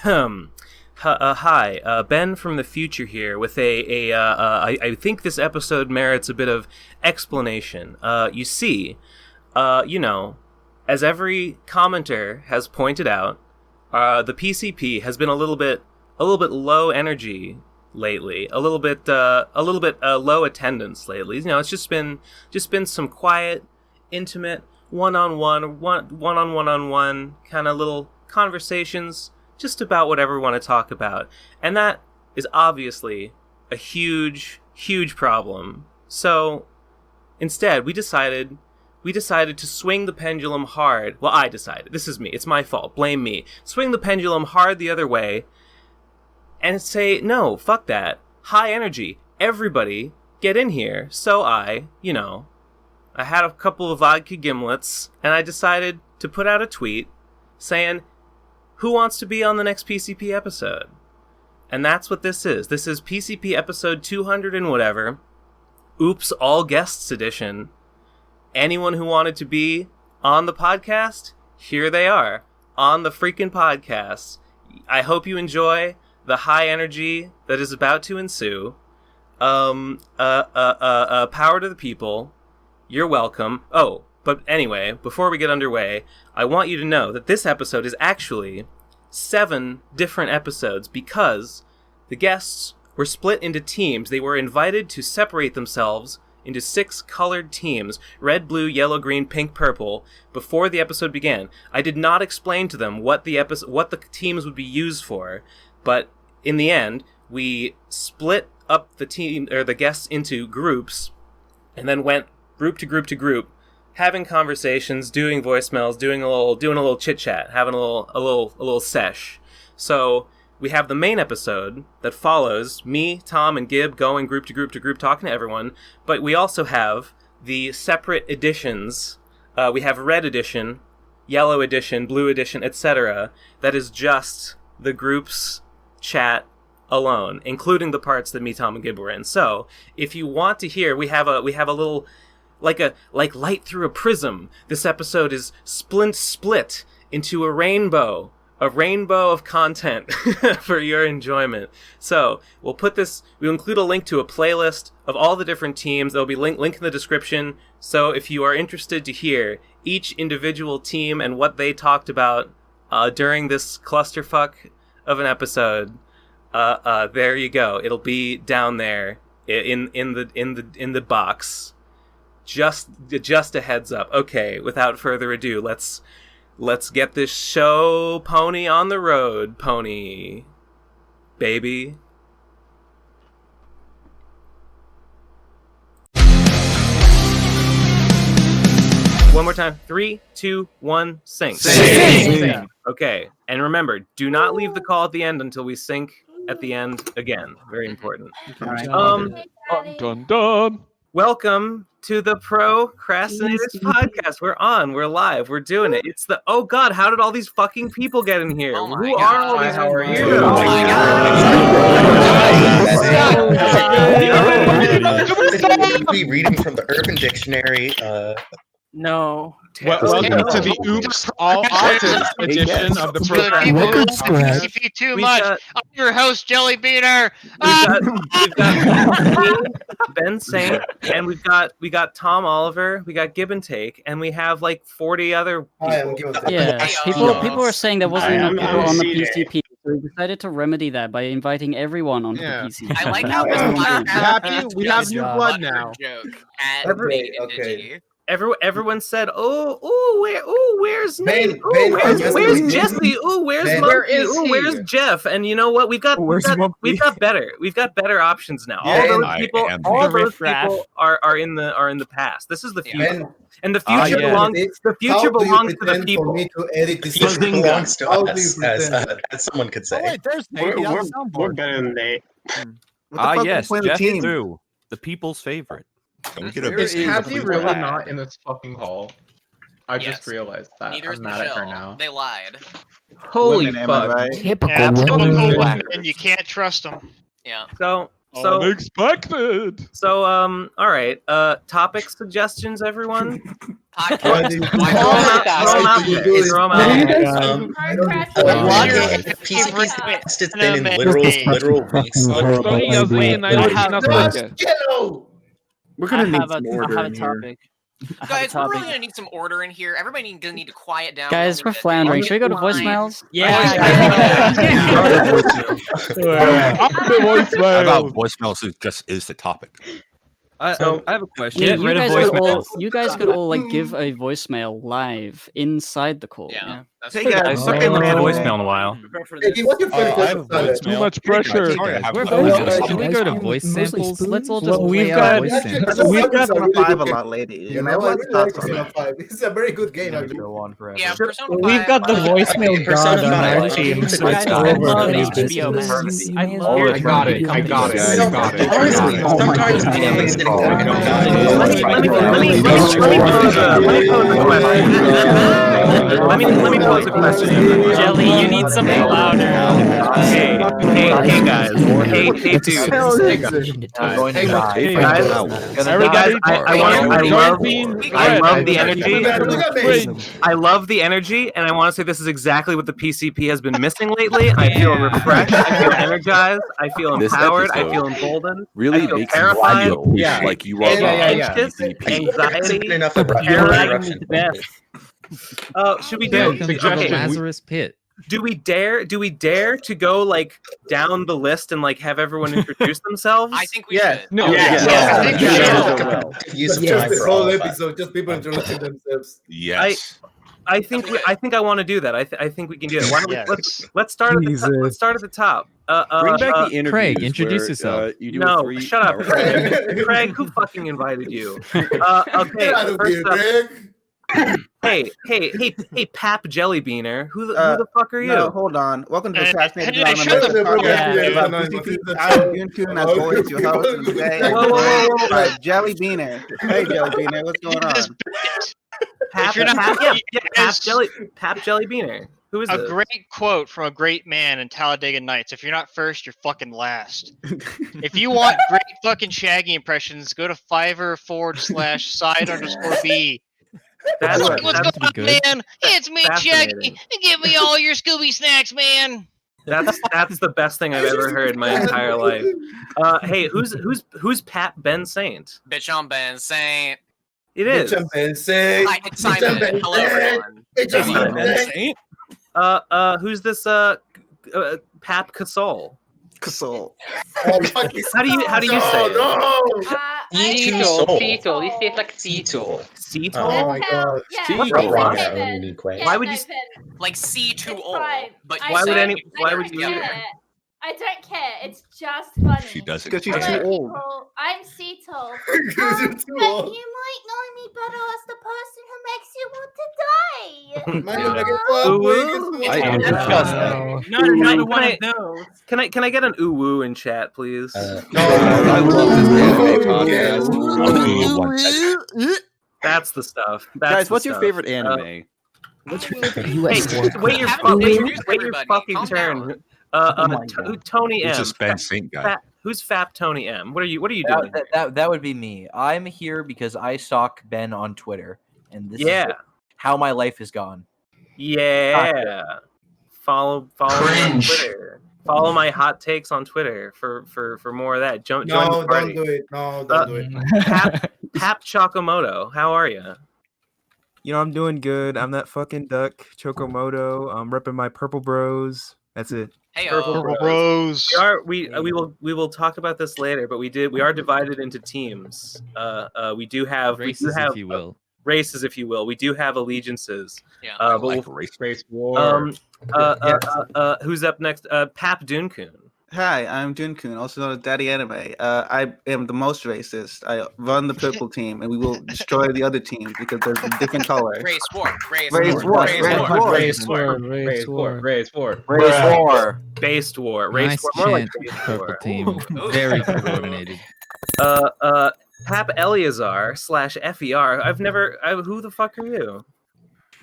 Hi, Ben from the future here with I think this episode merits a bit of explanation. You see, as every commenter has pointed out, the PCP has been a little bit low energy lately, a little bit low attendance lately. It's just been some quiet, intimate, one-on-one kind of little conversations just about whatever we want to talk about. And that is obviously a huge problem. So instead, we decided to swing the pendulum hard. Well, I decided. This is me. It's my fault. Blame me. Swing the pendulum hard the other way and say, no, fuck that. High energy. Everybody get in here. So I had a couple of vodka gimlets and I decided to put out a tweet saying, who wants to be on the next PCP episode? And that's what this is. This is PCP episode 200 and whatever. Oops, all guests edition. Anyone who wanted to be on the podcast, here they are, on the freaking podcast. I hope you enjoy the high energy that is about to ensue. Power to the people. You're welcome. Oh, but anyway, before we get underway, I want you to know that this episode is actually 7 different episodes because the guests were split into teams. They were invited to separate themselves into 6 colored teams, red, blue, yellow, green, pink, purple, before the episode began. I did not explain to them what the teams would be used for, but in the end, we split up the team or the guests into groups, and then went group to group to group, having conversations, doing voicemails, doing a little chit chat, having a little sesh. So we have the main episode that follows me, Tom, and Gib going group to group to group, talking to everyone. But we also have the separate editions. We have red edition, yellow edition, blue edition, etc. That is just the group's chat alone, including the parts that me, Tom, and Gib were in. So if you want to hear, we have a little. Like light through a prism, this episode is split into a rainbow of content for your enjoyment. So we'll include a link to a playlist of all the different teams. There'll be link in the description. So if you are interested to hear each individual team and what they talked about during this clusterfuck of an episode, there you go. It'll be down there in the box. Just a heads up. Okay, without further ado, let's get this show pony on the road, pony baby. One more time. 3, 2, 1, sing. Sing. Okay, and remember, do not leave the call at the end until we sync at the end again. Very important. Dun. Welcome to the Pro Crastinators podcast. We're on. We're live. We're doing it. It's the... Oh, God. How did all these fucking people get in here? Oh Who are all these people? Oh, my God. Be reading from the Urban Dictionary. No. Welcome to the Oops All Autism edition of the Pro PCP too much. I'm your host, JellyBeaner. We've got Ben Saint, and we got Tom Oliver, we got Give and Take, and we have like 40 other people. Yeah, people were saying there wasn't enough people on the PCP, so we decided to remedy that by inviting everyone onto the PCP. I like how we have new blood now. Okay. Everyone said, where's Nate? Where's Jesse? Where's Monkey? Where's Jeff? And you know what? We've got better options now. All those people are in the past. This is the future. And the future belongs to the people. For me to edit this belongs to us, as someone could say. Oh, wait, there's Nate. We're better than Nate. Yes, Jeff through the people's favorite. Is Kathy really not in this fucking hall? I just realized that. Neither is I'm mad at her Michelle. now. They lied. Holy fuck. Typical women. And you can't trust them. Yeah. So unexpected. So all right. Topic suggestions, everyone. It's been in literal weeks. We're gonna need some I order have a in here. topic. Guys, we're really gonna need some order in here. Everybody gonna need to quiet down. Guys, we're floundering. Should we go to voicemails? How about voicemails is the topic? I have a question. You guys could all like give a voicemail live inside the call. Yeah. Hey guys, I haven't left a voicemail in a while. Too much pressure. Should we go to voice samples? Let's all just play our voice samples. We've got Persona 5 a lot lately. You know what? It's a very good game. Yeah, Persona 5. We've got the voicemail god on our team. I love HBO Max. I got it. Let me pose a question. Jelly, you need something louder. Hey guys. Hey dude. I love the energy. I love the energy, and I want to say this is exactly what the PCP has been missing lately. I feel refreshed. I feel energized. I feel empowered. I feel emboldened. Really I feel makes terrified. like you are Anxious, anxiety, paralyzing to death. Should we do Lazarus Pit? Do we dare to go like down the list and like have everyone introduce themselves? I think we should. No. Just this whole episode, just people introducing themselves. Yes. I think I want to do that. I think we can do it. Why don't we, let's start at the top. Let's start at the top. Bring back the interviews. Craig, introduce yourself. No, shut up, Craig. Craig, who fucking invited you? Okay, first up. Hey, Pap JellyBeaner. Who the fuck are you? No, hold on. Welcome to the Crastinators. I'm Dune-Kun, as always, your host. And today, JellyBeaner. Hey, JellyBeaner, what's going on? Pap JellyBeaner. Who is a this? great quote from a great man in Talladega Nights. If you're not first, you're fucking last. If you want great fucking Shaggy impressions, go to Fiverr/side_B. What's going on, man? It's me, Shaggy. Give me all your Scooby snacks, man. That's the best thing I've ever heard in my entire life. Hey, who's Pat Ben Saint? Bitch, I'm Ben Saint. It is. Bitch, I'm Ben Saint. Hi, it's Simon. Hello, everyone. Bitch, I'm Ben Saint. Who's this? Pap Casol. Casol. How do you say it? Cito. You say it like Cito. Cito? Oh my god. Why would you like C2O? But why would you? I don't care. It's just funny. She doesn't. Because she's too old. I'm Cito. You're too But old. you might know me better as the person who makes you want to die. Can I get an ooh woo in chat, please? I love this anime podcast. That's the stuff. Guys, what's your favorite anime? Wait your fucking turn. Tony M. Who's this Ben Saint guy? Who's Fap Tony M? What are you doing? That would be me. I'm here because I stalk Ben on Twitter, and this is how my life has gone. Yeah. Follow me on Twitter. Follow my hot takes on Twitter for more of that. Join the party. Don't do it. No, don't do it. Pap Chocomoto, how are you? You know, I'm doing good. I'm that fucking duck, Chocomoto. I'm repping my purple bros. That's it. Hey, Purple Bros. We will talk about this later, but we are divided into teams. We do have races, if you will. Races, if you will. We do have allegiances. Yeah. But like race war. Who's up next? Pap Dune-Kun. Hi, I'm Dune-Kun, also known as Daddy Anime. I am the most racist. I run the purple team, and we will destroy the other team because there's a different color. Race war. Based war. More like purple team. Very coordinated. Pap Eleazar /FER. Who the fuck are you?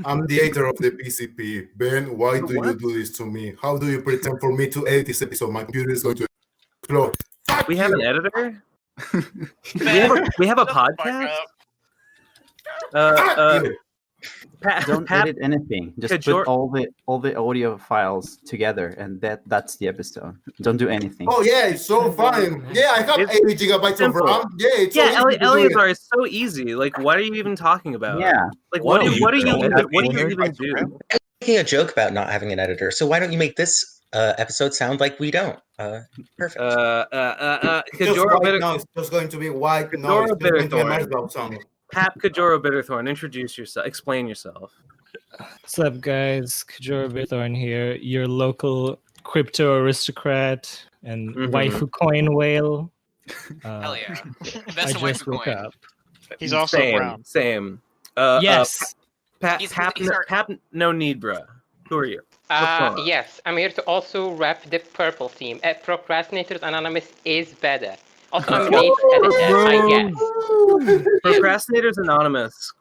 I'm the editor of the PCP. Ben, why do you do this to me? How do you pretend for me to edit this episode? My computer is going to explode. We have an editor? we have a podcast? Don't edit anything. Just put all the audio files together, and that's the episode. Don't do anything. Oh yeah, it's so fun. Yeah, I have 80 gigabytes of RAM. Yeah, it's so easy to do Eleazar it. is so easy. Like, what are you even talking about? Yeah. Like, what do you even do? I'm making a joke about not having an editor, so why don't you make this episode sound like we don't? Perfect. Just going to be white noise. It's going to be a Minecraft song. Pap Kajoro Bitterhorn, introduce yourself. Explain yourself. What's up, guys? Kajoro Bitterhorn here, your local crypto aristocrat and waifu coin whale. Hell yeah. I That's the just waifu woke coin. up. He's also brown. Same. Yes. Pap NoNeedBruh. Who are you? Yes, I'm here to also rep the purple team. Pro Crastinators Anonymous is better. Also, I'm an 8th editor, I guess. Procrastinators Anonymous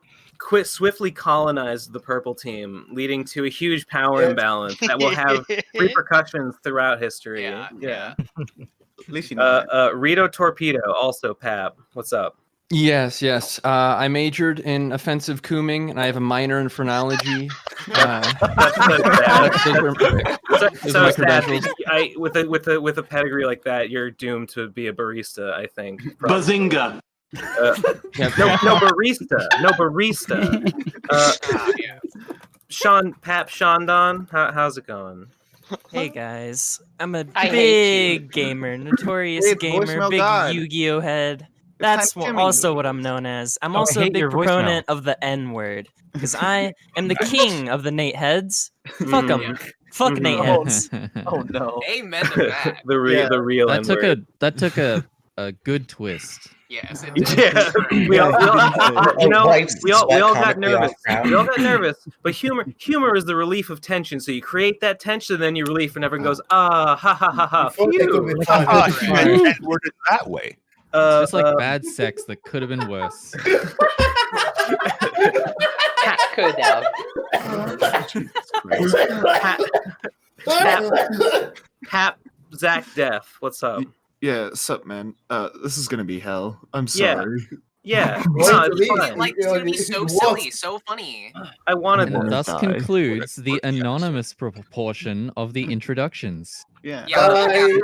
swiftly colonized the purple team, leading to a huge power imbalance that will have repercussions throughout history. Yeah. At least you know. Reido Torpedo, also Pap. What's up? Yes. I majored in offensive cooming, and I have a minor in phrenology. So sad. With a pedigree like that, you're doomed to be a barista. I think. Bazinga. No barista. Shondon, how's it going? Hey guys, I'm a I hate big gamer, notorious gamer, big Yu-Gi-Oh head. That's also what I'm known as. I'm also a big proponent of the N-word, because I am the king of the Nate heads. Fuck them. Fuck Nate heads. Oh no. Amen to that. The real N-word. That took a good twist. Yes. Yeah, we all got nervous. We all got nervous. But humor is the relief of tension. So you create that tension, and then you relief, and everyone goes, ha ha ha ha. Worded that way. It's just like bad sex that could have been worse. Could have. Hap Zacdeath, what's up? Yeah, sup, man. This is gonna be hell. I'm sorry. Yeah. No, it's fine. Like, it's gonna be so silly, so funny. I wanted And thus concludes the anonymous portion of the introductions. Yeah. Sorry,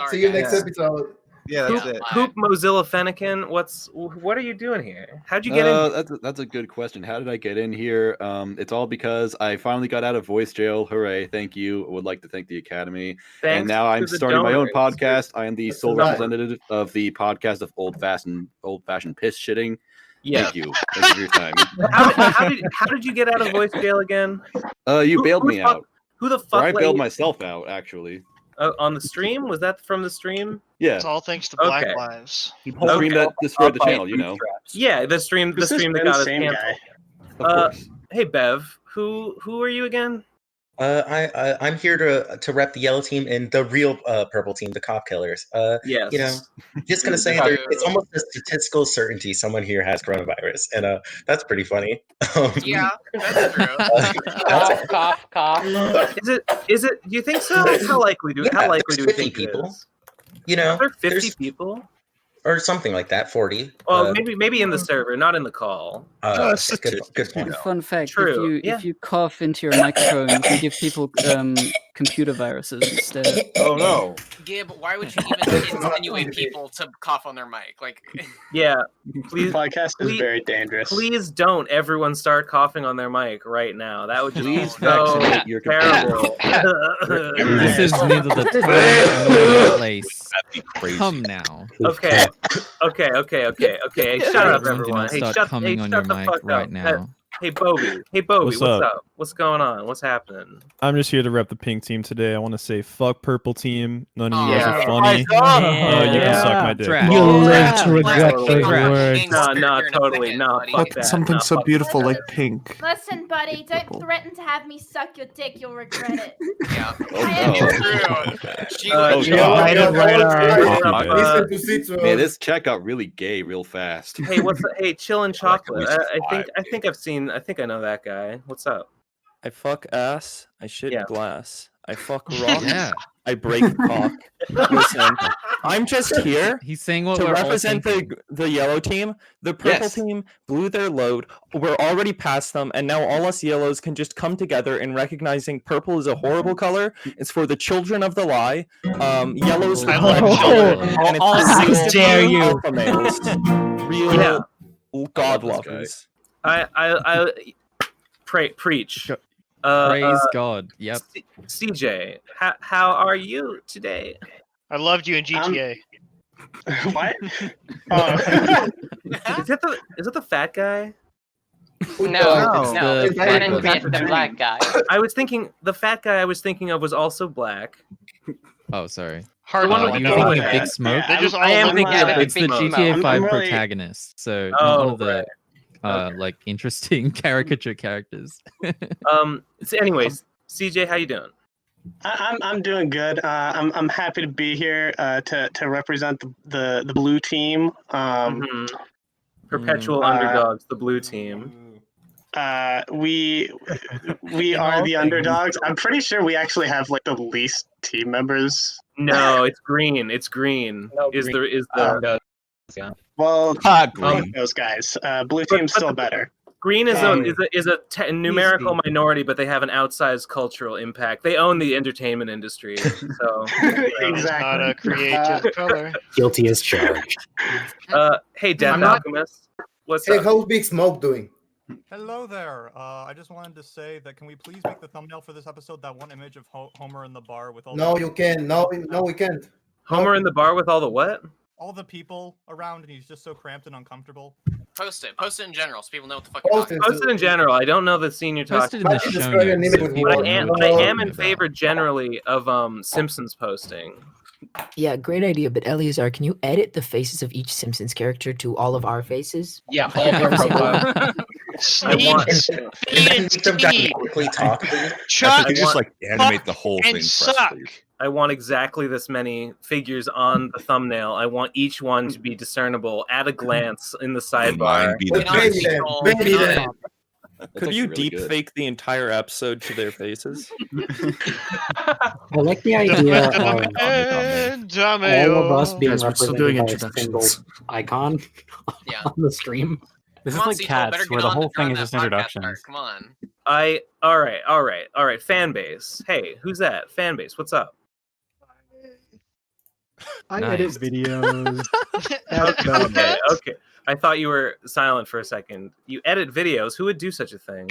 See you next episode. Yeah, that's it. Hoop Mozilla Fennekin, what are you doing here? How'd you get in? That's a good question. How did I get in here? It's all because I finally got out of voice jail. Hooray! Thank you. I would like to thank the Academy. And now I'm starting my own podcast. I am the sole representative of the podcast of old fashioned piss shitting. Yeah. Thank you. Thank you for your time. How did you get out of voice jail again? You bailed me out. Who the fuck? Or I bailed myself out, actually. On the stream? Was that from the stream? Yeah. It's all thanks to Black Lives. The stream that destroyed the channel, you know. Yeah, the stream that got us canceled. Hey Bev, who are you again? I'm here to rep the yellow team and the real purple team, the cop killers. Yes. You know, just gonna say it's almost a statistical certainty someone here has coronavirus, and that's pretty funny. Yeah, that's true. Cough. Is it? Do you think so? How likely do we think people? It is? You know, are there 50 people? Or something like that, 40. Well, maybe in the server, not in the call. Good point. Fun fact: True. if you cough into your microphone, you can give people computer viruses instead. Oh no! Gib, why would you even insinuate people to cough on their mic? Like, yeah, please. Podcast is very dangerous. Please don't everyone start coughing on their mic right now. That would just be so terrible. This is neither the time nor the place. Come now. Okay. Shut up, everyone. Hey, Start shut coming on the your fuck mic up. right now. Hey, Boby. What's up? What's going on? What's happening? I'm just here to rep the pink team today. I want to say fuck purple team. None of you guys are Yeah. funny. You can suck my dick. You live to regret those words. No, totally. No, fuck that. Something No, so fuck beautiful that. like pink. Listen, buddy, don't threaten to have me suck your dick. You'll regret it. yeah. Man, this chat got really gay real fast. Hey, hey, Chillin Chocolate. I think I know that guy. What's up? I fuck ass, I shit glass, I fuck rocks. Yeah. I break cock. Listen, I'm just here He's saying what to we're all represent thinking. the yellow team. The purple team blew their load. We're already past them, and now all us yellows can just come together in recognizing purple is a horrible color. It's for the children of the lie. Yellows are black children, and it's All for six real dare you. alpha males. Real god lovers. I preach. Praise God. Yep. CJ, how are you today? I loved you in GTA. What? Is it the fat guy? No, it's the black guy. I was thinking the fat guy I was thinking of was also black. Oh, sorry. Hard one one. with You're thinking of Big Smoke? I am thinking of It's the Big Smoke. GTA 5 I'm really- protagonist, so not one of the like interesting caricature characters. So anyways, CJ, how you doing? I'm doing good. I'm happy to be here to represent the blue team. Perpetual underdogs, the blue team. We are the underdogs. I'm pretty sure we actually have like the least team members. No, it's green. It's green. Is the Well, green. those guys. Blue team's still better. Green is a numerical minority, but they have an outsized cultural impact. They own the entertainment industry, so It's not a creative color. Guilty as charged. Hey, Death I'm not- Alchemist, what's Hey, up? how's Big Smoke doing? Hello there. I just wanted to say that can we please make the thumbnail for this episode that one image of Homer in the bar with all No, the you can. No, we can't. Homer in the bar with all the what? all the people around and he's just so cramped and uncomfortable. Post it in general so people know what the fuck you're talking Post it in general. I don't know the scene you're Post talking it in about. the show notes so people But know what I you're am talking in favor generally of Simpsons posting. Yeah, great idea. But Eleazar, can you edit the faces of each Simpsons character to all of our faces? Yeah, all of our profile. Quickly talk, please. Chuck, You just like animate the whole and thing. suck. I want exactly this many figures on the thumbnail. I want each one to be discernible at a glance in the sidebar. Mine be the Could you really deep good. fake the entire episode to their faces? I like the idea of all of us being Guys, we're still doing represented by a single icon on the stream. This Come is on, like Cecil, Cats, better where get the on whole the- thing on is just that podcast introductions. part. Come on. All right. Fanbase. Hey, who's that? Fanbase. What's up? I edit videos. Okay. I thought you were silent for a second. You edit videos. Who would do such a thing?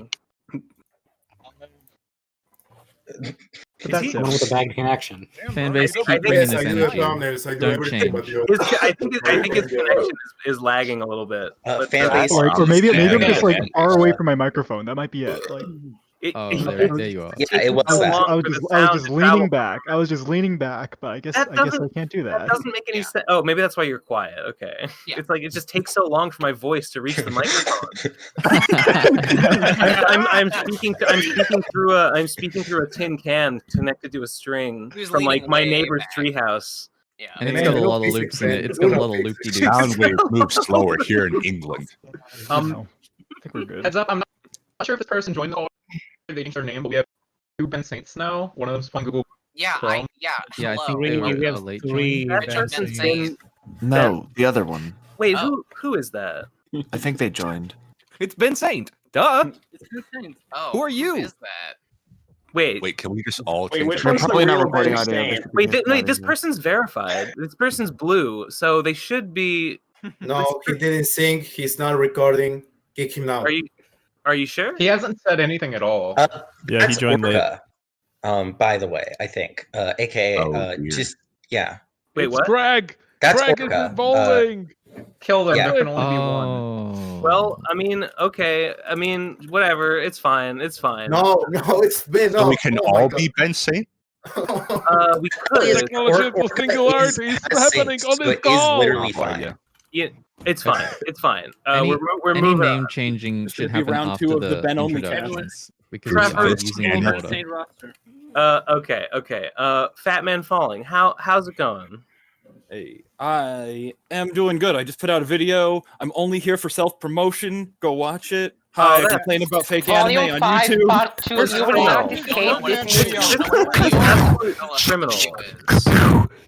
But that's the one with the bag connection. Fanbase, keep I think bringing it's- this I do energy. thumbnails, I do Don't everything change. but the- I think his connection is lagging a little bit. But, Fanbase. Or maybe I'm just like yeah. far away from my microphone. That might be it. Like, Oh, there you are. Yeah, it was so that. long I was for just, the I was sound just to leaning travel. back. I was just leaning back, but I guess I can't do that. That doesn't make any sense. Oh, maybe that's why you're quiet. Okay. Yeah. It's like it just takes so long for my voice to reach the microphone. I'm speaking through a tin can connected to a string Who's from like leaning my way neighbor's back? treehouse. Yeah. And it's got a lot of loops in it. It's got a lot of loopy Sound loops. waves move slower here in England. I think we're good. Heads up, I'm not sure if this person joined the call. They changed their name, but we have two Ben Saints now. One of them's playing Google Yeah, Chrome. Yeah, I hello. think they We were have a late three. join. That Ben person's Saint. been. No, the other one. Wait, Oh. who is that? I think they joined. It's Ben Saint. Duh. Oh, Who are you? Who is that? Wait, can we just all change which our- one's the probably not real recording Ben audio. Saint? Wait, this person's verified. This person's blue, so they should be. No, he didn't sing. He's not recording. Kick him out. Are you sure? He hasn't said anything at all. Yeah, he That's joined late. Orca, by the way, I think. AKA, dear. just, yeah. Wait, what? Greg! That's Greg Orca. is bowling! Kill them. yeah. There can only be one. Oh. Well, I mean, okay. I mean, whatever. It's fine. It's fine. No, it's been. So No. we can Oh my all God. be Ben Saint? We could. Technology of the singularity is happening on this call! literally fine. Yeah, it's fine. It's fine. Any, We're any moving. name changing should be happen round after two of the the Ben only introductions because Trevor, we are using it in order. Okay. Fatmanfalling. How's it going? Hey, I am doing good. I just put out a video. I'm only here for self-promotion. Go watch it. Hi, I complain about fake anime on YouTube. Part 2, you will not escape this criminal.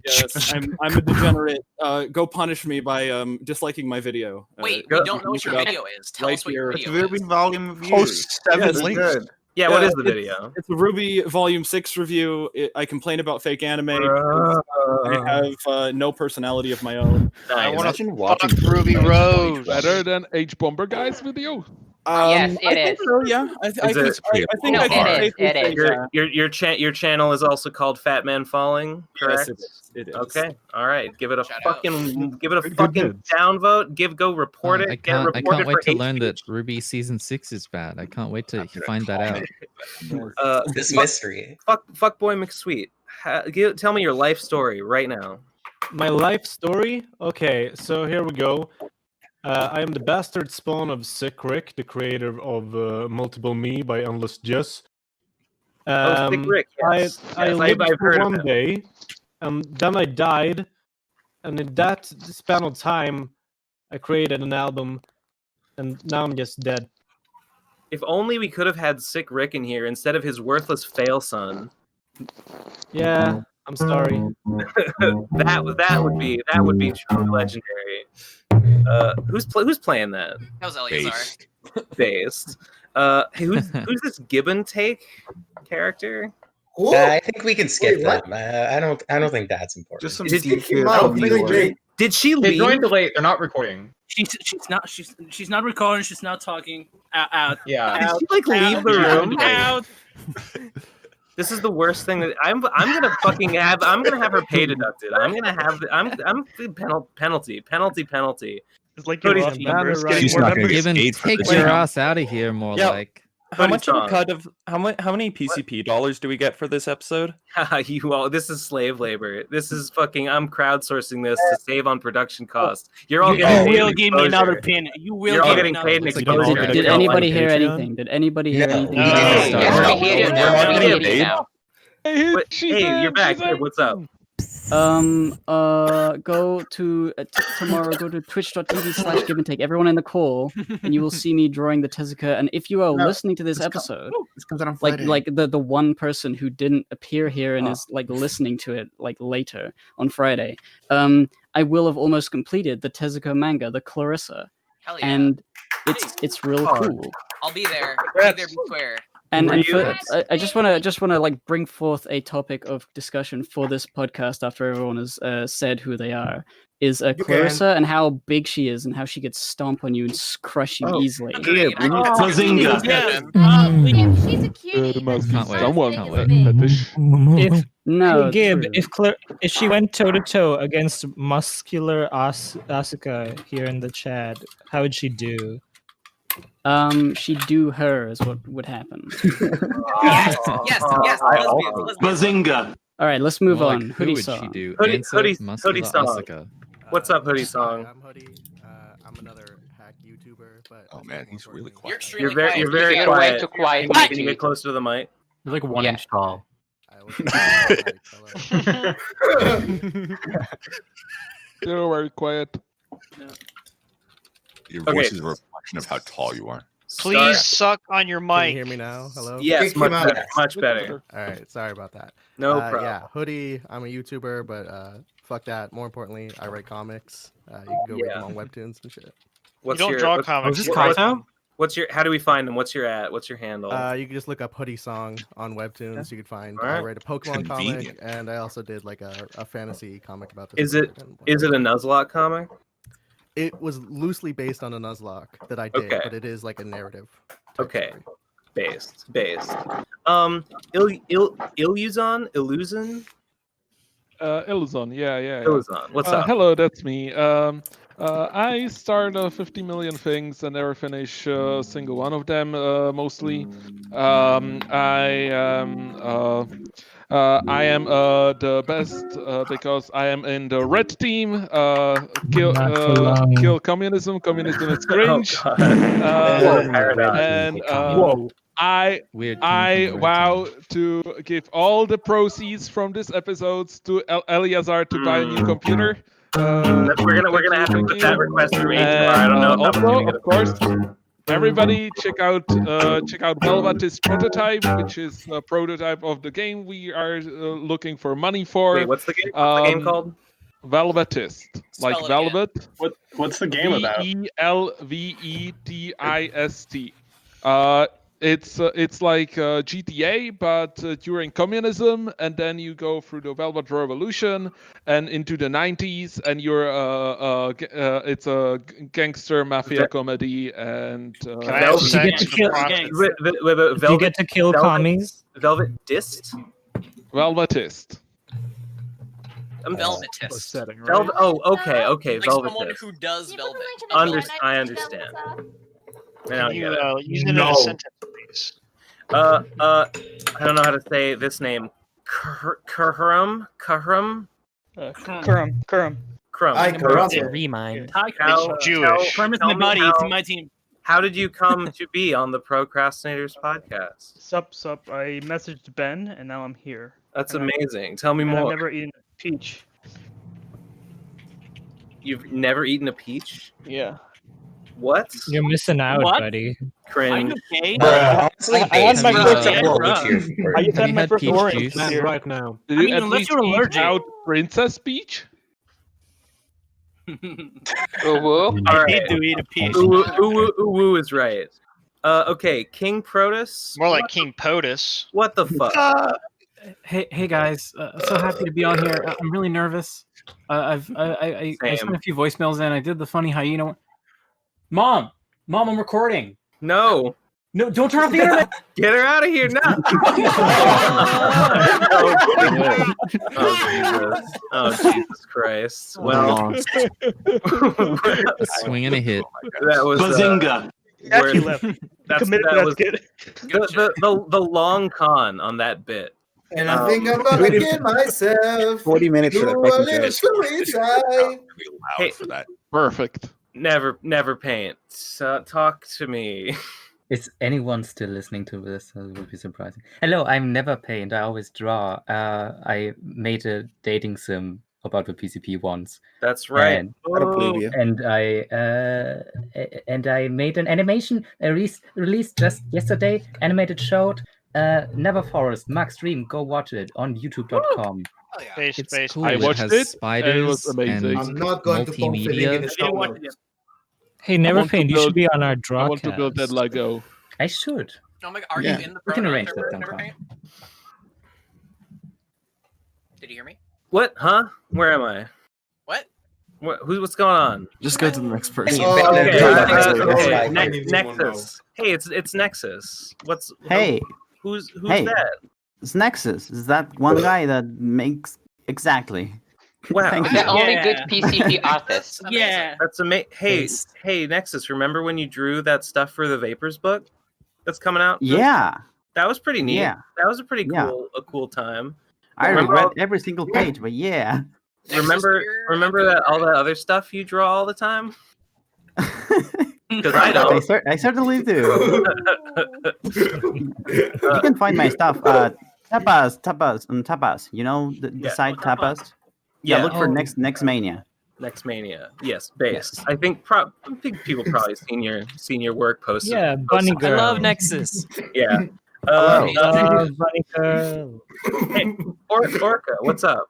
Yes, I'm a degenerate. Go punish me by disliking my video. Wait, we don't know what your video is. Tell us what your video is. Ruby Volume Post 7 links. Yeah, what is the video? It's a Ruby Volume 6 review. I complain about fake anime. I have no personality of my own. I want to watching fuck Ruby Rose. Better than H Bomber Guy's video. Yes, I think so, yeah. I think I can safely say Your channel is also called Fatmanfalling, correct? Yes, it is. Okay, all right. Give it a fucking downvote. Go report it. I can't wait to learn that Ruby Season 6 is bad. I can't wait to find that out. This mystery. Fuckboi McSweet. Tell me your life story right now. My life story? Okay, so here we go. I am the bastard spawn of Sick Rick, the creator of Multiple Me by Endless Jess. Sick Rick, yes. I lived for one day, and then I died, and in that span of time, I created an album, and now I'm just dead. If only we could have had Sick Rick in here instead of his worthless fail son. Yeah, I'm sorry. that would be truly legendary. Who's playing that? That was Eleazar. Based. Who's this Give and Take character? I think we can skip that. I don't think that's important. Just some Did she leave? They joined late. They're not recording. She's not recording. She's not talking. Out. Yeah. Did she leave the room? Out. This is the worst thing that I'm gonna have her pay deducted. I'm penalty. It's like She's not going to take your ass out of here. More like. How much of a cut of how many PCP dollars do we get for this episode? This is slave labor. This is fucking. I'm crowdsourcing this to save on production costs. You're all getting paid. You will give me another pin. You will. You're all getting paid in exposure. Did anybody hear anything? Did anybody hear anything? Hey, you're back. What's up? Go to tomorrow. Go to twitch.tv/giveandtake. Everyone in the call, and you will see me drawing the Tezuka. And if you are listening to this episode, this comes out on Friday. like the one person who didn't appear here and is like listening to it like later on Friday, I will have almost completed the Tezuka manga, the Clarissa, and it's real cool. I'll be there. Be there, be square. And I just want to like bring forth a topic of discussion for this podcast after everyone has said who they are. Is Clarissa and how big she is and how she gets stomp on you and crush you easily. Bazinga. She's a cutie. If she went toe to toe against muscular Asuka here in the chat, how would she do? She'd do her is what would happen. Yes. Bazinga. All right, let's move on. Who Hoodie would Song. she do? Hoodie Song. What's up, Hoodie Song? I'm Hoodie. I'm anher hack YouTuber, but oh man, he's really quiet. You're very quiet. Can you get closer to the mic? You're like 1 inch tall. You're very quiet. Your voice is a reflection of how tall you are. Please suck on your mic. Can you hear me now? Hello? Yes, much better. All right, sorry about that. No problem. Yeah, Hoodie, I'm a YouTuber, but fuck that. More importantly, I write comics. You can go read them on Webtoons and shit. You don't draw comics. How do we find them? What's your handle? You can just look up Hoodie Song on Webtoons. You can find. I write a Pokemon comic, and I also did like a fantasy comic about this. Is it a Nuzlocke comic? It was loosely based on a Nuzlocke that I did, but it is like a narrative. Okay, based. Iluzon. Iluzon, yeah. Iluzon, what's up? Hello, that's me. I start 50 million things and never finish a single one of them, mostly. I am the best because I am in the red team. Kill communism. Communism is cringe. I vow to give all the proceeds from this episodes to Eleazar to buy a new computer. We're gonna have to put that request through HR. I don't know. Also, of course, Everybody, check out Velvet's prototype, which is a prototype of the game we are looking for money for. Wait, what's the game? What's the game called? Velvetist, like Spell it velvet. What's the game about? VELVETIST. It's like GTA, but during communism, and then you go through the Velvet Revolution and into the 90s, and you're it's a gangster mafia comedy, and you get to kill commies. Velvetist. Velvetist. Setting, right? Okay, Like someone Velvetist. who does velvet. I understand. Now I get it. Use it in a sentence, please. I don't know how to say this name. Kurum. Kurum. Hi, Remind. Hi, Jewish. Kermit's my buddy. It's my team. How did you come to be on the Procrastinators podcast? Sup. I messaged Ben, and now I'm here. That's amazing. Tell me And more. I've never eaten a peach. You've never eaten a peach? Yeah. What? You're missing out, What? buddy. Cringe. Okay. Honestly, I had my first I just had my first orange Man, here. right now. Did you at least eat out Princess Peach? I did do eat a peach. Uwu is right. Okay, King Protus. More like King POTUS. What the fuck? Hey guys, so happy to be on here. I'm really nervous. I sent a few voicemails in. I did the funny hyena one. Mom, I'm recording. No, don't turn off the internet. Get her out of here now. Oh Jesus Christ. Well, A swing and a hit. that was Bazinga. where- left. that's Committed that to was that the long con on that bit. And I think I'm gonna get myself 40 minutes for that to a fucking little joke. suicide. Hey, for that. Perfect. Never paint. So, talk to me. Is anyone still listening to this? It would be surprising. Hello, I'm NeverPaint. I always draw. I made a dating sim about the PCP once. That's right. And, I don't believe you. and I made an animation released just yesterday. Animated short. Never Forest, Max Stream. Go watch it on YouTube.com. It's cool. I watched has it. Spiders It was amazing. I'm not going to post the link in the multimedia. show notes. Hey, NeverPaint, you should be on our draw. I want to build that Lego. I should. Oh my god, are Yeah. you in the We can program arrange server, that sometime. NeverPaint? Did you hear me? What? Huh? Where am I? What? What's going on? Just go to the next person. Okay, Nexus. Hey, it's Nexus. Hey. Who's Hey. that? It's Nexus. Is that one guy that makes exactly? Wow. Thank The you. only good PCP artist. Yeah. That's amazing. Hey, Nexus. Remember when you drew that stuff for the Vapors book that's coming out? Yeah. That was pretty neat. Yeah. That was a pretty Yeah. cool time. I Remember read all- every single page, but yeah. Remember that all that other stuff you draw all the time? Because I don't. I certainly do. You can find my stuff. Tapas. You know the site Tapas. Yeah. Look for next Mania. Next Mania. Yes, base. I think people probably seen your work posted. Yeah, Bunny Girl. I love Nexus. Yeah. Bunny Girl. Hey, Orca, what's up?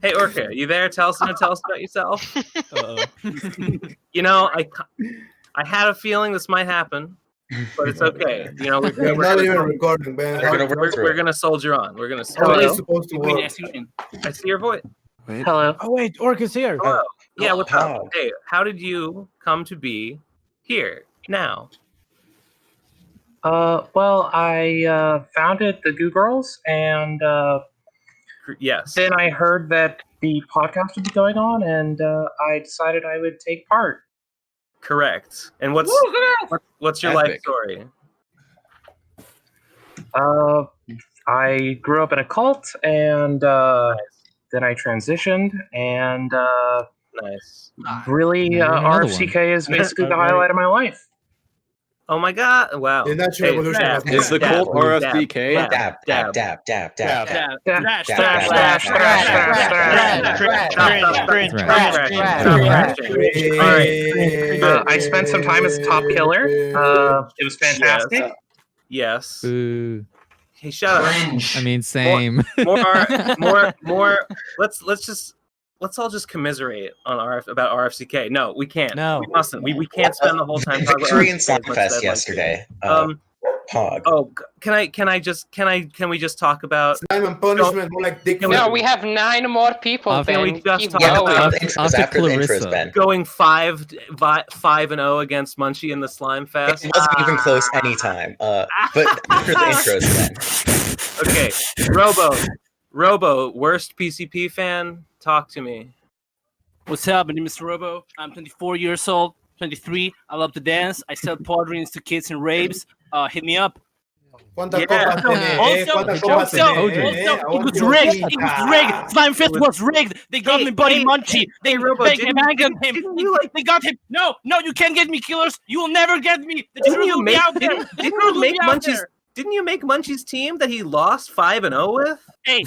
Hey, Orca, you there? Tell us about yourself. You know, I had a feeling this might happen, but it's okay. You know, We're not even recording, man. we're gonna soldier on. We're gonna How are soldier. they supposed to work? I see your voice. Hello. Oh wait, Orca's here. Hello. Yeah, what's up? Hey, how did you come to be here now? Well, I founded the Goo Girls, and yes. Then I heard that the podcast would be going on, and I decided I would take part. Correct. And what's your life story? I grew up in a cult, and then I transitioned, and nice. Really, Another RFCK is basically the highlight of my life. Oh my god! Wow. The natural evolution dab, was dab, Is the dab, Colt dab, RFDK? dab, Dab, dab, dab, dab, dab. I spent some time as a top killer. It was fantastic. Yes. Boo. Hey, shut up. I mean, same. More. Let's all just commiserate on about RFCK. No, we can't. No, we mustn't. We can't spend the whole time talking about Victory in RFCK as much as Slapfest I'd yesterday. like to. Pog. Oh, can we just talk about Slime and punishment, more like dick. No, we have 9 more people. Can we Ben. just Keep talk going. about after the intros, Ben. going 5-0 against Munchie in the Slime Fest? It wasn't even close anytime. But after the intros, Ben. Okay, Robo, worst PCP fan. Talk to me. What's up? My name is Robo. I'm 24 years old, 23. I love to dance. I sell potteries to kids and raves. Hit me up. Also, it was rigged. It was rigged. Slime Fest was rigged. They got me Buddy Munchie. They got him. They got him. No, you can't get me, killers. You will never get me. The truth will be out there. Didn't you make Munchie's team that he lost 5-0 with? Hey!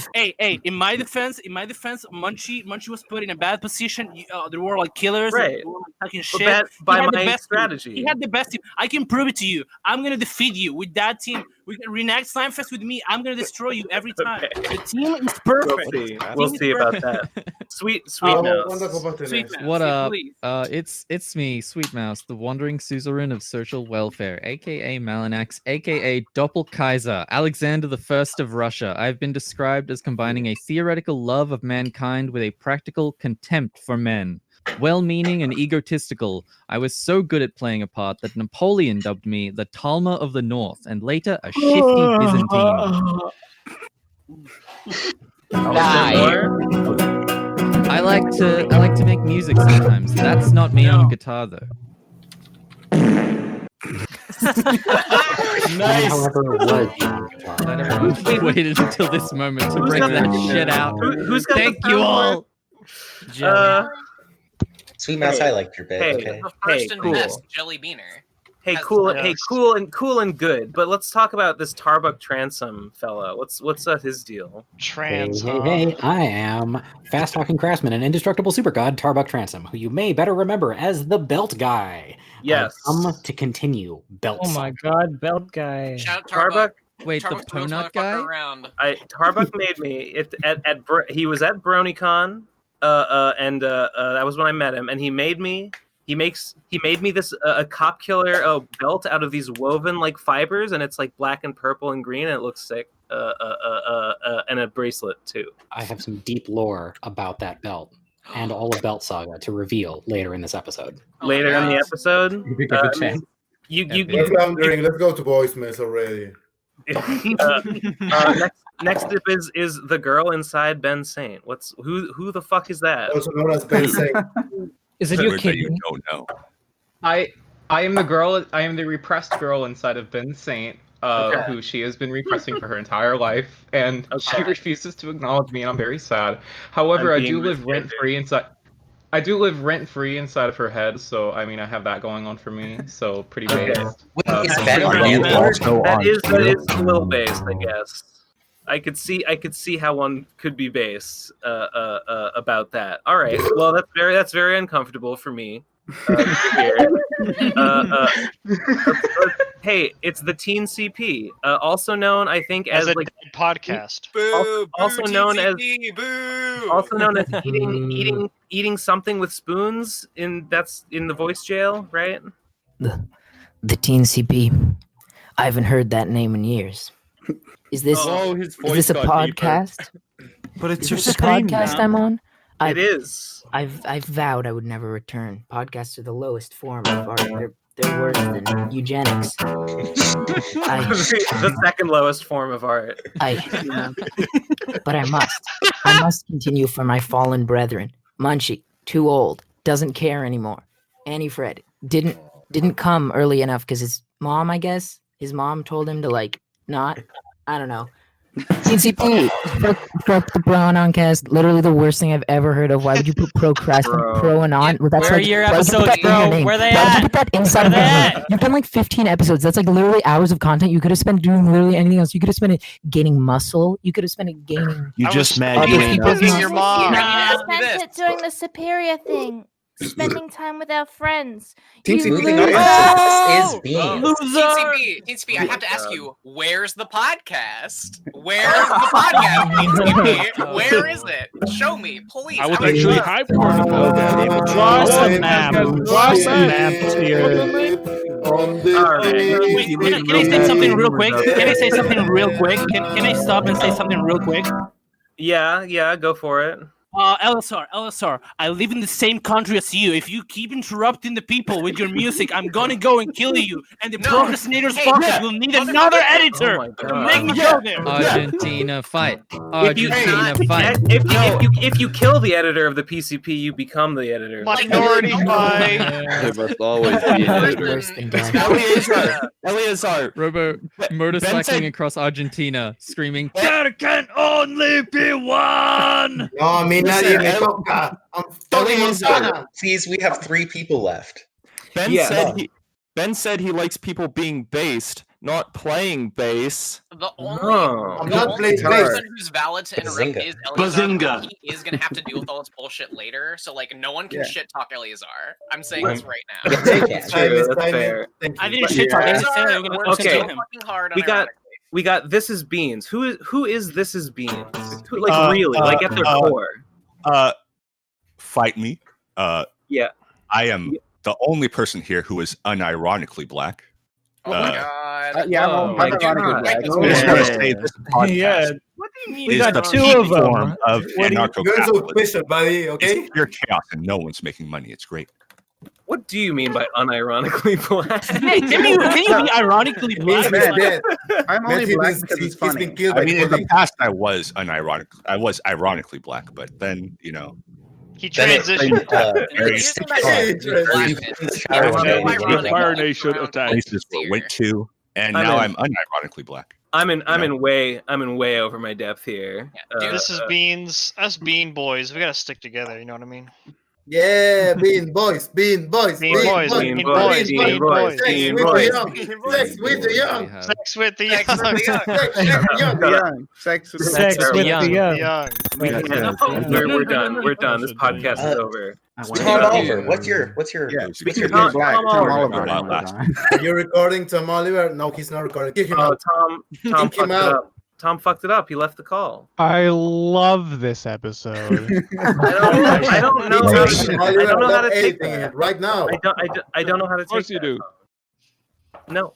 In my defense, Munchie was put in a bad position. There were like killers, right? They were, like, talking shit. By my strategy, he had the best team. I can prove it to you. I'm gonna defeat you with that team. We can reenact Slime Fest with me. I'm gonna destroy you every time. Okay. The team is perfect. We'll see about that. Sweet Mouse. What up? It's me, Sweet Mouse, the wandering suzerain of social welfare, aka Malanaks, aka Doppelkaiser, Alexander the First of Russia. I've been described as combining a theoretical love of mankind with a practical contempt for men. Well-meaning and egotistical, I was so good at playing a part that Napoleon dubbed me the Talma of the North, and later a shifty Byzantine. I like to make music sometimes. That's not me on guitar though. Nice. However, it was. Let everyone waited until this moment to break that shit out. Who's got Thank you all. Sweet Mouse, I liked your bit. Cool. Best JellyBeaner. Cool and good. But let's talk about this Tarbuck Transom fella. What's his deal? Hey, I am fast-talking craftsman and indestructible super god Tarbuck Transom, who you may better remember as the Belt Guy. Yes. To continue Belt. Oh my god, Belt Guy. Shout out Tarbuck. Wait, the Tonut guy? Tarbuck made me. He was at BronyCon, and that was when I met him, and he made me. He made me this a cop killer belt out of these woven like fibers, and it's like black and purple and green, and it looks sick. And a bracelet too. I have some deep lore about that belt and all of Belt Saga to reveal later in this episode. Later in the episode, If you get a chance. Let's go to voicemails already. Next up is the girl inside Ben Saint. Who the fuck is that? Also known as Ben Saint. Is it your kid? You don't know. I am the girl. I am the repressed girl inside of Ben Saint, who she has been repressing for her entire life, and she refuses to acknowledge me, and I'm very sad. However, I do live rent free inside. I do live rent free inside of her head, so I mean I have that going on for me. So pretty based. That is a little based, I guess. I could see how one could be based about that. All right. Well, that's very uncomfortable for me. Hey, it's the TEENCP, also known, I think, as a like podcast. Also known as eating something with spoons. That's in the voice jail, right? The TEENCP. I haven't heard that name in years. Is this a podcast? But it's is your this a screen, podcast man. I'm on? It is. I've vowed I would never return. Podcasts are the lowest form of art. They're worse than eugenics. The second lowest form of art. But I must continue for my fallen brethren. Munchie, too old, doesn't care anymore. Annie Fred didn't come early enough because his mom, I guess, his mom told him to not. I don't know. TEENCP, fuck the pronoun cast. Literally the worst thing I've ever heard of. Why would you put pro and on? Well, that's Where like, are your why would you put episodes, that in your bro? name? Where they Why would you at? put that inside of Where your they name? You've done like 15 episodes. That's like literally hours of content you could have spent doing literally anything else. You could have spent it gaining muscle. You could have spent it gaining. You just mad you ain't up. Your mom. spent it doing the superior thing, spending time with our friends. Moving loser. up is Beans. TEENCP, I have to ask you, where's the podcast? Where's the podcast, TEENCP? Where is it? Show me, please. I was actually hyped for it. Draw some map. Draw some maps here. Wait, can I say something real quick? Can I say something real quick? Can I stop and say something real quick? Yeah, go for it. Eleazar, I live in the same country as you. If you keep interrupting the people with your music, I'm gonna go and kill you. And the Pro Crastinators podcast will need another editor to make me go there. Argentina fight. Argentina fight. If you kill the editor of the PCP, you become the editor. Minority fight. There must always be an editor. Eleazar. Robo motorcycling across Argentina, screaming, "There can only be one!" No, I mean, nadie me toca. I'm fucking Montana. Please, we have 3 people left. Ben said he likes people being based, not playing bass. The only person who's valid to interrupt is Eleazar. He is going to have to deal with all this bullshit later, so like no one can shit talk Eleazar. I'm saying this right now. That's fair. I didn't shit talk. I just said I'm gonna Okay. fucking hard. We got This Is Beans. Who is This Is Beans? Really, like at their core. Fight me. Yeah. I am the only person here who is unironically black. Oh my god. Yeah, I'm unironically black. I just want to say this podcast What do you mean? We is got the 2 peak of them. form of You're so anarcho-capitalism. efficient, buddy, okay? It's pure chaos and no one's making money. It's great. What do you mean by unironically black? Hey, can you be ironically black? I'm only black because it's funny. I mean, in the past, I was ironically black, but then, you know. He transitioned. Fire Nation attack. Places we went to, and now I'm unironically black. I'm in way over my depth here. Dude, this is Beans. Us Bean boys. We gotta stick together. You know what I mean? Yeah, Bean boys. Bean boys. Sex with the young. Sex with the young. We're done. We're done. This podcast is over. Tom Oliver, what's your Tom Oliver. Are you recording Tom Oliver? No, he's not recording. Kick him out. Tom fucked it up. Tom fucked it up. He left the call. I love this episode. I don't know how to take that right now. I don't know how to take that. Of course you do. No.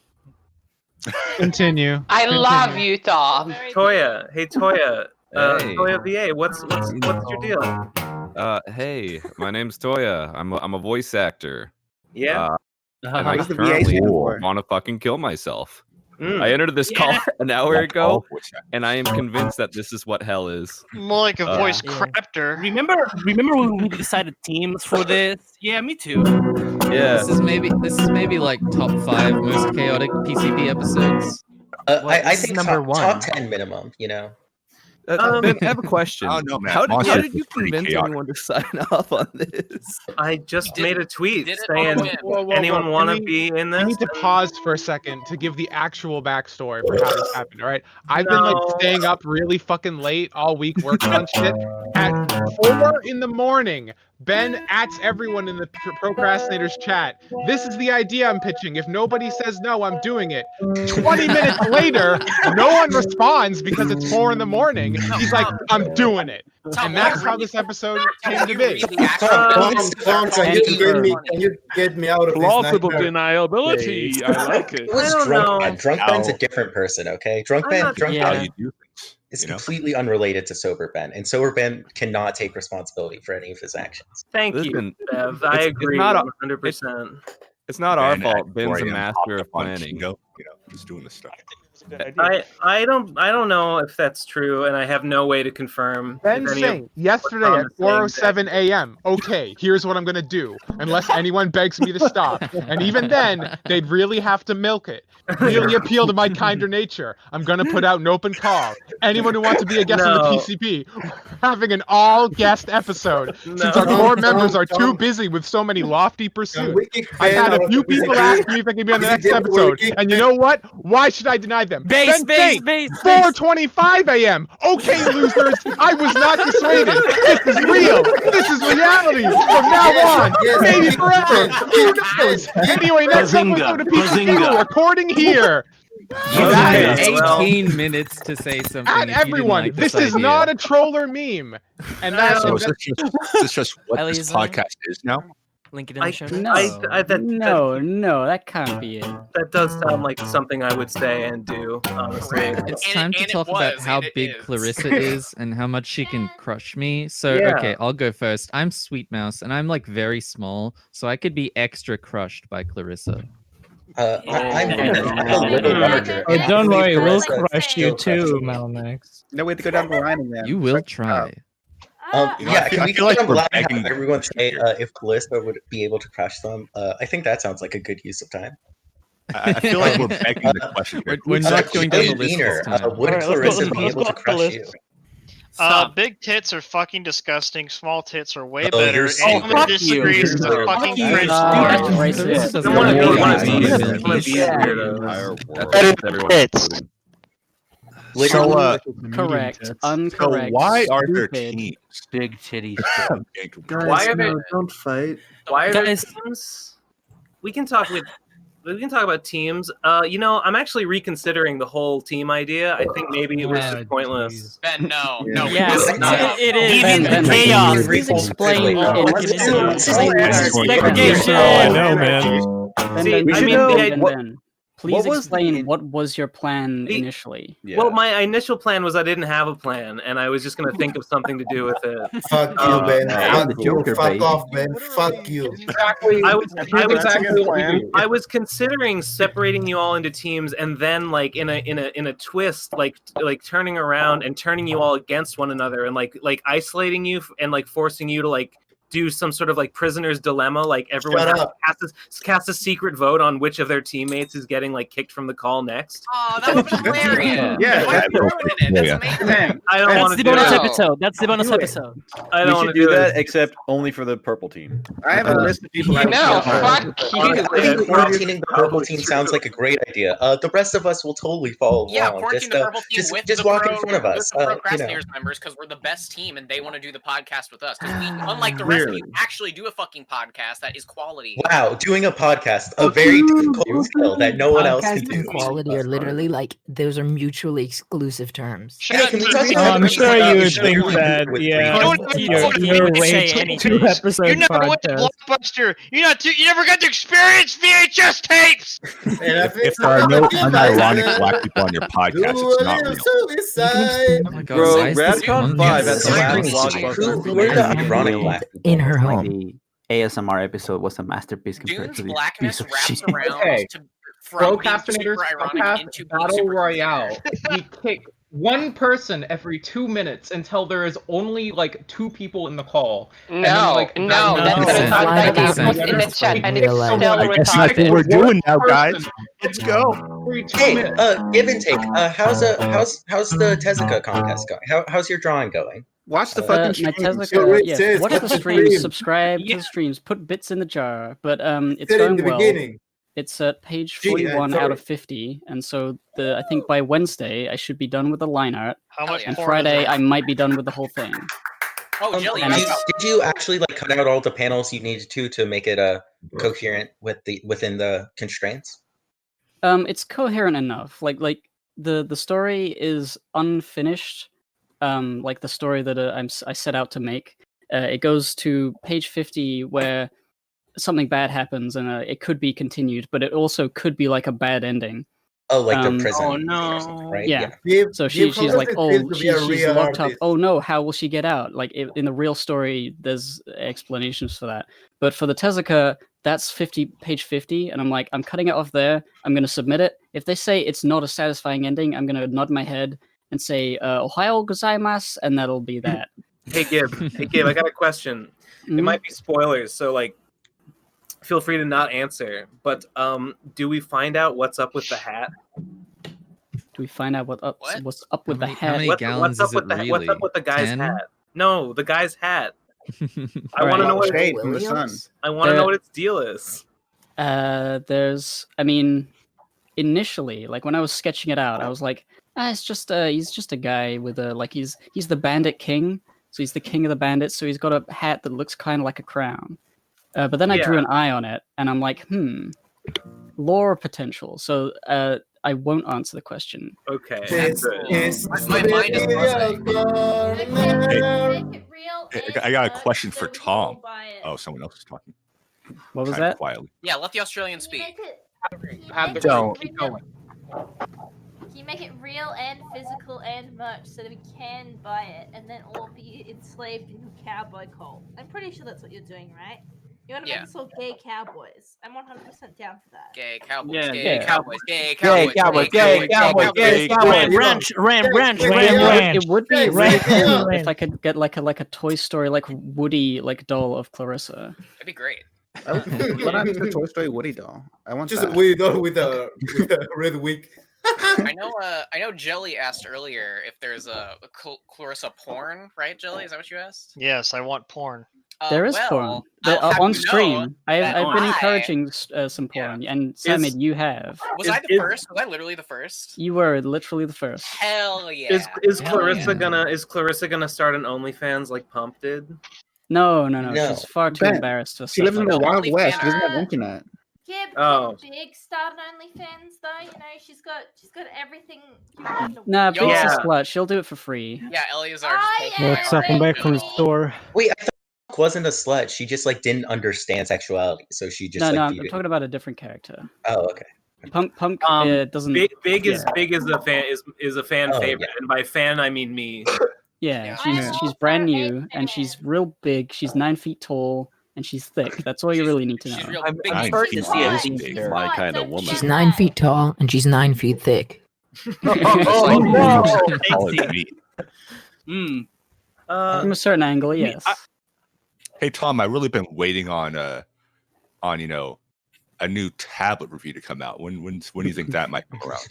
Continue. I love you, Tom. Toya. Hey, Toya. Hey. Toya VA. What's your deal? Hey, my name's Toya. I'm a voice actor. Yeah. And I currently want to fucking kill myself. I entered this call an hour ago, and I am convinced that this is what hell is. More like a voice crafter. Remember when we decided teams for this? Yeah, me too. Yeah. This is maybe like top 5 most chaotic PCP episodes. I think top 10 minimum, you know. Ben, I have a question. Oh, no, man. How did you Monsters is pretty convince chaotic. anyone to sign off on this? I just made a tweet saying, anyone want to be in this? I need to pause for a second to give the actual backstory for how this happened, all right? I've been like staying up really fucking late all week working on shit. At 4 a.m, Ben ats everyone in the Procrastinators chat. This is the idea I'm pitching. If nobody says no, I'm doing it. 20 minutes later, no one responds because it's 4 a.m. He's like, I'm doing it. And that's how this episode came to be. Tom, can you get me out of this Plausible nightmare? deniability. I like it. It was Drunk Ben. Drunk Ben's a different person, okay? Drunk Ben is completely unrelated to Sober Ben, and Sober Ben cannot take responsibility for any of his actions. Thank you, Bev. I agree 100%. It's not our fault. Ben's a master of planning. You know, he's doing this stuff. I don't know if that's true, and I have no way to confirm. Ben Saint, yesterday at 4:07 a.m. Okay, here's what I'm gonna do, unless anyone begs me to stop. And even then, they'd really have to milk it. Really appeal to my kinder nature. I'm gonna put out an open call. Anyone who wants to be a guest on the TCP, we're having an all-guest episode, since our core members are too busy with so many lofty pursuits. I've had a few people ask me if I can be on the next episode, and you know what? Why should I deny them? Base. 4:25 a.m. Okay, losers, I was not dissuaded. This is real. This is reality. From now on, maybe forever. Who knows? Anyway, next episode of PCP, we're recording here. You had 18 minutes to say something. And everyone, this is not a troller meme. And that's So is this just what this podcast is now? Link it in the show No, no, that can't be it. That does sound like something I would say and do, honestly. It's time to talk about how big Clarissa is and how much she can crush me. So, okay, I'll go first. I'm Sweet Mouse, and I'm like very small, so I could be extra crushed by Clarissa. I'm a little larger. Oh, don't worry, we'll crush you too, Malanaks. No way to go down the line again. You will try. Can we like have everyone say if Callisto would be able to crush them? I think that sounds like a good use of time. I feel like we're begging the question. We're not going down the list this time. Would Clarissa be able to crush you? Big tits are fucking disgusting. Small tits are way Oh, better. you're so Anyone fuck disagrees you. is a fucking Fuck cringe. So, Correct. Uncorrect. So why are there Stupid. teams? Big titties. Why are there? Don't fight. Why are there Guys. teams? We can talk about teams. I'm actually reconsidering the whole team idea. I think maybe it was just pointless. Ben, no. Yes, it is. Ben, Chaos. Please explain. Segregation. I know, man. Please explain what was your plan initially. Well, my initial plan was I didn't have a plan, and I was just going to think of something to do with it. Fuck you, Ben. Fuck off, Ben. Fuck you. I was considering separating you all into teams, and then like in a twist, like turning around and turning you all against one another, and like isolating you and like forcing you to like do some sort of like prisoner's dilemma, like everyone has to cast a secret vote on which of their teammates is getting like kicked from the call next. Oh, that would be hilarious. Yeah, I don't want to do bonus that. episode. That's the bonus episode. I don't want to do that, it. except only for the purple team. I have a list of people. Fuck you. I think quarantining the purple team sounds like a great idea. The rest of us will totally follow along. Quarantine the purple team with just the walk in front of us. the Procrastinators members, because we're the best team and they want to do the podcast with us. Because we, unlike the rest of you, actually do a fucking podcast that is quality. Wow, doing a podcast, a very difficult skill that no one else can Podcast and do. quality are literally like those are mutually exclusive terms. Hey, can we talk about I'm sure you would think that. You Yeah, don't you're way two episode You never went to podcast. Blockbuster. You never got to experience VHS tapes. If there are no unironic black people on your podcast, it's not real. Oh my God, Bro, why is this Radcon on 5 here? at the last blockbuster. Where the ironic black people? In her home. The ASMR episode was a masterpiece compared Dune's to the blackness piece of wraps shit. around Okay. from being Procrastinators super ironic podcast into being battle super royale. We pick one person every 2 minutes until there is only like 2 people in the call. And then, No, like, no, that- that's that's put in the chat, and it's still I guess that's what we're doing now, guys. Let's go. Hey, give and take. How's the Tezuka contest going? How's your drawing going? Watch the fucking My stream. Tezuka, yes. Watch the streams, subscribe to the streams, put bits in the jar. But it's Said in going the well. beginning. It's at page Gee, 41 out sorry. of 50, and so I think by Wednesday I should be done with the line art. How much And porn Friday is it? I might be done with the whole thing. Oh, Jelly, And Did you actually like cut out all the panels you needed to make it coherent within the constraints? It's coherent enough. Like the story is unfinished. Like the story that I set out to make. It goes to page 50 where something bad happens and it could be continued, but it also could be like a bad ending. Oh, like the prison. Oh no! Right? Yeah. Give- So give she's her like, the oh, chance to be a she's real locked up. artist. Oh no, how will she get out? Like in the real story, there's explanations for that. But for the Tezuka, that's page 50, and I'm like, I'm cutting it off there. I'm gonna submit it. If they say it's not a satisfying ending, I'm gonna nod my head and say "Ohayou gozaimasu," and that'll be that. Hey Gib, I got a question. It might be spoilers, so like, feel free to not answer. But do we find out what's up with the hat? Do we find out what's up with the hat? How many gallons is it really? What's up with the guy's 10? hat? No, the guy's hat. I All want to right. know what Shade from the sun. I want to know what its deal is. There's, I mean, initially, like when I was sketching it out, I was like, he's just a guy with a he's the bandit king, so he's the king of the bandits, so he's got a hat that looks kind of like a crown. But then I drew an eye on it, and I'm like, lore potential. So I won't answer the question. Okay. My mind is I got a question for Tom. Oh, someone else is talking. What was Kinda that? Quietly. Yeah, let the Australian speak. Don't. Keep Can you make it real and physical and merch so that we can buy it and then all be enslaved in a cowboy cult? I'm pretty sure that's what you're doing, right? You want to make us all gay cowboys? I'm 100% down for that. Gay cowboys, Yeah. gay Yeah. cowboys, gay Gay cowboys, cowboys, gay cowboys, gay cowboys. Ram. It would be really cool Ram. if I could get like a Toy Story Woody doll of Clarissa. That'd be great. What happened to the Toy Story Woody doll? I want Just that. a Woody doll with a red wig. I know Jelly asked earlier if there's a Clarissa porn, right, Jelly? Is that what you asked? Yes, I want porn. There is porn on stream. I've been encouraging some porn, and Psymid, you have. Was I the first? Was I literally the first? You were literally the first. Hell yeah! Is Clarissa gonna start an OnlyFans like Pump did? No. She's far too embarrassed to. She lives in the Wild West. She doesn't have OnlyFans. internet. Yeah, Oh. Big started OnlyFans though. You know, she's got everything. Nah, Big's Yeah. a slut. She'll do it for free. Yeah, Eleazar. What's up? I'm back from the store. Wait, I thought Punk wasn't a slut. She just didn't understand sexuality, so she just No, viewed I'm it. talking about a different character. Oh, okay. Punk doesn't. Big is a fan is a fan Oh, favorite, and by fan I mean me. Yeah, she's brand new and she's real big. She's 9 feet tall and she's thick. That's all you really need to know. I'm starting to see it big, my kind of woman. She's 9 feet tall and she's 9 feet thick. From a certain angle, yes. Hey Tom, I've really been waiting on a new tablet review to come out. When do you think that might come around?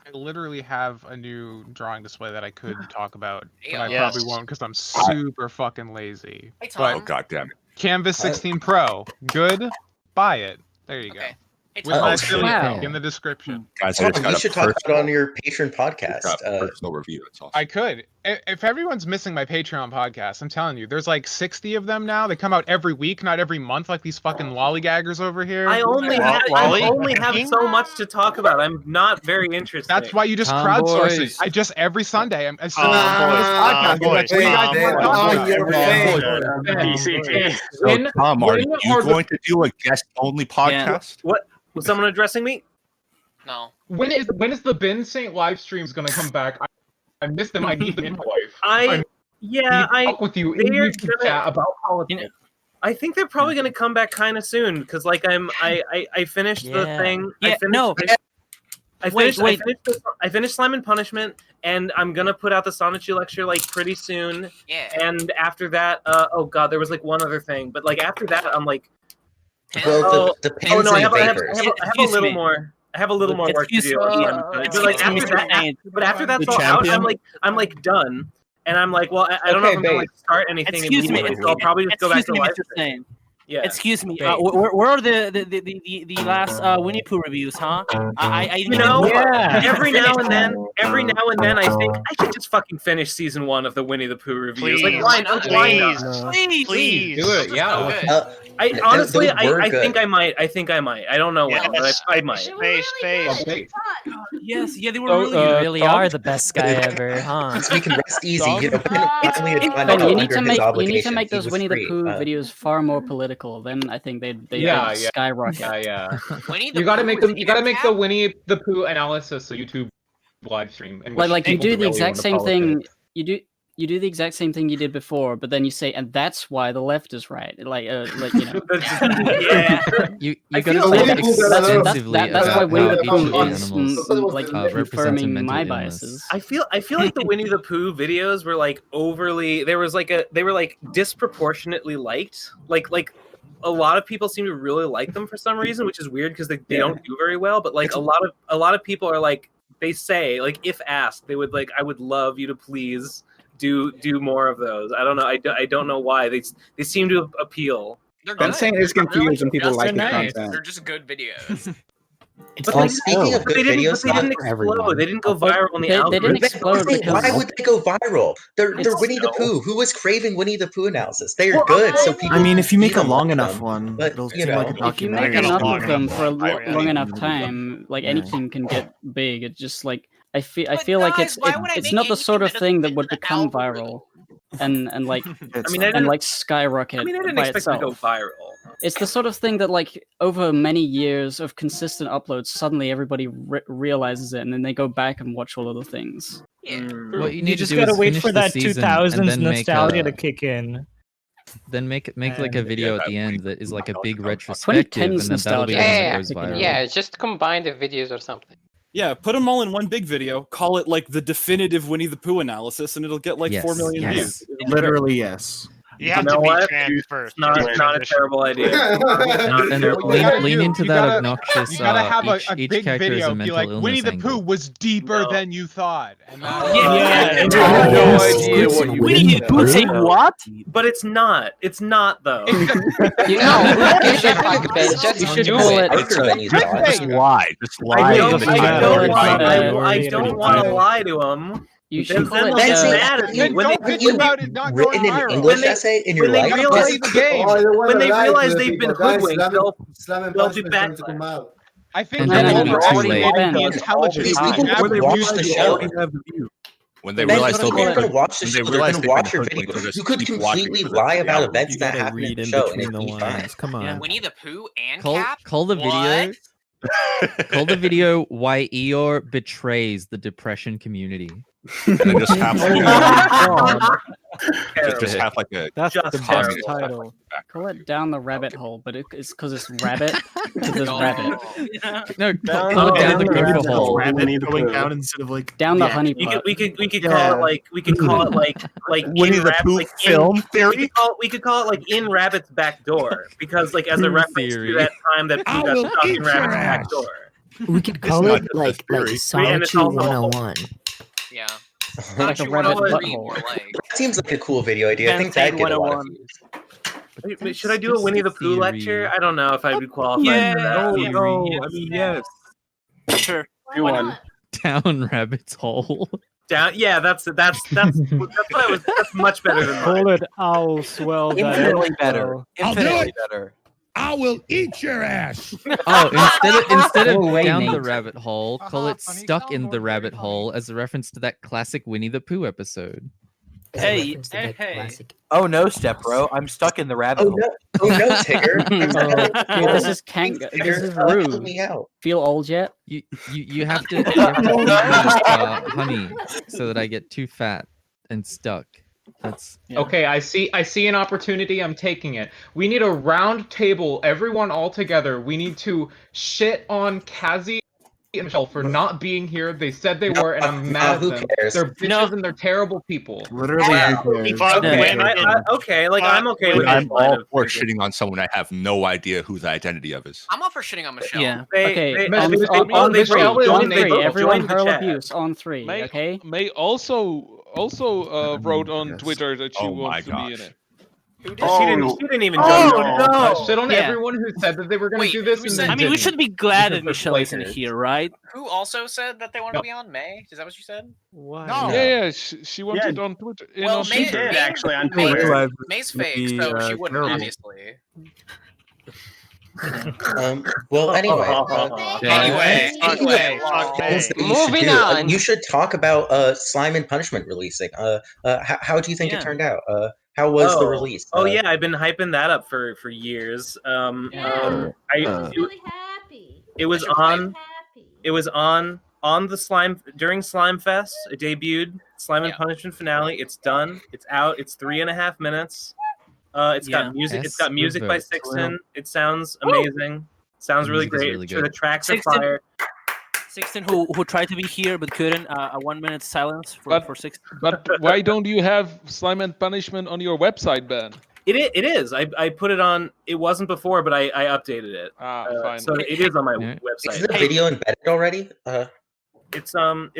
I literally have a new drawing display that I could talk about, but I Yes. probably won't because I'm super fucking lazy. Hey, Tom. Oh god damn it! Canvas 16 Pro, good. Buy it. There you go. Hey, With Tom. my Oh, affiliate wow. link in the description. Guys, Oh, I just got you a should talk about personal, it on your Patreon podcast. personal review. It's awesome. I could. If everyone's missing my Patreon podcast, I'm telling you, there's like 60 of them now. They come out every week, not every month, like these fucking lollygaggers over here. I only have so much to talk about. I'm not very interested. That's why you just Tomboys. crowdsource it. I just every Sunday. I'm still this podcast. Tomboys. What do you guys want? So, Tom, are you going to do a guest-only podcast? What? Was someone addressing me? No. When is the Ben Saint live streams gonna come back? I missed them. I need them in life. I talk with you in YouTube chat about politics. I think they're probably going to come back kind of soon because like I finished the thing. I finished Slime and Punishment, and I'm gonna put out the Sonichu lecture like pretty soon. Yeah. And after that, oh god, there was like one other thing, but like after that, I'm like, Well, the pins no, I have and a vapors. little more. I have a little more work to do. But like after that's all out, I'm like done, and I'm like, well, I don't know if I'm gonna like start anything immediately, so I'll probably just go back to live stream. Yeah. Excuse me. Where are the last Winnie Pooh reviews, huh? Every now and then, I think I could just fucking finish season 1 of the Winnie the Pooh reviews. Please. Like, why not? Please. Do it. Yeah. I honestly, I think I might. I don't know when, but I might. Space. Yes, yeah, they were really good. You really are the best guy ever, huh? So we can rest easy. You know, You need to make those Winnie the Pooh videos far more political. critical, then I think they'd Yeah. skyrocket. Yeah. Winnie the You gotta Pooh make was them. You gotta make the in-cap? Winnie the Pooh analysis a YouTube live stream. in which Like you people do the really exact go same into thing. politics. You do the exact same thing you did before, but then you say, and that's why the left is right. Like you know. Yeah. You I gotta feel talk like extensively that's why about Winnie the how each Pooh is animals like represents a confirming mental my illness. biases. I feel like the Winnie the Pooh videos were like overly. They were like disproportionately liked. Like a lot of people seem to really like them for some reason, which is weird because they don't do very well. But like a lot of people are like, they say, like, if asked, they would like, I would love you to please do more of those. I don't know. I don't know why they seem to appeal. They're good. I'm saying it's confused when people like the content. They're just good videos. But like, speaking of good videos, they didn't explode. They didn't go viral on the algorithm. They didn't explode because why would they go viral? They're Winnie the Pooh. Who was craving Winnie the Pooh analysis? They are good, so people. I mean, if you make a them long like enough them. one, But, it'll you seem know, like a if you make documentary. enough of them for a long enough time, like any team can get big. It's just like I feel like guys, why would I it's make not the anything sort of that thing doesn't that would become viral, and like skyrocket. I mean, I didn't by expect itself. it to go viral. It's the sort of thing that, like, over many years of consistent uploads, suddenly everybody realizes it, and then they go back and watch all of the things. What you You need just to do gotta is wait finish for the that season 2000s and then make nostalgia a- to kick in. Then make like a video at the end that is like a big retrospective, 2010s and then that'll be the one that goes viral. Yeah, just combine the videos or something. Yeah, put them all in one big video. Call it like the definitive Winnie the Pooh analysis, and it'll get like 4 million views. Literally, yes. You have You to know be what? trans first. Not a terrible idea. And lean into that obnoxious. You gotta have each a big character is video a be mental like, illness Winnie the angle. Pooh was deeper than you thought. And Yeah. and I have no idea what you Winnie mean. the Pooh say what? But it's not. It's not though. You should call it. Just lie. Just lie. I don't want to lie to him. You Then should call it. they'll get mad at me when written an English essay in your life. When they realize they've been hoodwinked, they'll be back. I think And they're then it'll be too overestimating the late. intelligence These of people the would average watch user. the show. When they Then realize they'll people be are going to watch the when show. they They're realize going to they've watch been your hoodwinked, video. they'll just You could keep watching completely for the lie about reality. events that happen in the show, and it'd be fine. Come on. Winnie the Pooh and Call Cap? the video. Call the video "Why Eeyore Betrays the Depression Community." And then just have Just have like a That's Just the communist best title. Call it down the rabbit hole, but it's because it's rabbit. Because there's rabbit. No, Down call it down the rabbit gopher hole. Rabbit going down instead of like Down the yeah. honey We pot. could call it like Winnie the Pooh film theory. We could call it like in Rabbit's back door because like as a reference to that time that Pooh got stuck in Rabbit's back door. We could call it like And it's Solitude also- 101. Yeah. Like a Solitude rabbit 103, butthole. more like. That seems like a cool video idea. I think that'd get a lot of views. Wait, should I do a Winnie the Pooh lecture? I don't know if I'd be qualified for that. I mean, yes. Sure. Do one. Down rabbit's hole. Down, yeah, that's what I was. That's much better than Call mine. it Owl Swell. Infinitely better. I'll do Infinitely it. better. I will eat your ass. Oh, instead of Go away, down the Nate. rabbit hole, call it stuck in the rabbit hole as a reference to that classic Winnie the Pooh episode. As a Hey, reference to that classic. Oh no, step bro! I'm stuck in the rabbit Oh hole. no! Oh no, Tigger! Dude, this is this is Help rude. me out. Feel old yet? You have to, honey, so that I get too fat and stuck. That's Okay, I see an opportunity. I'm taking it. We need a round table, everyone all together. We need to shit on Kazi and Michelle for not being here. They said they were, and I'm mad at who them. cares? They're bitches and they're terrible people. Literally, Okay, like I'm okay with I'm this line all of for thinking. shitting on someone I have no idea who the identity of is. I'm all for shitting on Michelle. Yeah. Okay, they- on they- three, Michelle is on in three. the- Everyone join the hurl chat. abuse on three. May, Okay. May also wrote on Twitter that she Oh my wants to be in gosh. it. She didn't even Oh join. no! Shit on Yeah. everyone who said that they were going Wait, to do this. who And said- then I mean, we didn't. should be glad These are that Michelle isn't flakers. here, right? Who also said that they wanted to be on May? Is that what you said? Why? No. Yeah, she wanted on Twitter. Well, on May Twitter. did actually on May- Twitter. May's fake, so she wouldn't, obviously. Well, anyway. Moving on. You should talk about Slime and Punishment releasing. How do you think it turned out? How was the release? Yeah, I've been hyping that up for years. Really happy. It was on. It was on the Slime during Slime Fest. It debuted. Slime and Punishment finale. It's done. It's out. It's 3.5 minutes. It's got music. It's got music by Sixten. It sounds amazing. Sounds really great. Really the tracks are fire. Sixten, who tried to be here but couldn't. A 1 minute silence for Sixten. But why don't you have Slime and Punishment on your website, Ben? It is. I put it on. It wasn't before, but I updated it. Fine. So it is on my website. Is the video embedded already? It's and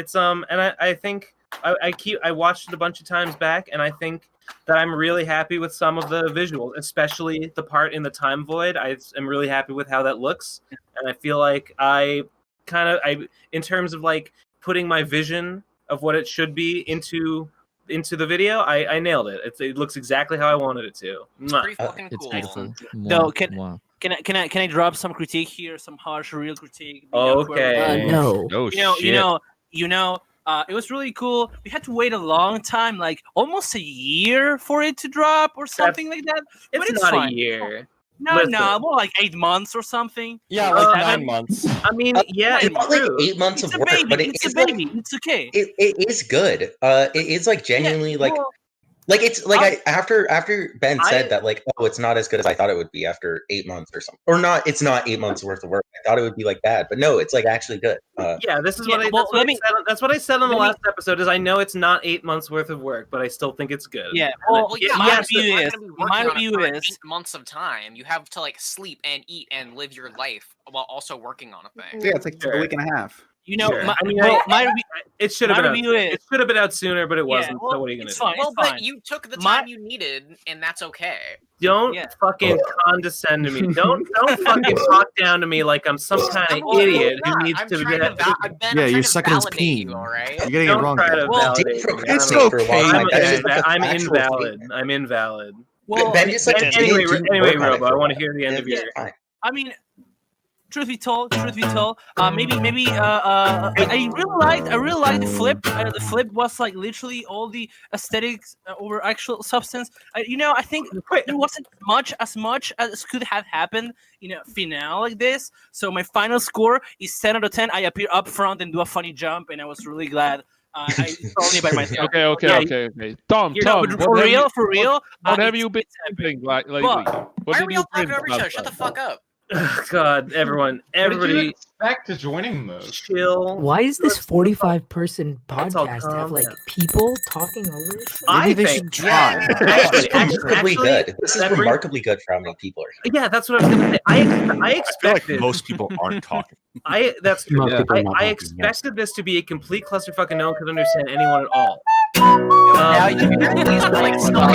I think I watched it a bunch of times back, and I think that I'm really happy with some of the visuals, especially the part in the time void. I am really happy with how that looks, and I feel like I in terms of like putting my vision of what it should be into the video, I nailed it. It looks exactly how I wanted it to. It's pretty fucking cool. Beautiful. No, can I drop some critique here? Some harsh, real critique. Okay. No. Oh, You know, it was really cool. We had to wait a long time, like almost a year for it to drop or something like that. It's but not fine. a year. No, more like 8 months or something. Yeah, like 9 months. I mean, yeah, it's not like 8 months It's of a work, baby. but It's a baby. It's okay. It is good. It is like genuinely like it's like after Ben said that like it's not as good as I thought it would be after 8 months or something, or not. It's not 8 months worth of work. I thought it would be like bad, but no, it's like actually good. Yeah, this is that's what I said on the last episode. Is I know it's not 8 months worth of work, but I still think it's good. Yeah. My review is 8 months of time. You have to like sleep and eat and live your life while also working on a thing. Yeah, it's like a week and a half. You know, it should have been. review is- It should have been out sooner, but it wasn't. well, so what are you gonna it's do? fine. Well, but you took the time you needed, and that's okay. Don't fucking condescend to me. Don't fucking talk down to me like I'm some kind of idiot who needs to be. Yeah, you're sucking his peen. All right. You're getting it wrong. It's okay. I'm invalid. I'm invalid. Well, anyway, Robo, I want to hear the end of your. I mean, truth be told, maybe I really liked the flip. The flip was like literally all the aesthetics over actual substance. I think there wasn't as much as could have happened in a finale like this. So my final score is 10 out of 10. I appear up front and do a funny jump, and I was really glad. I only by myself. Okay. Tom, for real. What have you been doing lately? Why are we all talking over each other? Shut the fuck up. God, everybody. What did you expect to joining mode? Chill. Why is this 45-person podcast have like people talking over each other? Maybe they should try. Actually, good. This is remarkably good for how many people are here. Yeah, that's what I was gonna say. I expected like most people aren't talking. That's true. Yeah. I expected this to be a complete clusterfuck and no one could understand anyone at all. Now you can please like stop.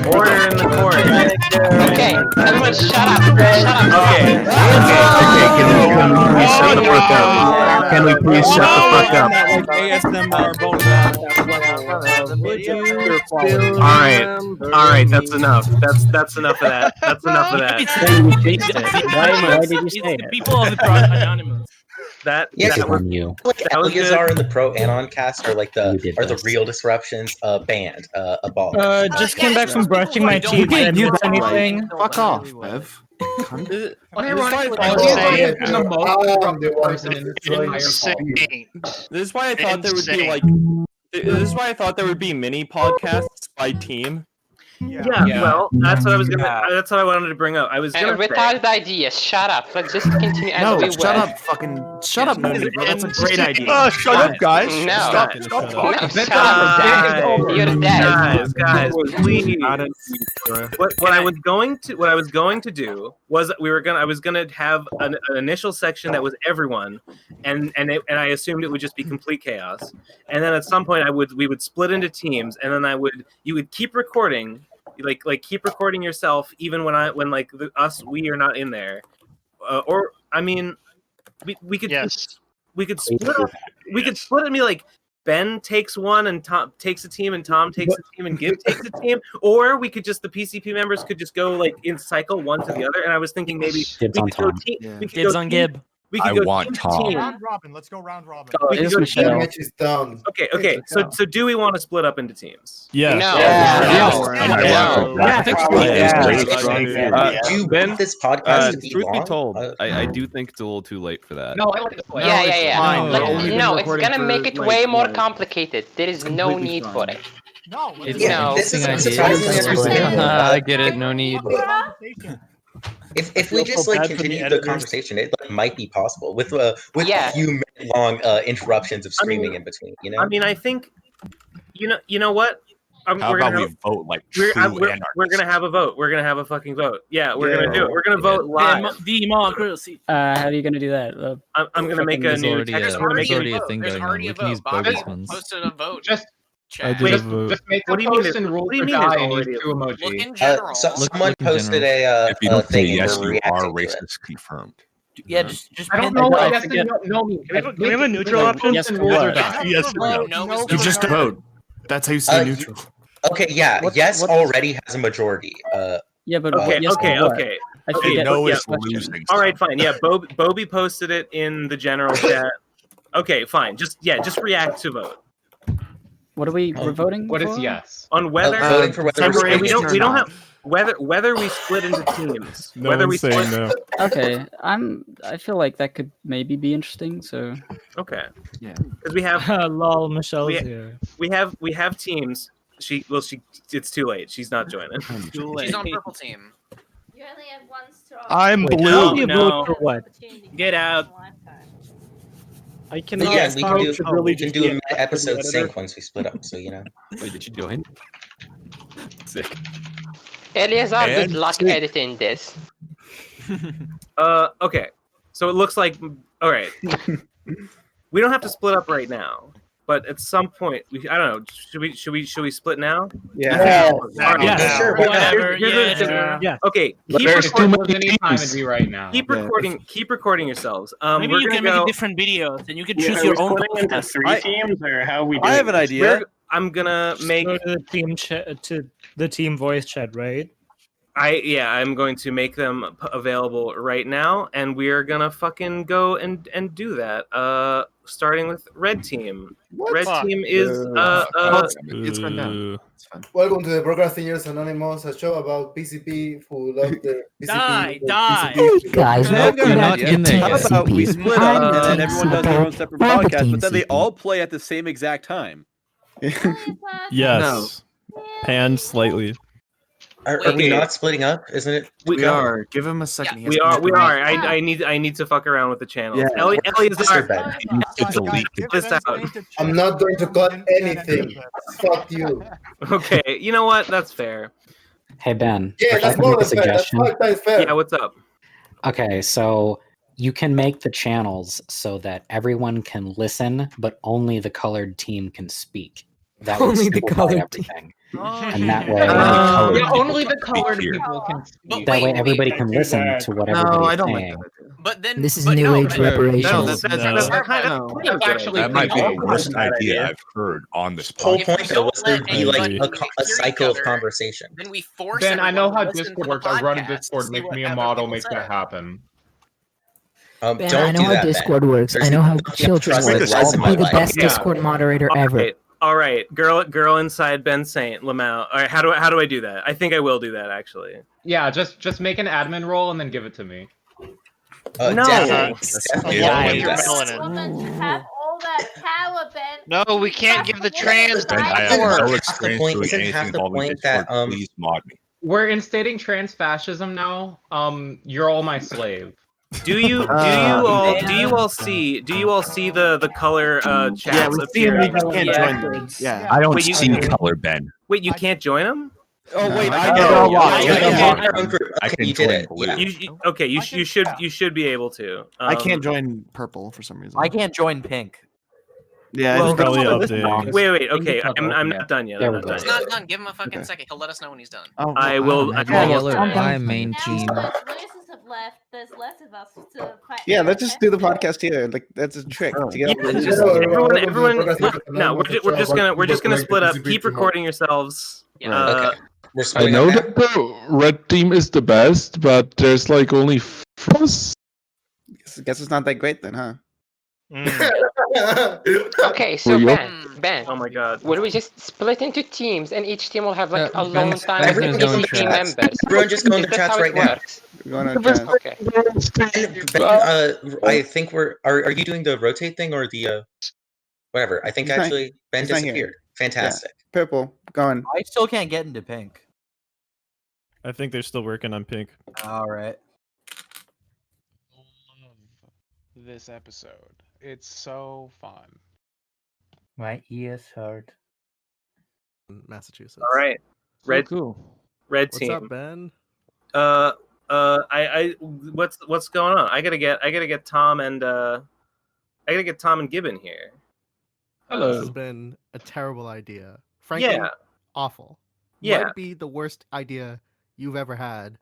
Order in the court. Okay, everyone shut up. Okay. Can we please shut the fuck up? All right. That's enough. That's enough of that. Why did you say the people of the Project Anonymous? That was you. Like Eleazar and the Pro Anon cast are the real disruptions. Banned. Abolished. Just came back from brushing my teeth. And do anything? Fuck off, Bev. This is why I thought there would be mini podcasts by team. Yeah, well, that's what I was gonna. That's what I wanted to bring up. I was gonna say, Retarded ideas. Shut up. Let's just continue as No, we shut were. up, fucking shut up, NoNeedBruh. That's a great idea. Shut up, guys. No. Stop No, talking. shut up. You're dead. guys, please. What I was going to do was I was gonna have an initial section that was everyone, and I assumed it would just be complete chaos. And then at some point we would split into teams, and then you would keep recording. Like keep recording yourself even when we are not in there, or I mean, we could split up. We could split it and be like Ben takes one and Tom takes a team and Tom takes a team and Gib takes a team, or we could just the PCP members could just go like in cycle one to the other. And I was thinking maybe Dibs on Tom. Dibs on Gib. I want Tom. Round robin. Let's go round robin. Match is done. Okay. So do we want to split up into teams? Yeah. Ben, this podcast to be truth be long? told, I do think it's a little too late for that. No, I like this way. No, it's gonna make it way more complicated. There is no need for it. No. This is I get it. No need. If we just like continue the conversation, it like, might be possible with a few minute-long interruptions of screaming in between. You know. I mean, I think you know what. How about we vote like true anarchists? We're gonna have a vote. We're gonna have a fucking vote. Yeah, we're gonna do it. We're gonna vote live. Democracy. How are you gonna do that? I'm gonna make a new text. There's already a thing going on. We can use bogus ones. Posted a vote. Just make a post and rule for guy and use two emoji. Look in general. Someone posted a If you don't say thing. yes, and we're you are reacting to it. racist confirmed. Yeah, just I don't know what yes and no means. Can we have a neutral option? Yes and rules or die. Yes, You just vote. That's how you say neutral. Okay, yeah, yes already has a majority. Yeah, but okay. I forget. No, Yeah, it's losing. All right, fine. Yeah, Boby posted it in the general chat. Okay, fine. Just react to vote. What are we voting? What for? is yes? On whether voting for whether we don't have whether we split into teams. Whether we split. no. Okay, I feel like that could maybe be interesting. So Okay. Yeah. Because we have Lol, Michelle's here. we have teams. It's too late. She's not joining. She's on purple team. You only have one straw. I'm blue. Vote for what? Get out. I But cannot. yeah, we can do a episode sync once we split up. So you know. Wait, did you join? Sick. Eleazar, good luck editing this. Okay. So it looks like all right. We don't have to split up right now, but at some point, I don't know. Should we split now? Yeah. Yeah. Sure. Whatever. Yeah. Okay. There's too much time to be right now. Keep recording yourselves. Maybe you can make different videos, and you can choose your own. Into three teams, or how we do I have an idea. I'm gonna make Go to the team to the team voice chat, right? I'm going to make them available right now, and we are gonna fucking go and do that. Starting with red team. Red team is It's gone down. It's fine. Welcome to the Pro Crastinators Anonymous, a show about PCP who love the PCP. Die. Guys, welcome back to How about we TEENCP. split up and then everyone does their own separate podcast, but then they all play at the same exact time? Yes. Pan slightly. Are we not splitting up? Isn't it? We are. Give him a second. We are. I need to fuck around with the channels. Yeah. Eleazar, this out. I'm not going to cut anything. Fuck you. Okay, you know what? That's fair. Hey Ben, Yeah, if I that's can more make a than fair. That's suggestion. 5 times fair. Yeah, what's up? Okay, so you can make the channels so that everyone can listen, but only the colored team can speak. That would Only the simplify colored everything. And that way, Only the colored people can speak. that way everybody can listen to what everybody's I don't like saying. But then This is new age reparations. That might be the worst idea I've heard on this Whole podcast. point though was there be like a cycle of conversation. Then we force. Ben, I know how everyone to listen Discord to the works. I run a podcast Discord. to Make see what me a other model. people Make say. that happen. Ben, Don't I know do how that, Discord Ben. works. There's I know how nothing children trusted work. less in I'll my be the life. best Yeah. Discord moderator ever. All right, girl inside Ben Saint Lamau. All right, how do I do that? I think I will do that actually. Yeah, just make an admin role and then give it to me. No. Definitely Well, then to have all that power, Ben, No, we can't give the trans Ben, I have no Isn't experience point- doing isn't anything half the involving point Discord. that, Please mod me. We're instating trans fascism now. You're all my slave. Do you all see the color chats appearing? I don't Wait, see color, Ben. Wait, you can't join them? Oh wait, I can join blue. Okay, you should be able to. I can't join purple for some reason. I can't join pink. Yeah, Well, it's probably updating. Wait. Okay, I'm not done yet. I'm not done He's yet. not done. Give him a fucking second. He'll let us know when he's done. I will. I'm almost done. I main team. Lucius have left. There's less of us to fight. Yeah, let's just do the podcast here. Like that's a trick. To get Yeah, just everyone. No, we're just gonna split up. Keep recording yourselves. I know that the red team is the best, but there's like only us. Guess it's not that great then, huh? Okay, so Ben. Oh my God. Will we just split into teams and each team will have like a Ben, long time everyone's going PCP to members? Everyone just go in the Is that chats how it right now. works? Okay. Ben, I think are you doing the rotate thing or the whatever? I think He's not- actually Ben he's not here. disappeared. Fantastic. Yeah. Purple, going. I still can't get into pink. I think they're still working on pink. All right. This episode. It's so fun. My ears hurt. Massachusetts. All right. Red cool. Red What's team. up, Ben? What's going on? I gotta get Tom and Gibbon here. This has been a terrible idea. Frankly, Yeah. awful. Yeah. Might be the worst idea you've ever had.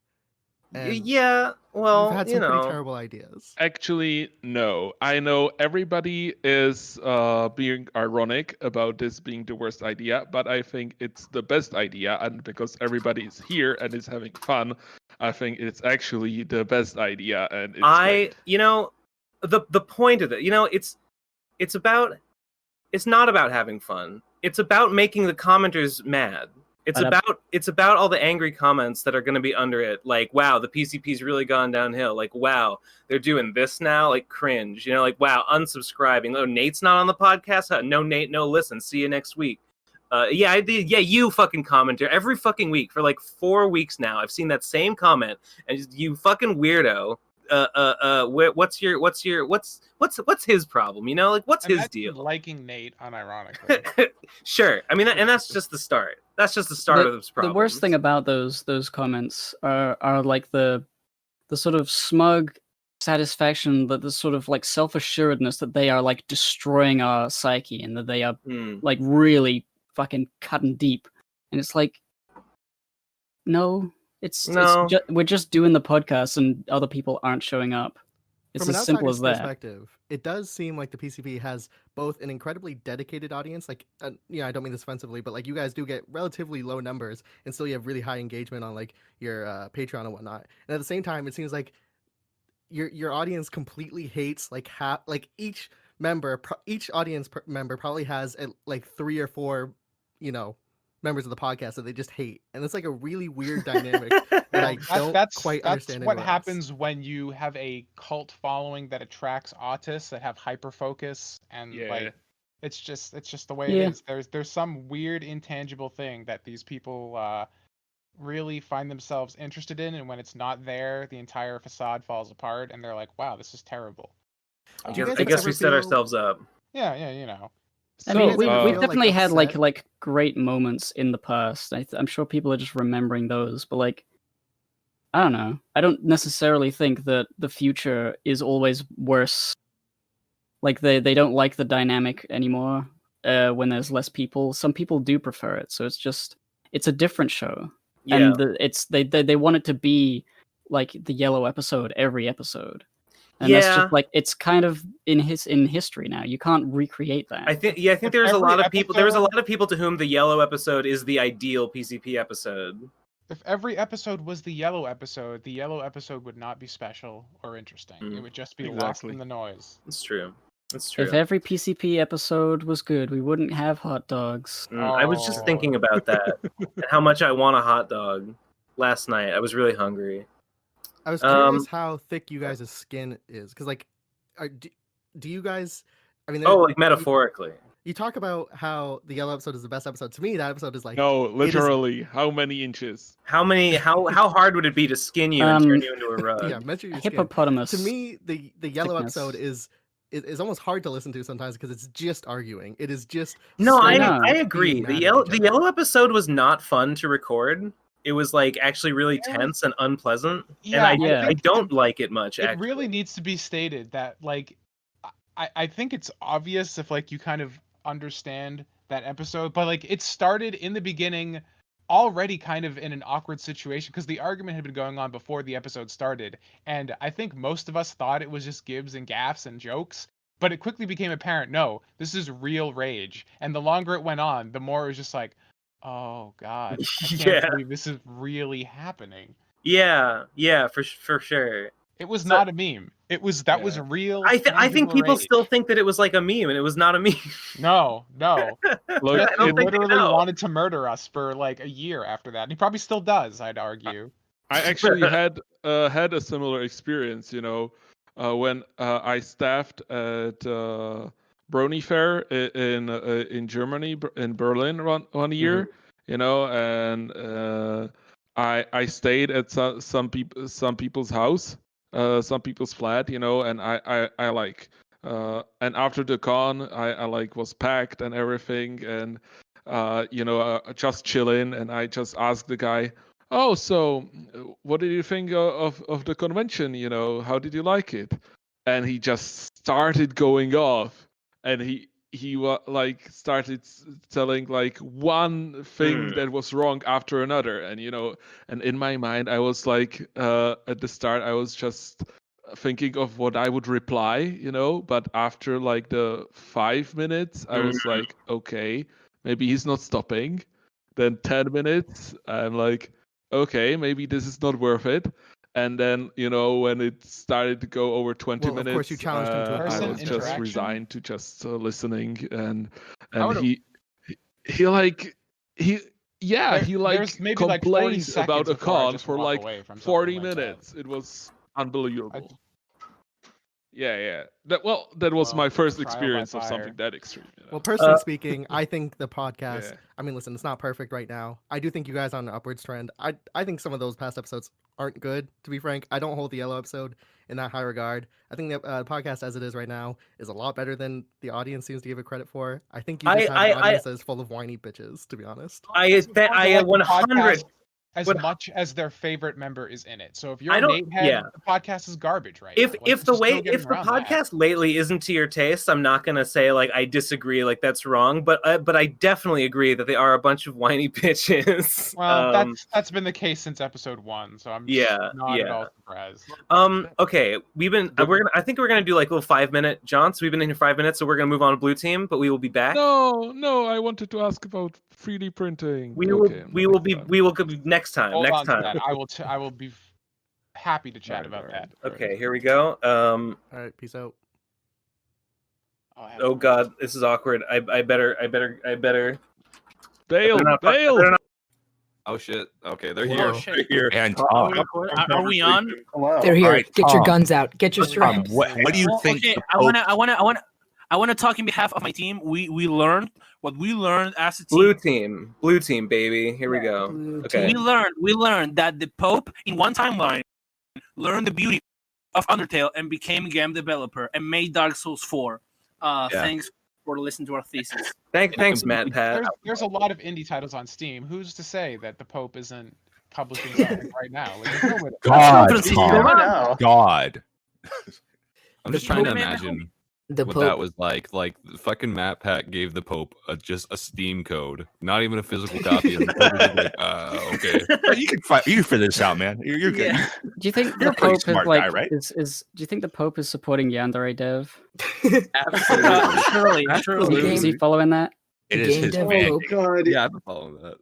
And Yeah, well, you've had you some pretty know. terrible ideas. Actually, no. I know everybody is being ironic about this being the worst idea, but I think it's the best idea, and because everybody is here and is having fun, I think it's actually the best idea. And it's You know, the point of it, you know, it's not about having fun. It's about making the commenters mad. It's about all the angry comments that are going to be under it. Like, wow, the PCP's really gone downhill. Like, wow, they're doing this now. Like, cringe. You know, like, wow, unsubscribing. Oh, Nate's not on the podcast. No, Nate, no. Listen, see you next week. Yeah, I did. Yeah, you fucking commenter every fucking week for like 4 weeks now. I've seen that same comment, and just, you fucking weirdo. What's his problem? You know, like, what's his deal? Liking Nate unironically. Sure. I mean, and that's just the start. That's just the start of this problem. The worst thing about those comments are like the sort of smug satisfaction, that the sort of like self-assuredness that they are like destroying our psyche and that they are like really fucking cutting deep. And it's like, no, we're just doing the podcast and other people aren't showing up. It's From as an simple as outsider's that. perspective, it does seem like the PCP has both an incredibly dedicated audience, like, I don't mean this offensively, but like you guys do get relatively low numbers, and still you have really high engagement on like your Patreon and whatnot. And at the same time, it seems like your audience completely hates like each audience member probably has like 3 or 4, members of the podcast that they just hate, and it's like a really weird dynamic that I don't quite understand. That's what anywhere else. happens when you have a cult following that attracts autists that have hyperfocus, and like it's just the way it is. There's some weird intangible thing that these people really find themselves interested in, and when it's not there, the entire facade falls apart, and they're like, "Wow, this is terrible." I guess we set ourselves up. Yeah, you know. I mean, we've definitely had like great moments in the past. I'm sure people are just remembering those, but like, I don't know. I don't necessarily think that the future is always worse. Like they don't like the dynamic anymore when there's less people. Some people do prefer it, so it's a different show. Yeah. And they want it to be like the yellow episode every episode. And that's just like, it's kind of in history now. You can't recreate that. I think there's a lot of people. There's a lot of people to whom the yellow episode is the ideal PCP episode. If every episode was the yellow episode would not be special or interesting. It would just be lost in the noise. It's true. That's true. If every PCP episode was good, we wouldn't have hot dogs. I was just thinking about that and how much I want a hot dog last night. I was really hungry. I was curious how thick you guys' skin is, because like, do you guys? I mean, like metaphorically. you talk about how the yellow episode is the best episode. To me, that episode is like No, it is- literally. How many inches? How hard would it be to skin you and turn you into a rug? Yeah, measure your Hippopotamus. Skin. To me, the yellow thickness. episode is almost hard to listen to sometimes because it's just arguing. It is just No, straight I up agree. being The mad at yellow each the other. yellow episode was not fun to record. It was like actually really tense and unpleasant, Yeah, and I I think don't like it much. It Actually. really needs to be stated that like I think it's obvious if like you kind of understand that episode, but like it started in the beginning already kind of in an awkward situation because the argument had been going on before the episode started, and I think most of us thought it was just gibs and gaffs and jokes, but it quickly became apparent, no, this is real rage. And the longer it went on, the more it was just like, oh god, I can't Yeah. believe this is really happening. Yeah, for sure. It was not a meme. It was was real. I think tangible people rage. still think that it was like a meme, and it was not a meme. No. Look, he think they literally know. wanted to murder us for like a year after that. And he probably still does, I'd argue. I actually had a similar experience, when I staffed at Brony Fair in Germany, in Berlin one year, and I stayed at some people's house, some people's flat, and I like and after the con I like was packed and everything, and just chilling, and I just asked the guy, oh, so what did you think of the convention? How did you like it? And he just started going off, and he started telling like one thing that was wrong after another, and and in my mind I was like, at the start I was just thinking of what I would reply, but after like the 5 minutes I was like, okay, maybe he's not stopping. Then 10 minutes I'm like, okay, maybe this is not worth it. And then, when it started to go over 20 Well, of minutes, course you challenged him to a I person was just interaction. resigned to just listening, and would've- he there's maybe like 40 complained about seconds a before I con just for walk like away from something 40 like that. minutes. It was unbelievable. Yeah. That was my first trial by experience of fire. something that extreme. Well, personally speaking, I think the podcast. Yeah. I mean, listen, it's not perfect right now. I do think you guys are on an upwards trend. I think some of those past episodes aren't good. To be frank, I don't hold the yellow episode in that high regard. I think the podcast as it is right now is a lot better than the audience seems to give it credit for. I think you just have an audience that is full of whiny bitches. To be honest, I Like 100. podcast as much as their favorite member is in it. So if you're I a don't- Nate head, yeah. the podcast is garbage right If now. Like, if there's the just no way getting if the around that. podcast lately isn't to your taste, I'm not gonna say like I disagree, like that's wrong. But I definitely agree that they are a bunch of whiny bitches. Well, that's been the case since episode 1, so I'm just not at yeah. all surprised. Okay, I think we're gonna do like little 5-minute jaunts. We've been in here 5 minutes, so we're gonna move on to blue team, but we will be back. No, I wanted to ask about 3D printing. We will be next time. Hold next on to time. that. I will be happy to chat about that. Okay, here we go. all right, peace out. Oh god, this is awkward. I better. Bail. Oh shit. Okay, they're Whoa. here. Oh, shit. They're here. And Are we on? They're here. Alright, Get your Tom. guns out. Get your strings. What do you think? Okay, the I wanna talk in behalf of my team. We learned what we learned as a team. Blue team, baby. Here we go. Okay. We learned that the Pope in one timeline learned the beauty of Undertale and became a game developer and made Dark Souls 4. Thanks for listening to our thesis. Thanks, Matt and Pat. There's a lot of indie titles on Steam. Who's to say that the Pope isn't publishing something right now? Like, God, Tom. God. I'm The just trying to Pope- imagine The what Pope- that was like. Like the fucking Matt Pack gave the Pope just a Steam code, not even a physical copy. And the Pope was like, okay. You can figure this out, man. You're good. Do you think You're the a pretty Pope is smart like guy, right? is do you think the Pope is supporting Yandere Dev? Surely. Is he following that? It is his man. Yeah, I've been following that.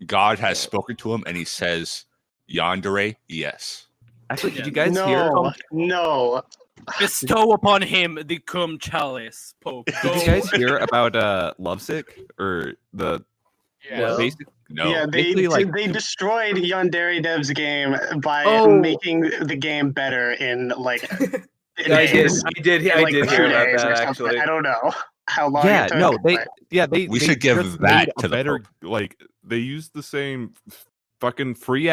God has spoken to him, and he says, "Yandere, yes." Actually, did you guys hear? No. Bestow upon him the cum chalice, Pope. Did you guys hear about Lovesick or the Yeah. basic? No. Yeah, Basically, like they destroyed Yandere Dev's game by Oh. making the game better in like I did days. hear In, like, 2 about days or that something. actually. I don't know. how long Yeah, it took. no, they We they should give just that made to a the better Pope. like they used the same fucking free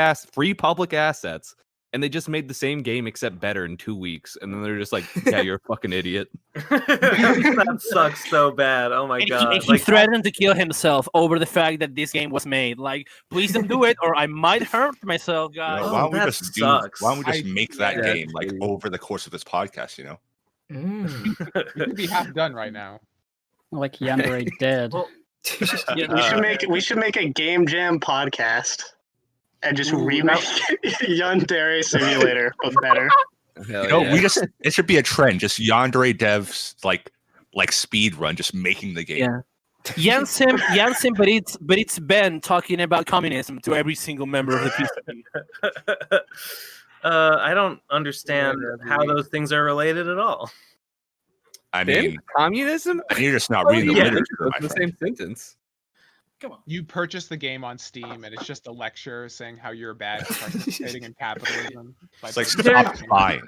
public assets, and they just made the same game except better in 2 weeks, and then they're just like, yeah, you're a fucking idiot. That sucks so bad. Oh my And god! he threatened to kill himself over the fact that this game was made. Like, please don't do it, or I might hurt myself, You guys. know, why don't we just why don't we just make that yeah. game like over the course of this podcast? You know, We could be half done right now. Like Yandere dead. We should make a game jam podcast and just remake Yandere Simulator, but better. you know, it should be a trend. Just Yandere devs like speed run, just making the game. Yeah. Jansim, but it's Ben talking about communism to every single member of the PCP. I don't understand how those things are related at all. I mean, communism? You're just not reading the literature. It's my the friend. same sentence. Come on. You purchase the game on Steam, and it's just a lecture saying how you're bad for participating in capitalism. It's like stop buying.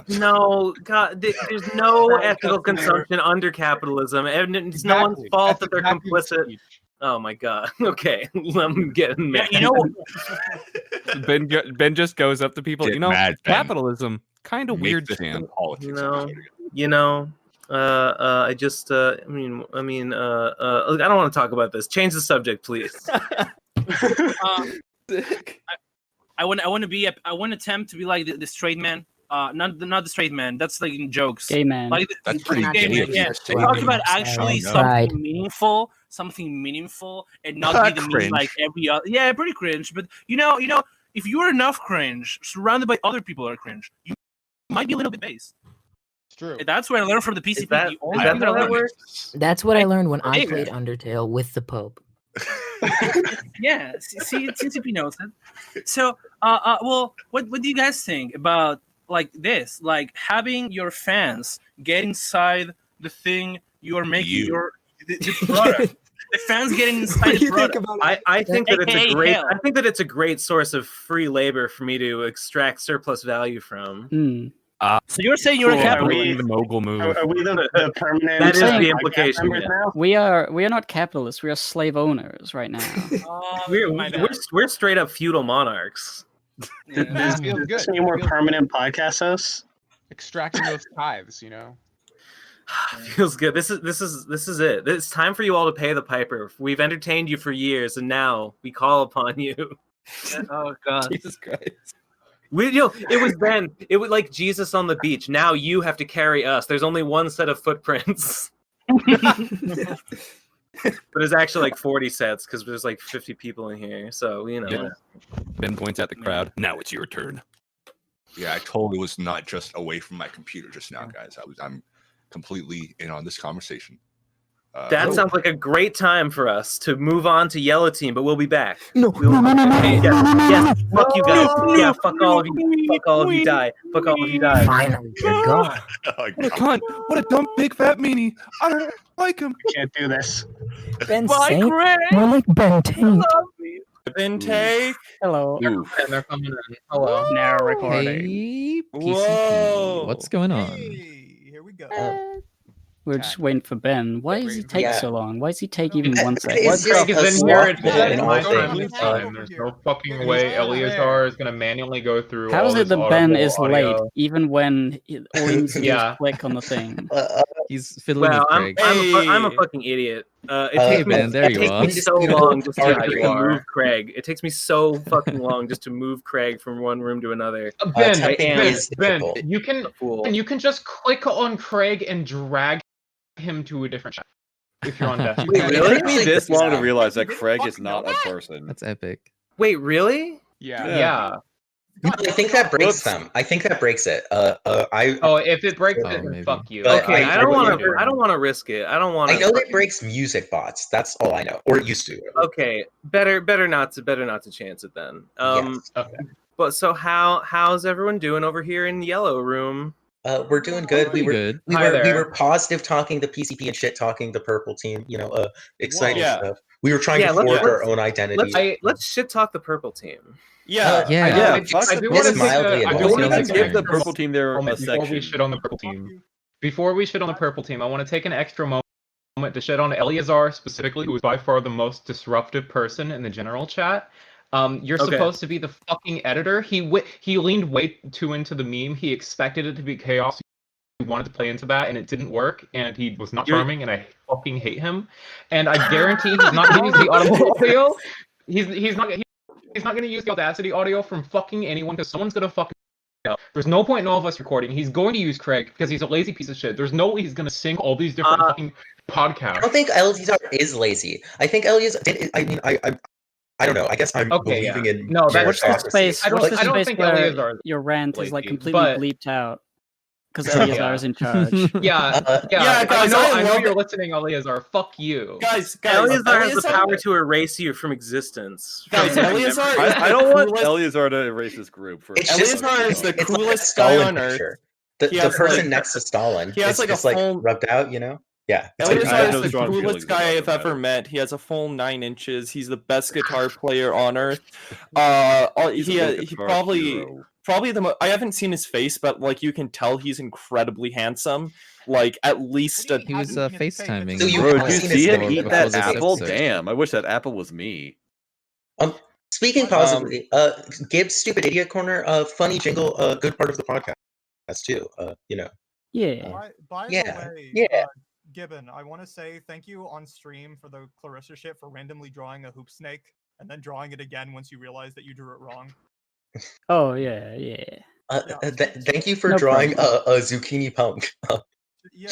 No, God, there's no ethical consumption under capitalism, and it's no one's fault that they're complicit. Oh my God. Okay, I'm getting mad. You know, Ben just goes up to people. Get You know, mad, Ben. capitalism, kind of Make weird, this Sam. the politics. I just, I don't want to talk about this. Change the subject, please. I want to attempt to be like the straight man. Not the straight man. That's like in jokes. Gay man. Like That's pretty gay gay man. of Yeah. you to say. Talk about actually Pride. something meaningful, and not be the mean like every other. Yeah, pretty cringe. But you know, if you're enough cringe, surrounded by other people that are cringe, you might be a little bit base. It's true. That's what I learned from the PCP. The only is that thing how I that learned- works? That's what I learned when I Hey, played Undertale with the Pope. Yeah, see, TEENCP knows it. So, well, what do you guys think about like this? Like having your fans get inside the thing you are making, the product. The fans getting inside the product. I think that it's a AKA great. hell. I think that it's a great source of free labor for me to extract surplus value from. So you're saying you're a Cool. capitalist? The mogul move. Are we the permanent? That is saying- the podcast implication. members Yeah. now? We are not capitalists. We are slave owners right now. We're straight up feudal monarchs. This feels good. Any more permanent podcast hosts? Extracting those tithes, you know. Feels good. This is it. It's time for you all to pay the piper. We've entertained you for years, and now we call upon you. Oh God, Jesus Christ. It was Ben. It was like Jesus on the beach. Now you have to carry us. There's only one set of footprints. But it's actually like 40 sets because there's like 50 people in here. So, you know. Yeah. Ben points at the crowd. Now it's your turn. Yeah, I totally was not just away from my computer just now, guys. I'm completely in on this conversation. That sounds like a great time for us to move on to Yellow Team, but we'll be back. No. Yes, fuck you guys. Yeah, fuck all of you. Fuck all of you die. Fuck all of you die. Finally, you're gone. God, what a dumb big fat meanie. I don't like him. We can't do this. Ben Bye, Saint? Craig. More like Ben Taint. Intake. Hello. And they're coming in. Hello. Now recording. Hey, PCP. Whoa. What's going on? Here we go. We're just waiting for Ben. Why does he take Yeah. so long? Why does he take even 1 second? It's just Craig a is in here at sloth in all my things. time. There's no fucking way Eleazar is gonna manually go through. How all is it this that Ben audible is late, audio. even when all he needs to do Yeah. is click on the thing? He's fiddling Wow, with I'm Craig. I'm a fucking idiot. It Hey, takes me, Ben, there it you takes are. me so long just Yeah, to you move Craig. It takes me so fucking long just to move Craig from one room to another. Ben, typing Ben, is Ben, difficult. you can just click on Craig and drag him to a different shot if you're on death. It took me this long to realize that Craig is not a person. That's epic. Wait, really? Yeah. No, I think that breaks them. I think that breaks it. If it breaks Oh, it, then maybe. fuck you. But Okay, I don't want wouldn't do to. it. I don't want to risk it. I don't want I to. know it breaks music bots. That's all I know, or it used to. Okay, better not to chance it then. Yes. Okay. But so how's everyone doing over here in the Yellow Room? We're doing good. We Pretty were good. we Hi were there. positive talking the PCP and shit talking the Purple Team. You know, exciting Yeah. stuff. We were trying to let's- forge our let's- own identity. Let's shit talk the Purple Team. Yeah, Yeah. Fuck I the do Purple want to It's mildly take annoying. Let's a give the Purple Team their moment before we section. shit on the Purple Team. Before we shit on the Purple Team, I want to take an extra moment moment to shit on Eleazar specifically, who is by far the most disruptive person in the general chat. You're Okay. supposed to be the fucking editor. He leaned way too into the meme. He expected it to be chaos. He wanted to play into that, and it didn't work. And he was not charming, and I fucking hate him. And I guarantee he's not going to use the audio. He's not going to use the Audacity audio from fucking anyone, because someone's going to fucking. There's no point in all of us recording. He's going to use Craig because he's a lazy piece of shit. There's no way he's going to sync all these different fucking podcasts. I don't think Eleazar is lazy. I think Eleazar. I don't know. I guess I'm believing in. No, What's the space? I don't think where Eleazar your rant is like lazy, completely but- bleeped out because Eleazar is in charge. Yeah, guys, I know love you're it. listening, Eleazar. Fuck you. Eleazar has the power to erase you from existence. Guys, Eleazar is I don't want Eleazar to erase his group. For Eleazar is the It's like a coolest guy Stalin on earth. picture. He The has, person like- next to Stalin. he has, It's like, a just like full- rubbed out, you know? Yeah. It's like- Eleazar is the coolest guy I've ever met. He has a full 9 inches. He's the best guitar player on earth. He probably the most. I haven't seen his face, but like you can tell he's incredibly handsome. Like at least He was FaceTiming. Bro, did you see him eat before that this apple? episode. Damn, I wish that apple was me. Speaking positively, Gibbs' Stupid Idiot Corner, funny jingle, good part of the podcast too. You know. Yeah. By Yeah. the way, Yeah. Gibbon, I want to say thank you on stream for the Clarissa shit for randomly drawing a hoop snake and then drawing it again once you realize that you drew it wrong. Oh yeah. Thank you for No drawing problem. a zucchini punk.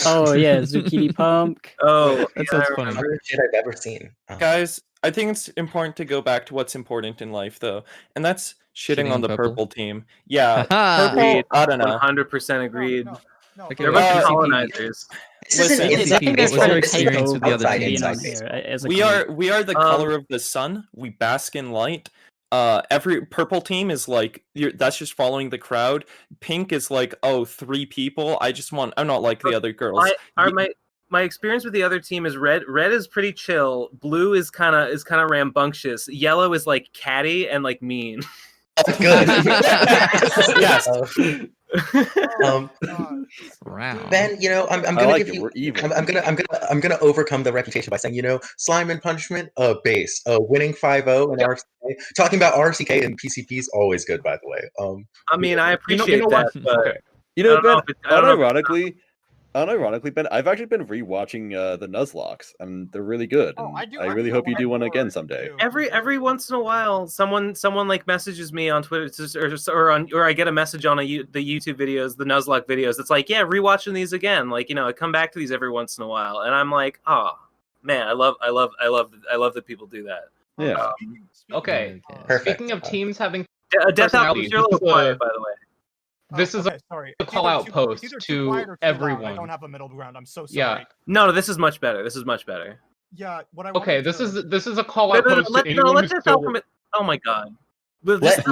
Oh yeah, zucchini pump. Oh, That sounds funny. Weirdest shit I've ever seen. Guys, I think it's important to go back to what's important in life, though, and that's shitting on the purple team. Yeah, purple. I don't know. 100% agreed. Okay, They're a bunch of TCP. colonizers. Listen, TCP, what's your experience with the other Outside, team being on inside here as a we group? are the color of the sun. We bask in light. Every purple team is like that's just following the crowd. Pink is like 3 people. I'm not like the other girls. My experience with the other team is red. Red is pretty chill. Blue is kind of rambunctious. Yellow is like catty and like mean. Good. Yes. Ben, you know, I'm gonna like give it. you. We're evil. I'm gonna overcome the reputation by saying, you know, slime and punishment, base, winning 5-0 and RCK. Talking about RCK and PCP is always good, by the way. I mean, I appreciate know that, what? but You know, I don't know Ben, if it- I don't know if- unironically, Ben, I've actually been rewatching the Nuzlocks, and they're really good. And I really hope you do one again someday. every once in a while, someone like messages me on Twitter, or I get a message on the YouTube videos, the Nuzlocke videos. It's like, yeah, rewatching these again. Like, you know, I come back to these every once in a while, and I'm like, oh man, I love that people do that. Yeah. Okay. Perfect. Speaking of teams having Death Alchemist, you're a little quiet, by the way. This is sorry. a call out post Either too to quiet or too loud. I everyone. don't have a middle ground. I'm so sorry. Yeah. No, this is much better. This is much better. Yeah. What I Okay, wanted this is a call out post to Let anyone who's Death still. Alchemist. Oh my god. Let Let Death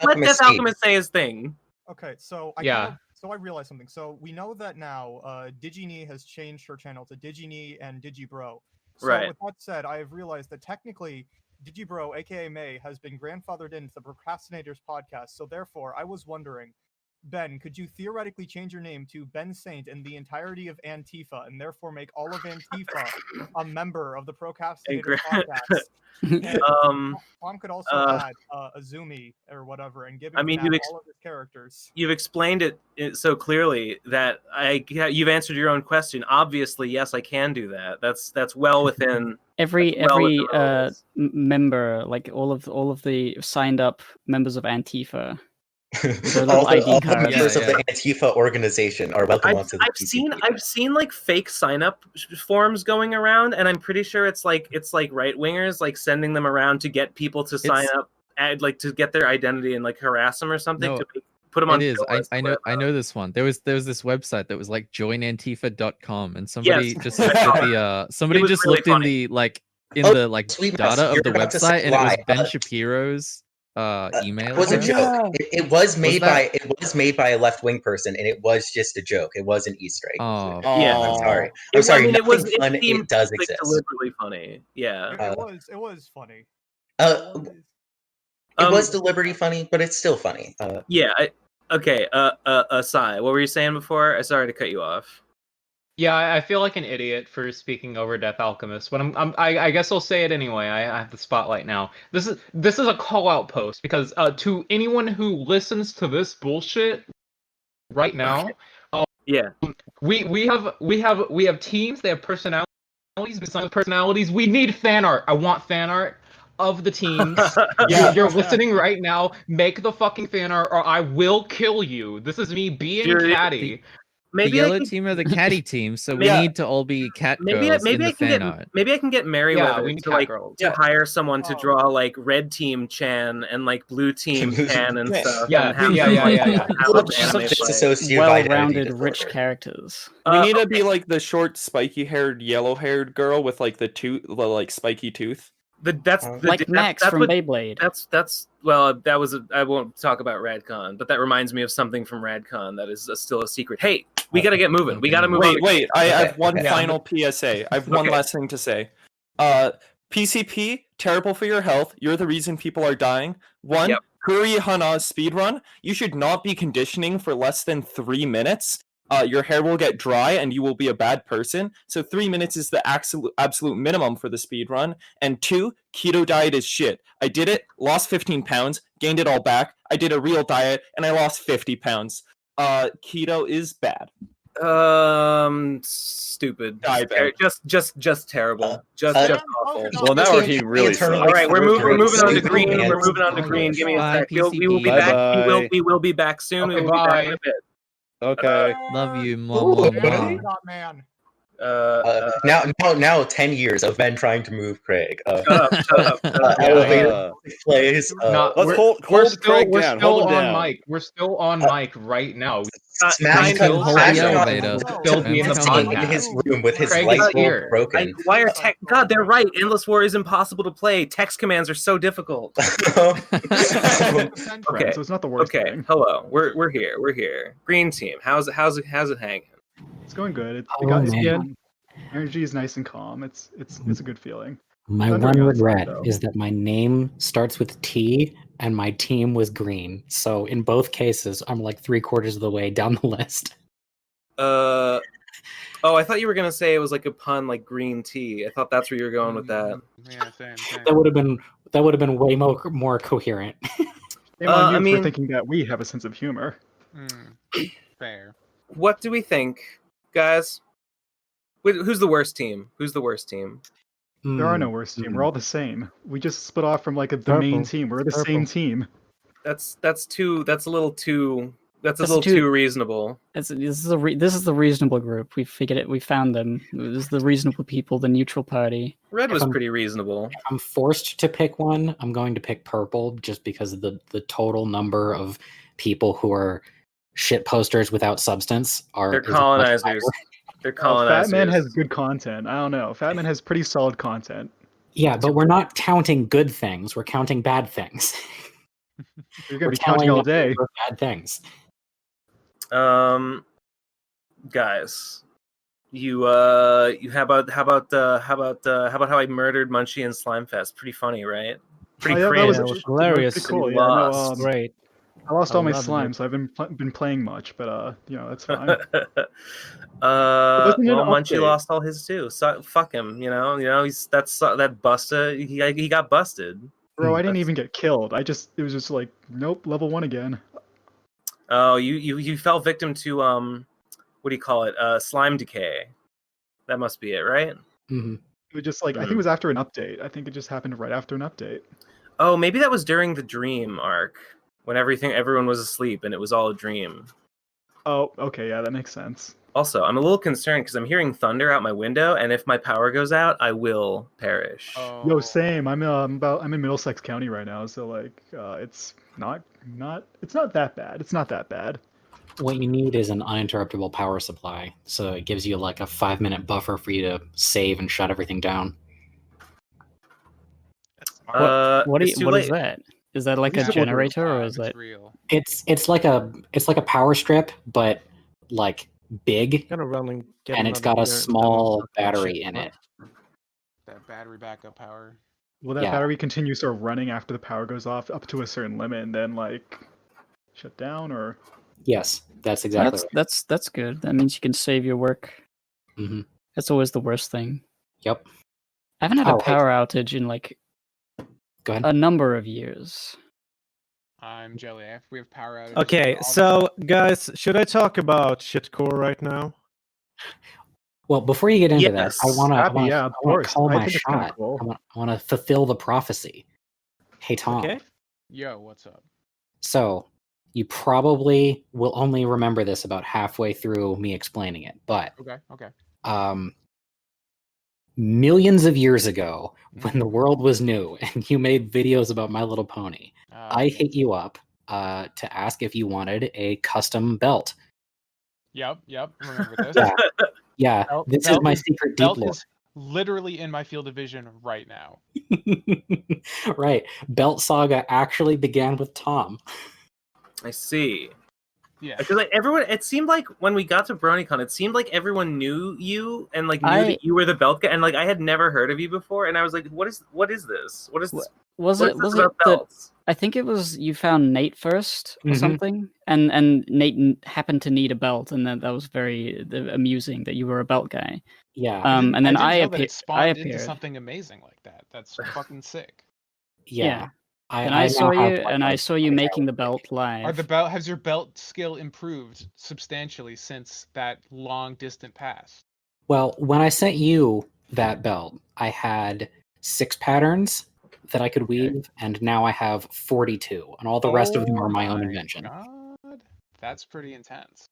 Alchemist Death Alchemist say his thing. Okay, so I realized something. So we know that now DigiKnee has changed her channel to DigiKnee and DigiBro. So Right. with that said, I have realized that technically DigiBro, aka May, has been grandfathered into the Procrastinators podcast. So therefore, I was wondering, Ben, could you theoretically change your name to Ben Saint and the entirety of Antifa, and therefore make all of Antifa a member of the Procrastinator podcast? And Tom could also add Azumi or whatever, and give him all of his characters. You've explained it so clearly that you've answered your own question. Obviously, yes, I can do that. That's well within Every member, like all of the signed up members of Antifa. all the members of the Antifa organization are welcome onto the PCP. I've seen like fake sign up forms going around, and I'm pretty sure it's like right wingers like sending them around to get people to sign up, to get their identity and like harass them or something to put them on. It is. I know this one. There was this website that was like joinantifa.com, and somebody just looked at the somebody just really looked in the like data of the website, and it was Ben Shapiro's email. It was a address. joke. It was made by a left wing person, and it was just a joke. It was an Easter egg. Oh, yeah. I'm sorry. I'm sorry. I mean, Nothing fun. It does like, exist. deliberately funny. Yeah. It was funny. It was deliberately funny, but it's still funny. Yeah. Okay. Sigh, what were you saying before? Sorry to cut you off. Yeah, I feel like an idiot for speaking over Death Alchemist, but I guess I'll say it anyway. I have the spotlight now. This is a call out post because to anyone who listens to this bullshit right now, yeah, we have teams. They have personalities. Besides personalities, we need fan art. I want fan art of the teams. You're listening right now. Make the fucking fan art, or I will kill you. This is me being catty. The yellow team are the catty team, so we need to all be cat girls in the fan art. Maybe I can get Merryweather we need to cat like girls. to hire someone to draw like red team Chan and like blue team Chan and stuff. Yeah, and have yeah, them, yeah, like, yeah, yeah. have them Such animate, disassociative well-rounded, rich characters. We need to be like the short, spiky-haired, yellow-haired girl with like the like spiky tooth. Like Max from Beyblade. That's well, that was I won't talk about Radcon, but that reminds me of something from Radcon that is still a secret. Hey, we gotta get moving. We gotta move. Wait! I have one final PSA. I have one last thing to say. PCP, terrible for your health. You're the reason people are dying. One, Kuri Hana's speedrun. You should not be conditioning for less than 3 minutes. Your hair will get dry and you will be a bad person. So 3 minutes is the absolute minimum for the speed run. And 2, keto diet is shit. I did it, lost 15 pounds, gained it all back. I did a real diet and I lost 50 pounds. Keto is bad. Stupid. Just terrible. Just awful. Well, now our team really sucks. All right, we're moving on to green. We're moving on to green. Give me a sec. We will be back. We will be back soon. We will be back in a bit. Okay. Love you, Man. Now 10 years of Ben trying to move Craig. Shut up. Elevator plays. Let's hold Craig down. Hold him down. Mic. We're still on mic right now. Smash still be in the in podcast. his room with his Craig light is bulb here. broken. Why are tech? God, they're right. Endless War is impossible to play. Text commands are so difficult. Okay, Okay. so it's not the worst Okay. thing. Hello. We're here. We're here. Green team. How's it hanging? It's going good. It's Oh, it's man. good. Energy is nice and calm. It's a good feeling. My Thunder one God's regret though. is that my name starts with T and my team was green. So in both cases, I'm like 3/4 of the way down the list. Oh, I thought you were gonna say it was like a pun, like green tea. I thought that's where you were going with that. Yeah, same. That would have been way more coherent. Shame on you I mean- for thinking that we have a sense of humor. Fair. What do we think, guys? Who's the worst team? Who's the worst team? There are no worst team. We're all the same. We just split off from like the main team. We're the same team. That's a little too reasonable. This is the reasonable group. We figured it. We found them. This is the reasonable people. The neutral party. Red was pretty reasonable. If I'm forced to pick one, I'm going to pick purple just because of the total number of people who are shit posters without substance are. They're colonizers. They're colonizers. Fatman has good content. I don't know. Fatman has pretty solid content. Yeah, but we're not counting good things. We're counting bad things. You're gonna be counting all day. Bad things. Guys, you how about how I murdered Munchie in Slimefest? Pretty funny, right? Pretty that cringe. was hilarious. Pretty cool. You Yeah, lost. Great. I lost all my loved slime, it. so I haven't been playing much. But that's fine. Well, Wasn't it an Munchie update? lost all his too. So fuck him. He's that Busta. He got busted. Bro, I didn't even get killed. It was just like, nope, level 1 again. Oh, you fell victim to what do you call it? Slime decay. That must be it, right? Mm-hmm. It was just like I think it was after an update. I think it just happened right after an update. Oh, maybe that was during the dream arc when everyone was asleep and it was all a dream. Oh, okay, yeah, that makes sense. Also, I'm a little concerned because I'm hearing thunder out my window, and if my power goes out, I will perish. Yo, same. I'm in Middlesex County right now, so like it's not that bad. It's not that bad. What you need is an uninterruptible power supply, so it gives you like a 5-minute buffer for you to save and shut everything down. What it's too is late. that? Is that like a generator or is that? It's like a power strip, but like big, Gotta run and get and it's another got a beer. small battery in it. That battery backup power. Will that Yeah. battery continue sort of running after the power goes off up to a certain limit and then like shut down or? Yes, that's exactly. That's good. That means you can save your work. Mm-hmm. That's always the worst thing. Yep. I haven't had a Oh, hey. power outage in like Go ahead. a number of years. I'm Jelly. If we have power outages. Okay, all the so guys, should I talk about shitcore right now? Well, before you get into that, I Yes. want Happy, yeah, to of course. call I my think it's kinda shot. cool. I want to fulfill the prophecy. Hey, Tom. Okay. Yo, what's up? So you probably will only remember this about halfway through me explaining it, but Okay. millions of years ago, when the world was new and you made videos about My Little Pony, I hit you up to ask if you wanted a custom belt. Yep. Remember this? Yeah. This is my secret deep belt lore. is literally in my field of vision right now. Right. Belt Saga actually began with Tom. I see. Yeah. Because like everyone, it seemed like when we got to BronyCon, it seemed like everyone knew you and like knew that you were the belt guy, and like I had never heard of you before, and I was like, what is this? What is this? Was what it is this that about belts? I think it was you found Nate first or Mhm. something, and Nate happened to need a belt, and that was very amusing that you were a belt guy. Yeah. And then I I didn't know that it I spawned into appeared. something amazing like that. That's fucking sick. Yeah. I And I saw now have, you, like, and a I saw you making the belt live. Has your belt skill improved substantially since that long distant past? Well, when I sent you that belt, I had 6 patterns that I could weave, and now I have 42, and all the rest of them are my own invention. God, that's pretty intense.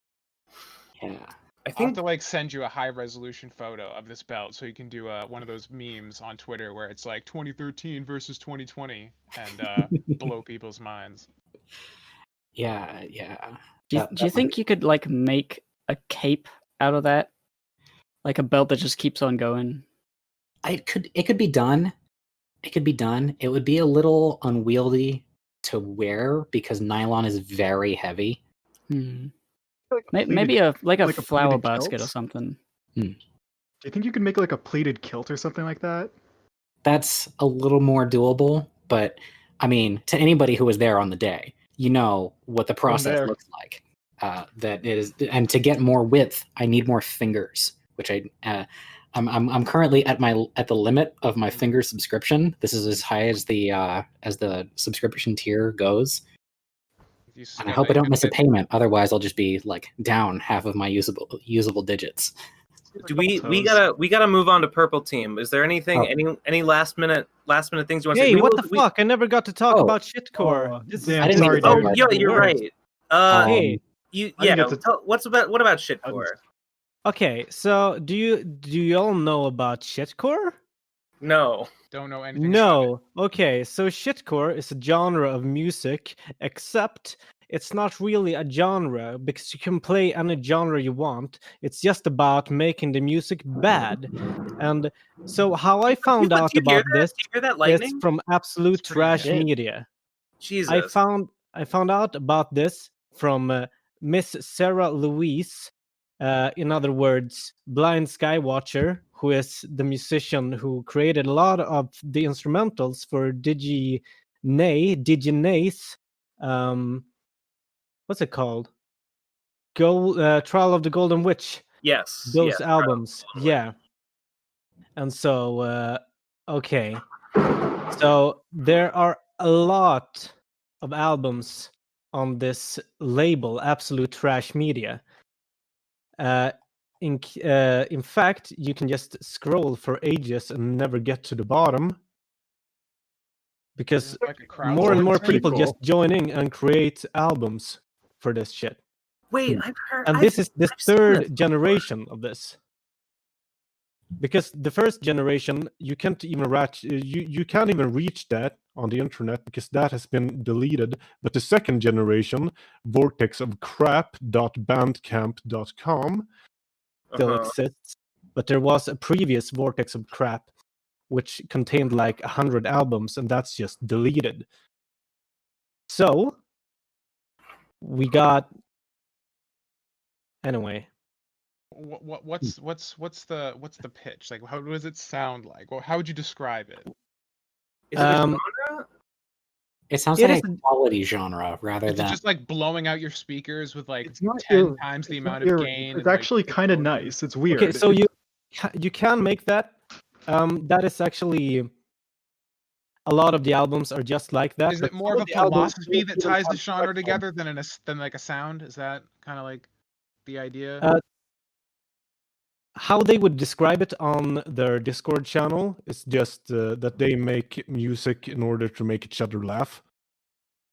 Yeah. I'll have to like send you a high resolution photo of this belt so you can do one of those memes on Twitter where it's like 2013 versus 2020 and blow people's minds. Yeah. Do you think you could like make a cape out of that, like a belt that just keeps on going? It could be done. It could be done. It would be a little unwieldy to wear because nylon is very heavy. Maybe a like a flower pleated basket or kilt? something. Do you think you could make like a pleated kilt or something like that? That's a little more doable, but I mean, to anybody who was there on the day, you know what the process there. looks like. That is, and to get more width, I need more fingers, which I'm currently at the limit of my finger subscription. This is as high as the subscription tier goes. And I hope I don't miss a payment. Otherwise, I'll just be like down half of my usable digits. Do we gotta move on to purple team? Is there anything any last minute things you want to say? Hey, what the fuck? I never got to talk about shitcore. damn, sorry, dude. Yeah, you're right. Hey, what about shitcore? Okay, so do you all know about shitcore? No. Don't know anything. No. Okay, so shitcore is a genre of music, except it's not really a genre because you can play any genre you want. It's just about making the music bad. And so how I found out about this is from Absolute Trash Media. Jesus. I found out about this from Miss Sarah Louise. In other words, Blind Skywatcher, who is the musician who created a lot of the instrumentals for Diginae's, what's it called? Trial of the Golden Witch. Yes. Those albums. Yeah. And so, okay. So there are a lot of albums on this label, Absolute Trash Media. In fact, you can just scroll for ages and never get to the bottom because more and more people just join in and create albums for this shit. Wait, I've heard. And this is the third generation of this. Because the first generation, you can't even reach that on the internet because that has been deleted. But the second generation, vortexofcrap.bandcamp.com, still exists. But there was a previous Vortex of Crap, which contained like 100 albums, and that's just deleted. So we got anyway. What's the pitch? Like, how does it sound like? Or how would you describe it? Is it a genre? It sounds like a quality genre rather Is than it just like blowing out your speakers with like It's not 10 your- times the it's amount not of your- gain? It's and, like, actually kind of nice. It's weird. Okay, so you you can make that. That is actually a lot of the albums are just like that. Is but it more some of a the albums philosophy that feel ties the more genre directional. together than like a sound? Is that kind of like the idea? How they would describe it on their Discord channel is just that they make music in order to make each other laugh.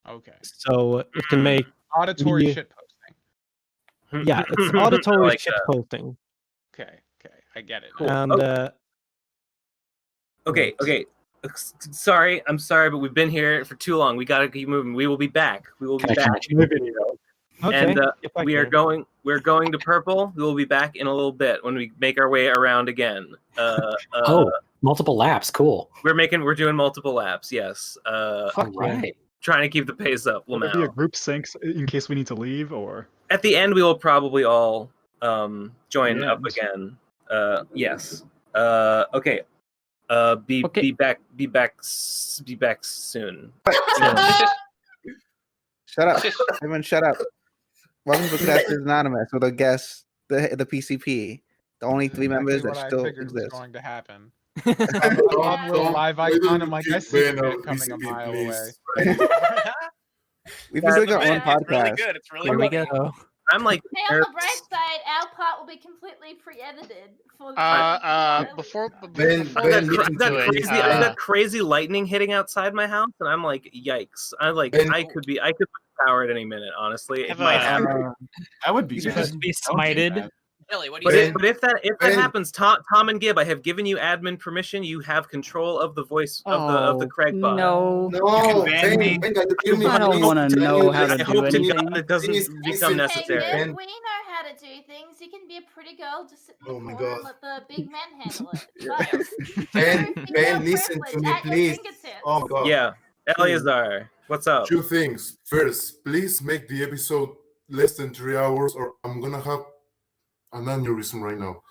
Okay. So it can make Auditory the- shit posting. Yeah, it's auditory like shit that. posting. Okay, I get it. Cool. And Okay. I'm sorry, but we've been here for too long. We gotta keep moving. We will be back. We will be back. Okay, And get back we are here. going. We're going to purple. We will be back in a little bit when we make our way around again. Multiple laps, cool. We're doing multiple laps. Yes. Alright. Trying to keep the pace up. Will there be a Lamau. group sync in case we need to leave, or? At the end, we will probably all join Yeah. up again. Yes. Okay. Be back soon. Shut up. Everyone shut up. Welcome to Casters Anonymous with a guest, the PCP. The only three members that What I still figured was exist. going to happen. I saw the little live icon. I'm like, I see it coming a mile away. We've been doing our own podcast. It's really good. It's really Here we funny. go. I'm like, Hey, on the bright side, our part will be completely pre-edited for the Before I got crazy lightning hitting outside my house, and I'm like, yikes! I could be power at any minute. Honestly, it might happen. I would be. Just be smited. Jelly, what do But you if that happens, Tom and Gib, I have given you admin permission. You have control of the voice of the Craig bot. No. I don't want to know how to do hope to anything. God it doesn't become necessary. Hey, we know how to do things. You can be a pretty girl, just sit in the corner and let the big men handle it. Ben, listen to me, please. Oh my God. Yeah, Eleazar, what's up? Two things. First, please make the episode less than 3 hours, or I'm gonna have an aneurysm right now.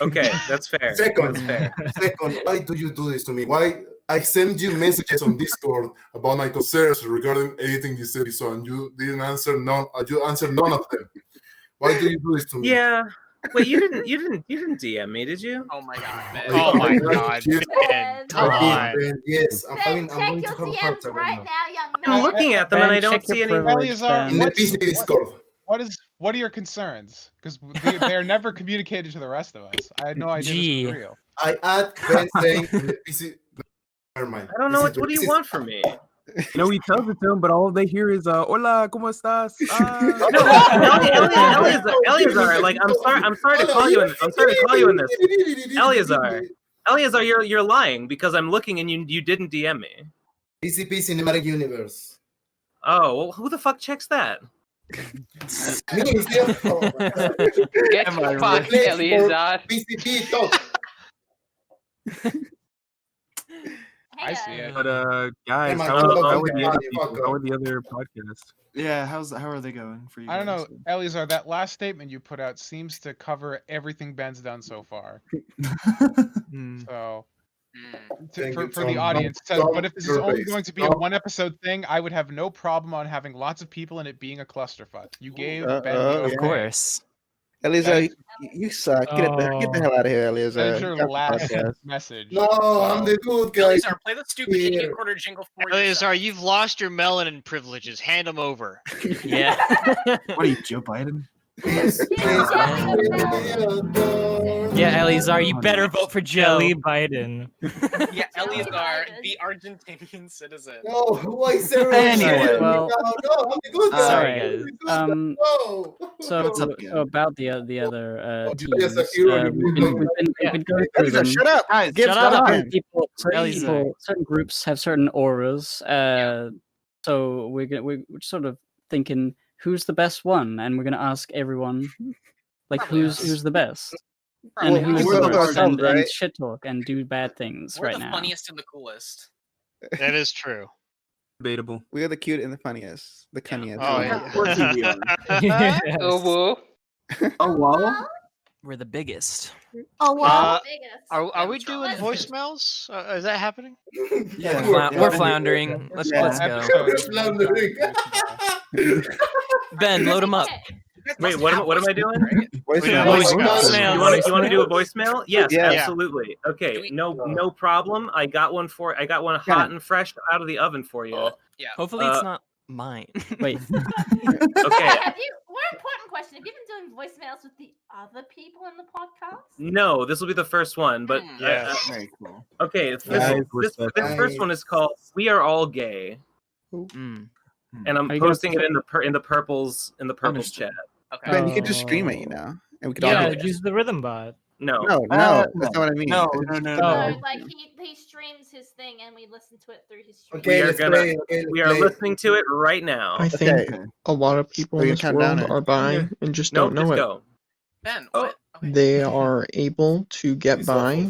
Okay, that's fair. Second, That's fair. why do you do this to me? Why I send you messages on Discord about my concerns regarding editing this episode, and you didn't answer none. You answered none of them. Why do you do this to me? Yeah. Wait, you didn't DM me, did you? Oh my god, man. Oh my god, Yes, Ben. Come Come on. on. Yes, I'm Ben, going check to your have a DMs right now, young man. I'm looking at them and I don't check see your any. privilege, Eleazar, Ben. in the PC Discord. What are your concerns? Because they are never communicated to the rest of us. I had no idea this was real. I add Ben saying in the PC. Never mind. I don't know what do you want from me? No, he tells it to him, but all they hear is "Hola, cómo estás?" Eleazar, like I'm sorry to call you in. I'm sorry to call you in this. Eleazar, you're lying because I'm looking and you didn't DM me. PCP Cinematic Universe. Oh, well, who the fuck checks that? Get fucked, Eleazar. PCP talk. I see it. But guys, Hey, my how God, are the other people? motherfucker. How are the other podcasts? Yeah, how are they going for you? I don't guys? know, Eleazar. That last statement you put out seems to cover everything Ben's done so far. So, for the audience, but if this is only going to be a one episode thing, I would have no problem on having lots of people and it being a clusterfuck. You gave Ben the Of okay. course. Eleazar, you suck. Get the hell out of here, Eleazar. That is your Get the last podcast. message. No, I'm the good guy. Eleazar, play the stupid idiot quarter jingle for Eleazar, you've lost your melanin privileges. Hand them over. Yeah. What are you, Joe Biden? Yeah, Eleazar, you better vote for Jelly Biden. Yeah, Eleazar, the Argentinian citizen. No, why is there Anyway, well, no, I'm the good guy. sorry, guys. No. So about the other teams, yes, I hear we've you. been going through them. Shut up, guys. Shut up. Certain groups have certain auras. So we're sort of thinking who's the best one, and we're gonna ask everyone, like who's the best, and Well, who's we're the the worst, hard, and right? shit talk and do bad things We're right the now. funniest and the coolest. That is true. Debatable. We are the cute and the funniest. The cunniest. Oh, yeah. Of course we are. Oh, whoa. Oh, well. We're the biggest. Oh, wow. Are we doing voicemails? Is that happening? Yeah, We're floundering. Let's go. Floundering. Ben, load him up. Wait, what am I doing? Voicemail. You want to do a voicemail? Yes, Yeah. absolutely. Okay, no problem. I got one hot and fresh out of the oven for you. Yeah. Hopefully it's not mine. Wait. Okay. More important question. Have you been doing voicemails with the other people in the podcast? No, this will be the first one, but Very cool. okay. This first one is called "We Are All Gay," and I'm posting it in the purples chat. Okay. Ben, you could just stream it, and we could all use the rhythm bot. No, that's not what I mean. No. Like he streams his thing and we listen to it through his stream. We are listening to it right now. I think a lot of people in this world are bi and just don't know it. Go. Ben, what? They are able to get by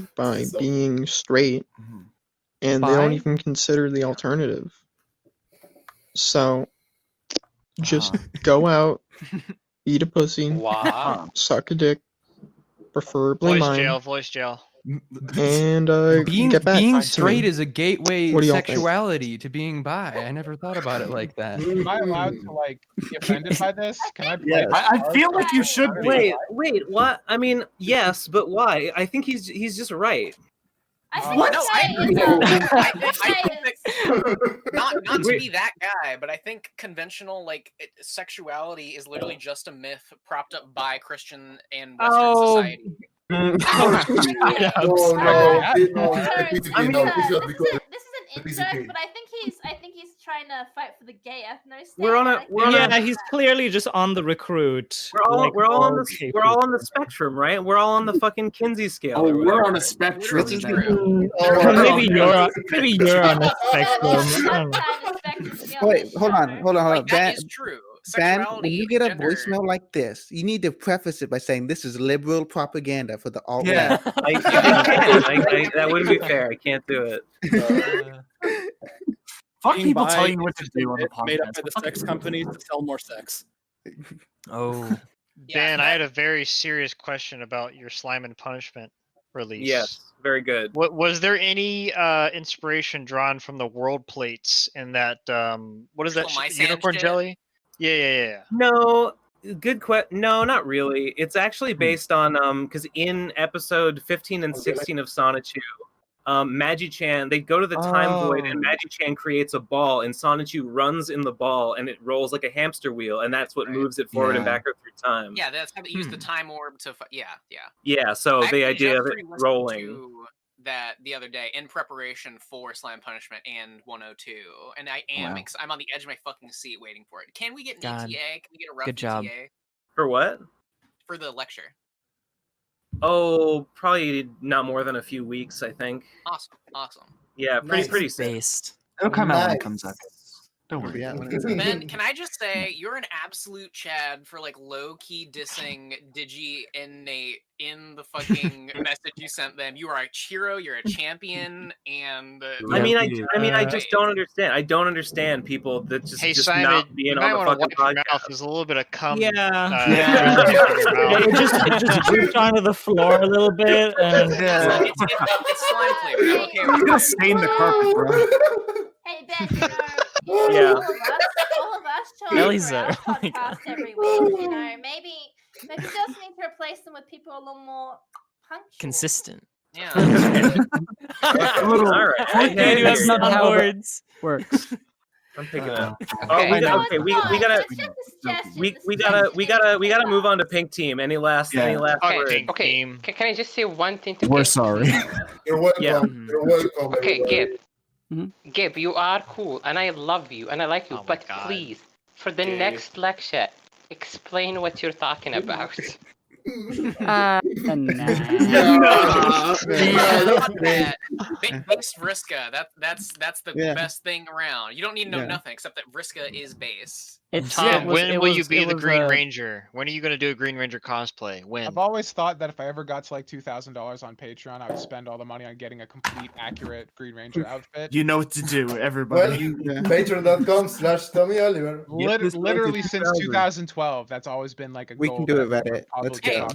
being straight, and they don't even consider the alternative. So, just go out, eat a pussy, suck a dick, preferably mine. Voice jail. And get back. Being straight is a gateway What do y'all sexuality to being bi. I never thought about it like that. Am I allowed to be offended by this? Can I? Play I feel like you should be. Wait, what? I mean, yes, but why? I think he's just right. I think No, I think that, not to be that guy, but I think conventional sexuality is literally just a myth propped up by Christian and Western society. This is an insert, but I think he's trying to fight for the gay ethno. He's clearly just on the recruit. We're all on the spectrum, right? We're all on the fucking Kinsey scale. Oh, we're on a spectrum. Maybe you're on a spectrum. Wait, hold on. That is true. Ben, when you get a voicemail like this, you need to preface it by saying this is liberal propaganda for the alt. Yeah, that wouldn't be fair. I can't do it. Fuck people telling you what to do on the podcast. Made up by the sex companies to sell more sex. Oh. Dan, I had a very serious question about your Slime and Punishment release. Yes, very good. Was there any inspiration drawn from the world plates in that? What is that? Unicorn jelly? Yeah. No, good question. No, not really. It's actually based on because in episode 15 and 16 of Sonichu, Magi-chan, they go to the time void and Magi-chan creates a ball and Sonichu runs in the ball and it rolls like a hamster wheel and that's what moves it forward and backward through time. Yeah, that's how they use the time orb to. Yeah. So the idea of it rolling. That the other day in preparation for Slime Punishment and 102, and I am I'm on the edge of my fucking seat waiting for it. Can we get an ETA? Can we get a rough ETA? For what? For the lecture. Oh, probably not more than a few weeks, I think. Awesome. Yeah, pretty based. It'll come out when it comes up. Don't worry. Ben, can I just say you're an absolute Chad for low-key dissing Digi and Nate in the fucking message you sent them. You are a hero, you're a champion, and I just don't understand. I don't understand people that just Simon, not being on the fucking podcast. There's a little bit of cum. It just dripped onto the floor a little bit. And... It's slime flavor. Okay, I'm gonna stain the carpet, bro. Hey Ben, all of us Eleazar. podcast every week. Maybe just need to replace them with people a little more punctual. Consistent. Yeah. All right. That's not how words works. I'm picking up. We gotta move on to Pink Team. Any last words? Okay. Can I just say one thing to We're Gabe? sorry. You're welcome. Yeah. You're welcome. Okay, Gabe. Gabe, you are cool, and I love you, and I like you. But please, for the next lecture, explain what you're talking about. Base Vriska. That's the best thing around. You don't need to know nothing except that Vriska is base. When will you be the Green Ranger? When are you going to do a Green Ranger cosplay? When? I've always thought that if I ever got to $2,000 on Patreon, I would spend all the money on getting a complete, accurate Green Ranger outfit. You know what to do, everybody. Patreon.com/TommyOliver. Literally since 2012, that's always been a We goal. can do it, Reddit. Let's go.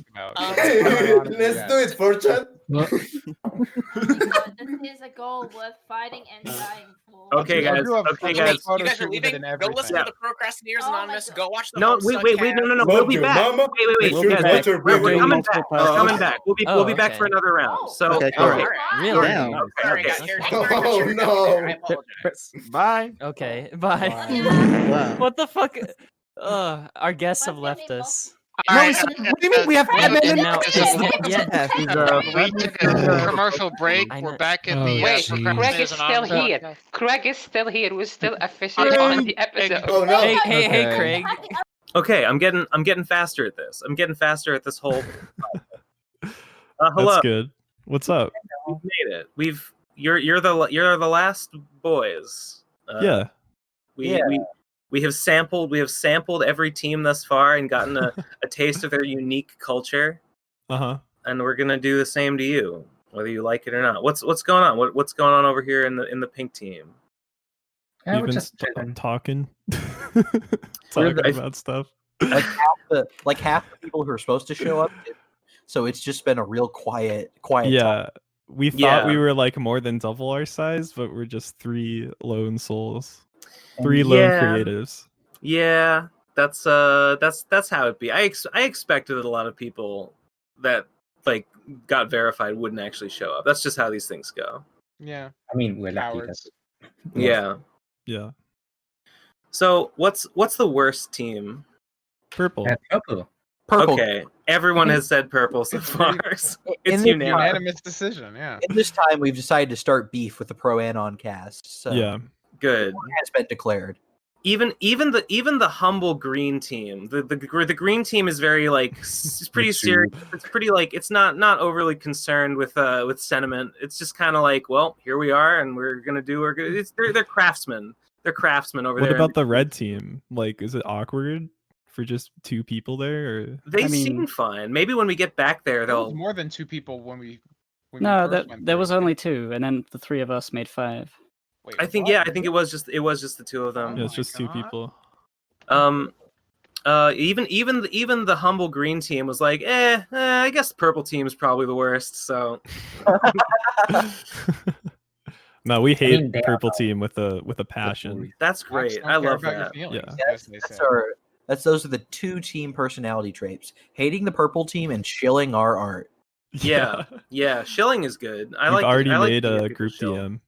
Let's do it, Fortune. This is a goal worth fighting and dying for. Okay, guys. Okay, guys. You guys are leaving. Go listen to the Procrastinators Anonymous. Go watch the No, wait, no. We'll be back. Wait. Guys, we're coming back. We're coming back. We'll be back for another round. So, Okay, all cool. right. Real Okay. Oh no! Bye. Okay, bye. Wow. What the fuck? Our guests have left us. No, we said, what do you mean we have And now, yeah. We took a commercial break. We're back in the Wait, Craig is Procrastinators still Anonymous. here. Craig is still here. We're still officially on the episode. Oh no! Hey, Craig. Okay, I'm getting faster at this. I'm getting faster at this whole. Hello. That's good. What's up? We've made it. You're the last boys. Yeah. We have sampled every team thus far and gotten a taste of their unique culture. And we're gonna do the same to you, whether you like it or not. What's going on? What's going on over here in the pink team? We've been talking about stuff. Like half the people who are supposed to show up. So it's just been a real quiet. Yeah. Time. We thought we were like more than double our size, but we're just 3 lone souls. 3 lone creatives. Yeah, that's how it be. I expected that a lot of people that like got verified wouldn't actually show up. That's just how these things go. Yeah. I mean, we're lucky. Yeah. Yeah. So what's the worst team? Purple. Purple. Okay, everyone has said purple so far. So it's unanimous decision. Yeah. In this time, we've decided to start beef with the Pro Anon cast. So yeah. Good. Has been declared. Even the humble green team, the green team is very like it's pretty serious. It's pretty like it's not overly concerned with sentiment. It's just kind of like, well, here we are, and we're gonna do. They're craftsmen. They're craftsmen over there. What about the red team? Like, is it awkward for just 2 people there? Or they seem fine. Maybe when we get back there, There was they'll. more than 2 people when we. No, there was only 2, and then the 3 of us made 5. Wait, I think it was just the 2 of them. Yeah, it's just 2 people. Even the humble green team was like, I guess the purple team is probably the worst. So. No, we hate purple team with a passion. That's great. I love that. Yeah. Those are the 2 team personality traits: hating the purple team and shilling our art. Yeah, shilling is good. We've already made a group DM.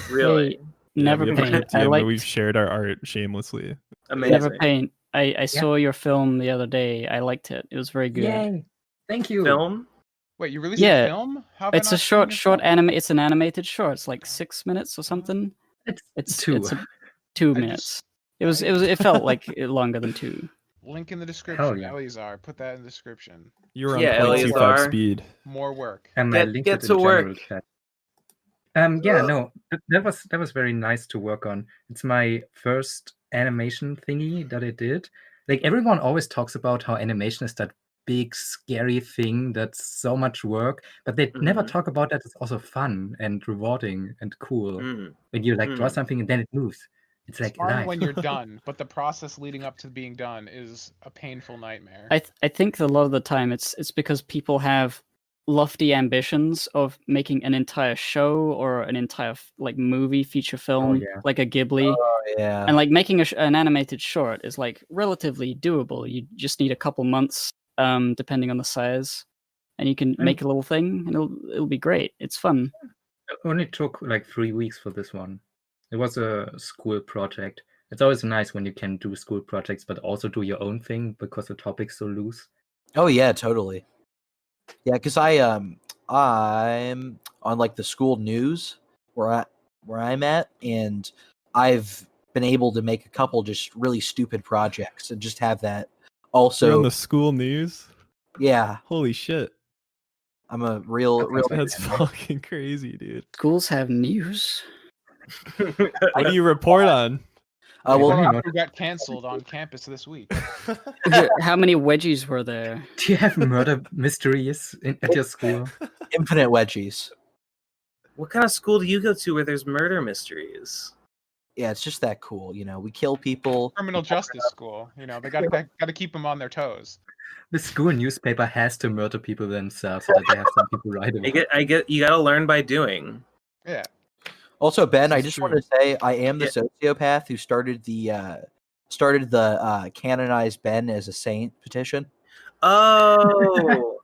Really? NeverPaint. Where we've shared our art shamelessly. Amazing. NeverPaint. I saw your film the other day. I liked it. It was very good. Yay! Thank you. Film? Wait, you released a film? How have I It's a not short anime. It's an animated short. It's like 6 minutes or something. It's 2. It's 2 minutes. It felt like longer than 2. Link in the description. Eleazar, put that in the description. You're on 0.25 speed. More work. And I linked it in the general chat. That was very nice to work on. It's my first animation thingy that I did. Like, everyone always talks about how animation is that big scary thing that's so much work, but they never talk about that it's also fun and rewarding and cool when you like draw something and then it moves. It's like fun life. when you're done, but the process leading up to being done is a painful nightmare. I think a lot of the time it's because people have lofty ambitions of making an entire show or an entire like movie feature film, like a Ghibli. And like making an animated short is like relatively doable. You just need a couple months, depending on the size, and you can make a little thing, and it'll be great. It's fun. It only took like 3 weeks for this one. It was a school project. It's always nice when you can do school projects, but also do your own thing because the topic's so loose. Oh yeah, totally. Yeah, because I'm on like the school news where I'm at, and I've been able to make a couple just really stupid projects and just have that also. You're on the school news? Yeah. Holy shit. I'm a real. That's fucking crazy, dude. Schools have news. What do you report on? Who got canceled on campus this week? How many wedgies were there? Do you have murder mysteries at your school? Infinite wedgies. What kind of school do you go to where there's murder mysteries? Yeah, it's just that cool. You know, we kill people. Criminal justice school. You know, they got to keep them on their toes. The school newspaper has to murder people themselves so that they have some people write about it. You gotta learn by doing. Yeah. Also, Ben, This I is just true. want to say I am the sociopath who started the canonized Ben as a saint petition. Oh,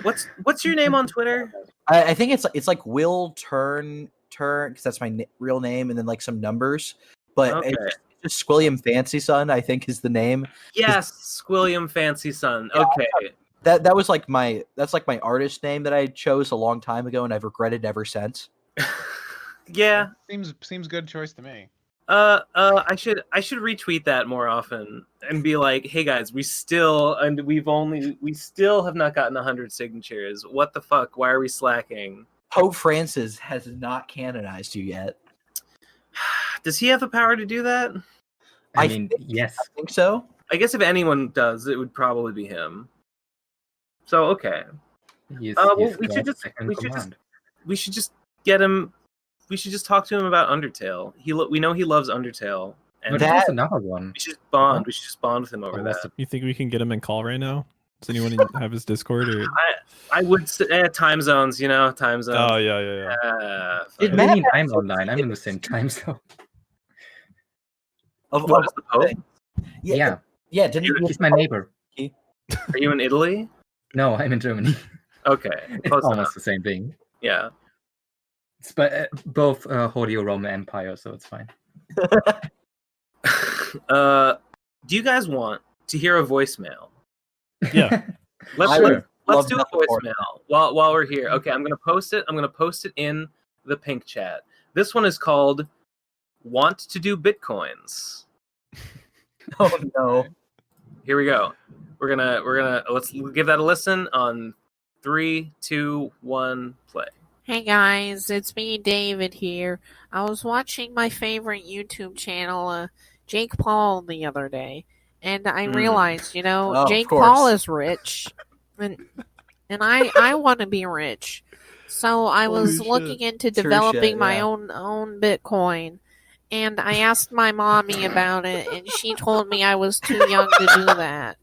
what's your name on Twitter? I think it's like Will Turn because that's my real name, and then like some numbers. But Okay. it's just Squilliam Fancy Son, I think, is the name. Yes, Squilliam Fancy Son. Okay. That was like my artist name that I chose a long time ago, and I've regretted ever since. Yeah. Seems good choice to me. I should retweet that more often and be like, hey guys, we still have not gotten 100 signatures. What the fuck? Why are we slacking? Pope Francis has not canonized you yet. Does he have the power to do that? I mean, yes. I think so. I guess if anyone does, it would probably be him. So okay. He's we God's second command. should just get him. We should just talk to him about Undertale. We know he loves Undertale. And But there's another one. We should bond. We should just bond with him over that. You think we can get him in call right now? Does anyone have his Discord? Or I would time zones. You know, time zones. Oh yeah. What do you mean I'm online? I'm in the same time zone. What is the Pope? Yeah. He's my neighbor. Are you in Italy? No, I'm in Germany. Okay, It's close almost enough. the same thing. Yeah. It's both Holy Roman Empire, so it's fine. Do you guys want to hear a voicemail? Yeah. Let's love do a that before. voicemail while we're here. Okay, I'm gonna post it. I'm gonna post it in the pink chat. This one is called "Want to Do Bitcoins." Oh no! Here we go. We're gonna let's give that a listen on 3, 2, 1, play. Hey guys, it's me, David here. I was watching my favorite YouTube channel, Jake Paul, the other day, and I realized, Oh, Jake of course. Paul is rich, and I want to be rich. So I was looking into True developing shit, my yeah. own Bitcoin, and I asked my mommy about it, and she told me I was too young to do that.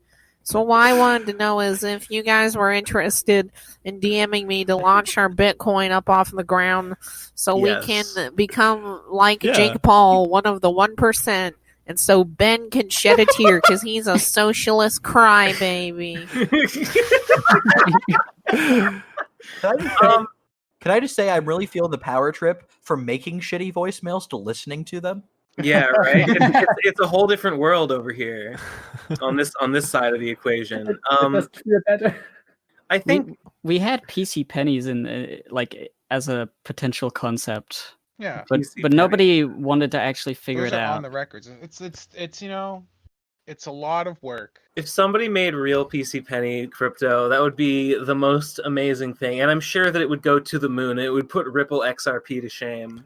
So what I wanted to know is if you guys were interested in DMing me to launch our Bitcoin up off the ground so we can become like Jake Paul, one of the 1%, and so Ben can shed a tear because he's a socialist crybaby. Can I just say I'm really feeling the power trip from making shitty voicemails to listening to them? Yeah, right. It's a whole different world over here on this side of the equation. I think we had PC pennies in as a potential concept. Yeah. but nobody wanted to actually figure Those it are out. on the records. It's it's a lot of work. if somebody made real PC Penny crypto, that would be the most amazing thing, and I'm sure that it would go to the moon. It would put Ripple XRP to shame.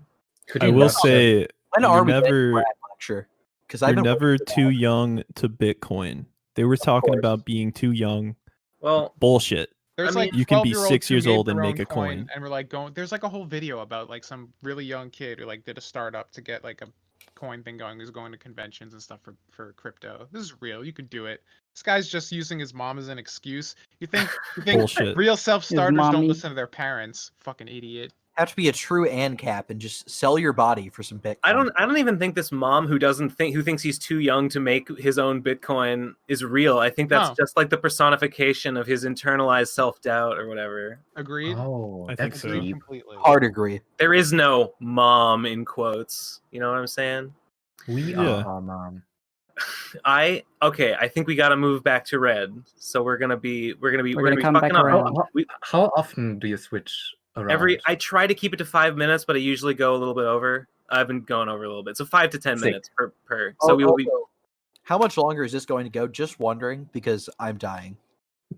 I will say, When are you're we getting never, Brad lecture? Because you're I've been never too young to Bitcoin. They were talking about being too young. Well, bullshit. There's like you can be 12-year-olds 6 who years made old and their make own a coin. and we're like going. There's like a whole video about like some really young kid who like did a startup to get like a coin thing going. Who's going to conventions and stuff for crypto. This is real. You could do it. This guy's just using his mom as an excuse. You think Bullshit. real self-starters don't mommy. listen to their parents? Fucking idiot. have to be a true ANCAP and just sell your body for some Bitcoin. I don't even think this mom who thinks he's too young to make his own Bitcoin is real. I think that's No. just like the personification of his internalized self-doubt or whatever. Agreed. Oh, I think that's so. Agreed deep. completely. Hard agree. There is no mom in quotes. You know what I'm saying? We Yeah. are mom. I think we got to move back to red. So we're gonna be gonna come fucking back up. around. How often do you switch around? I try to keep it to 5 minutes, but I usually go a little bit over. I've been going over a little bit, so 5 to 10 Sick. minutes per. So we will be. How much longer is this going to go? Just wondering because I'm dying.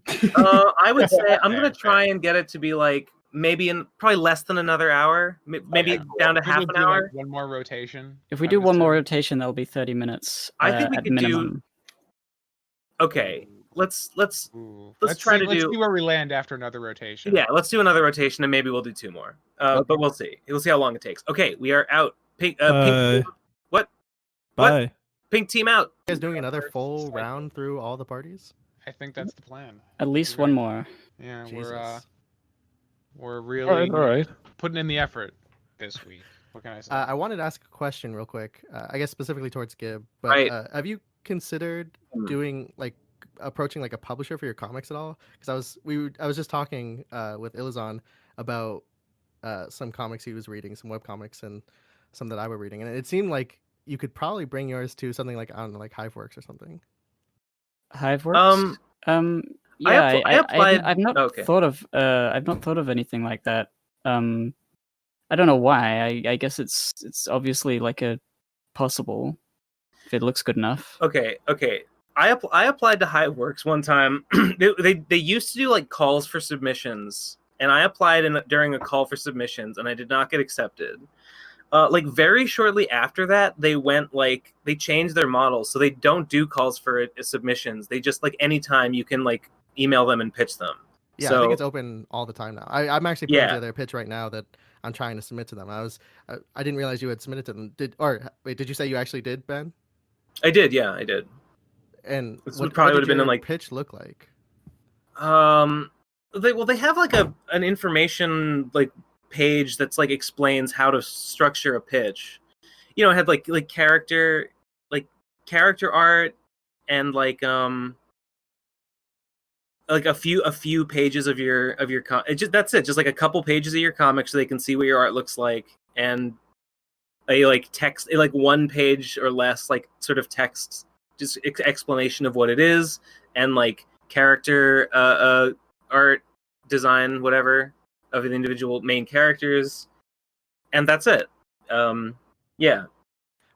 I would say I'm gonna try and get it to be like maybe probably less than another hour, maybe Okay, cool. down to Maybe half we'll an do, like, hour. one more rotation. If we I do would one more assume. rotation, that'll be 30 minutes. I think we at could minimum. Okay, let's Ooh. try to Let's do. see where we land after another rotation. Yeah, let's do another rotation, and maybe we'll do 2 more. But we'll see. We'll see how long it takes. Okay, we are out. Pink. What? Bye. Pink team out. You guys doing another full round through all the parties? I think that's the plan. At least one more. Yeah, Jesus. we're really all right. putting in the effort this week. What can I say? I wanted to ask a question real quick. I guess specifically towards Gib, but Right. have you considered doing like approaching like a publisher for your comics at all? Because I was just talking with Iluzon about some comics he was reading, some web comics, and some that I were reading, and it seemed like you could probably bring yours to something like, I don't know, like Hiveworks or something. Hiveworks. Yeah, I applied. I've not Okay. thought of anything like that. I don't know why. I guess it's obviously like a possible if it looks good enough. Okay. I applied to Hiveworks one time. they used to do like calls for submissions, and I applied during a call for submissions, and I did not get accepted. Like very shortly after that, they changed their model, so they don't do calls for submissions. They just like anytime you can like email them and pitch them. Yeah, so, I think it's open all the time now. I'm actually putting together a pitch right now that I'm trying to submit to them. I didn't realize you had submitted to them. Did you say you actually did, Ben? I did, yeah, I did. And what probably would have been in like pitch look like? They have like an information like page that's like explains how to structure a pitch. You know, it had like character art and like a few pages of your that's it, just like a couple pages of your comic so they can see what your art looks like, and a like text, like 1 page or less, like sort of text, just explanation of what it is, and like character art design, whatever, of the individual main characters, and that's it. Yeah.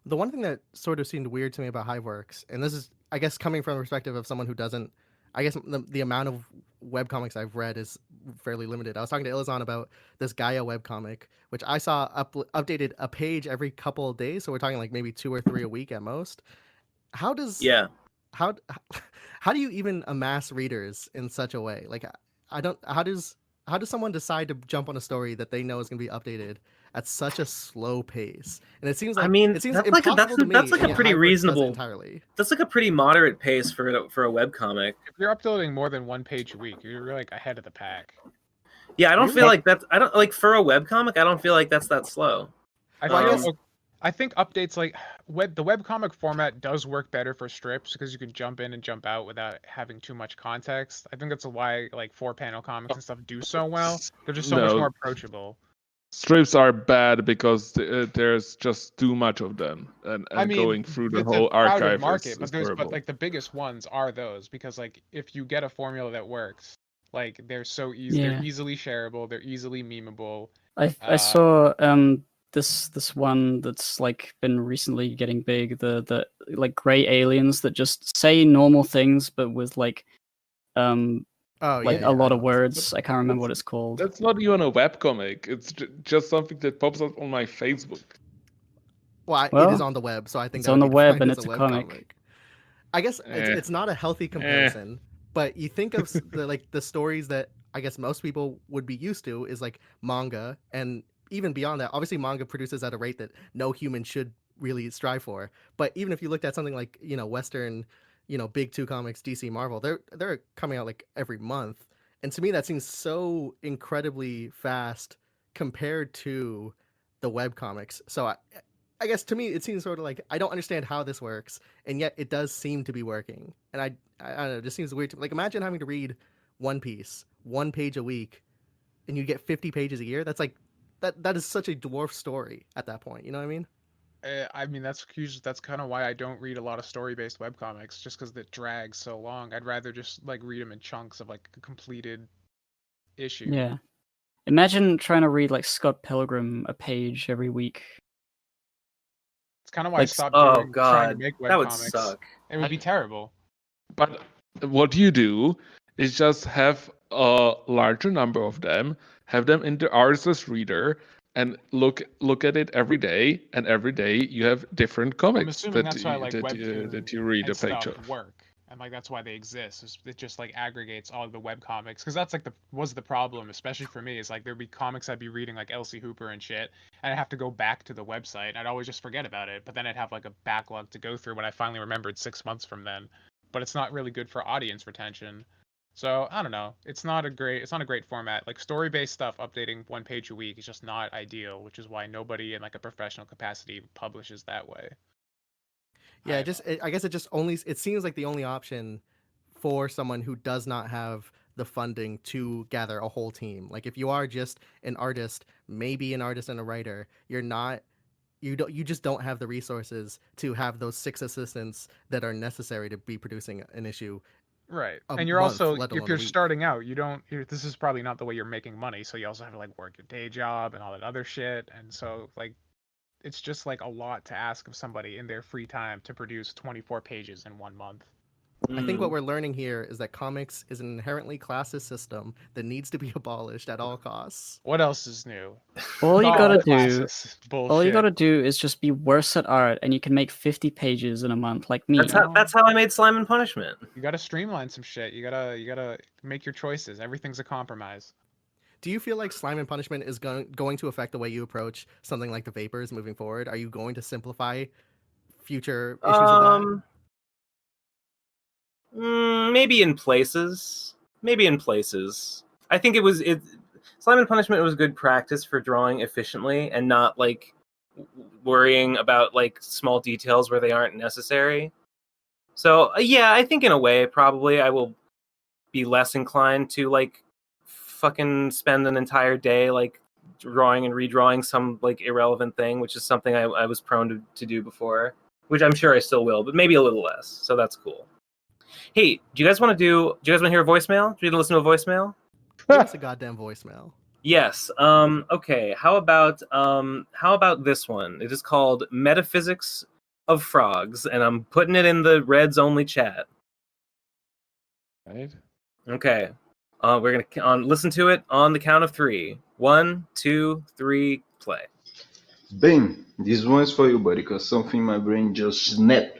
The one thing that sort of seemed weird to me about Hiveworks, and this is, I guess, coming from the perspective of someone who doesn't, I guess the amount of webcomics I've read is fairly limited. I was talking to Iluzon about this Gaia webcomic, which I saw updated a page every couple of days, so we're talking like maybe 2 or 3 a week at most. How do you even amass readers in such a way? Like, how does someone decide to jump on a story that they know is going to be updated at such a slow pace? And it seems like, it seems impossible to me. That's like a pretty reasonable entirely. That's like a pretty moderate pace for a webcomic. If you're uploading more than 1 page a week, you're like ahead of the pack. Yeah, I don't feel like that's. I don't like for a webcomic. I don't feel like that's that slow. I think updates like the webcomic format does work better for strips because you can jump in and jump out without having too much context. I think that's why like 4-panel comics and stuff do so well. They're just so much more approachable. strips are bad because there's just too much of them, and I mean, going through the it's whole a crowded archive market, is but horrible. like the biggest ones are those, because like if you get a formula that works, like they're so easy, they're easily shareable, they're easily memeable. I saw this one that's like been recently getting big, the like gray aliens that just say normal things but with like a lot of words. I can't remember what it's called. That's not even a webcomic. It's just something that pops up on my Facebook. Well, it is on the web, so I think it's that on would the be web defined and as it's a web comic. I guess it's not a healthy comparison, but you think of the stories that I guess most people would be used to is like manga, and even beyond that, obviously manga produces at a rate that no human should really strive for. But even if you looked at something like, Western, big 2 comics, DC, Marvel, they're coming out like every month. And to me, that seems so incredibly fast compared to the web comics. So I guess to me, it seems sort of like I don't understand how this works, and yet it does seem to be working. And I don't know, it just seems weird to me. Like, imagine having to read One Piece, 1 page a week, and you get 50 pages a year. That's like that is such a dwarf story at that point. You know what I mean? I mean, that's kind of why I don't read a lot of story-based webcomics, just because it drags so long. I'd rather just like read them in chunks of like a completed issue. Yeah. Imagine trying to read like Scott Pilgrim a page every week. It's kind of why I stopped trying to make webcomics. That would suck. It would be terrible. But what you do is just have a larger number of them, have them in the RSS reader, and look at it every day. And every day you have different comics I'm assuming that's why like webtoon that you read and a page stuff of. work, and like that's why they exist. It just like aggregates all of the webcomics, because that's like the problem, especially for me. Is like there'd be comics I'd be reading like Elsie Hooper and shit, and I'd have to go back to the website. I'd always just forget about it, but then I'd have like a backlog to go through when I finally remembered 6 months from then. but it's not really good for audience retention. So I don't know. It's not a great format. Like story-based stuff, updating 1 page a week is just not ideal, which is why nobody in like a professional capacity publishes that way. Yeah, I guess it seems like the only option for someone who does not have the funding to gather a whole team. Like if you are just an artist, maybe an artist and a writer, you just don't have the resources to have those 6 assistants that are necessary to be producing an issue. Right. And you're also, if you're starting out, this is probably not the way you're making money, so you also have to like work your day job and all that other shit. And so like it's just like a lot to ask of somebody in their free time to produce 24 pages in 1 month. I think what we're learning here is that comics is an inherently classist system that needs to be abolished at all costs. What else is new? All you gotta do is just be worse at art, and you can make 50 pages in a month, like me. That's how I made Slime and Punishment. You gotta streamline some shit. You gotta make your choices. Everything's a compromise. Do you feel like Slime and Punishment is going to affect the way you approach something like the Vapors moving forward? Are you going to simplify future issues with that? Maybe in places. I think Slime and Punishment was good practice for drawing efficiently and not like worrying about like small details where they aren't necessary. So yeah, I think in a way probably I will be less inclined to like fucking spend an entire day like drawing and redrawing some like irrelevant thing, which is something I was prone to do before, which I'm sure I still will, but maybe a little less. So that's cool. Hey, do you guys want to hear a voicemail? Do you want to listen to a voicemail? It's a goddamn voicemail. Yes. Okay. How about this one? It is called Metaphysics of Frogs, and I'm putting it in the Reds only chat. Right. Okay. We're gonna listen to it on the count of 3. 1, 2, 3, play. Ben, this one is for you, buddy, because something in my brain just snapped.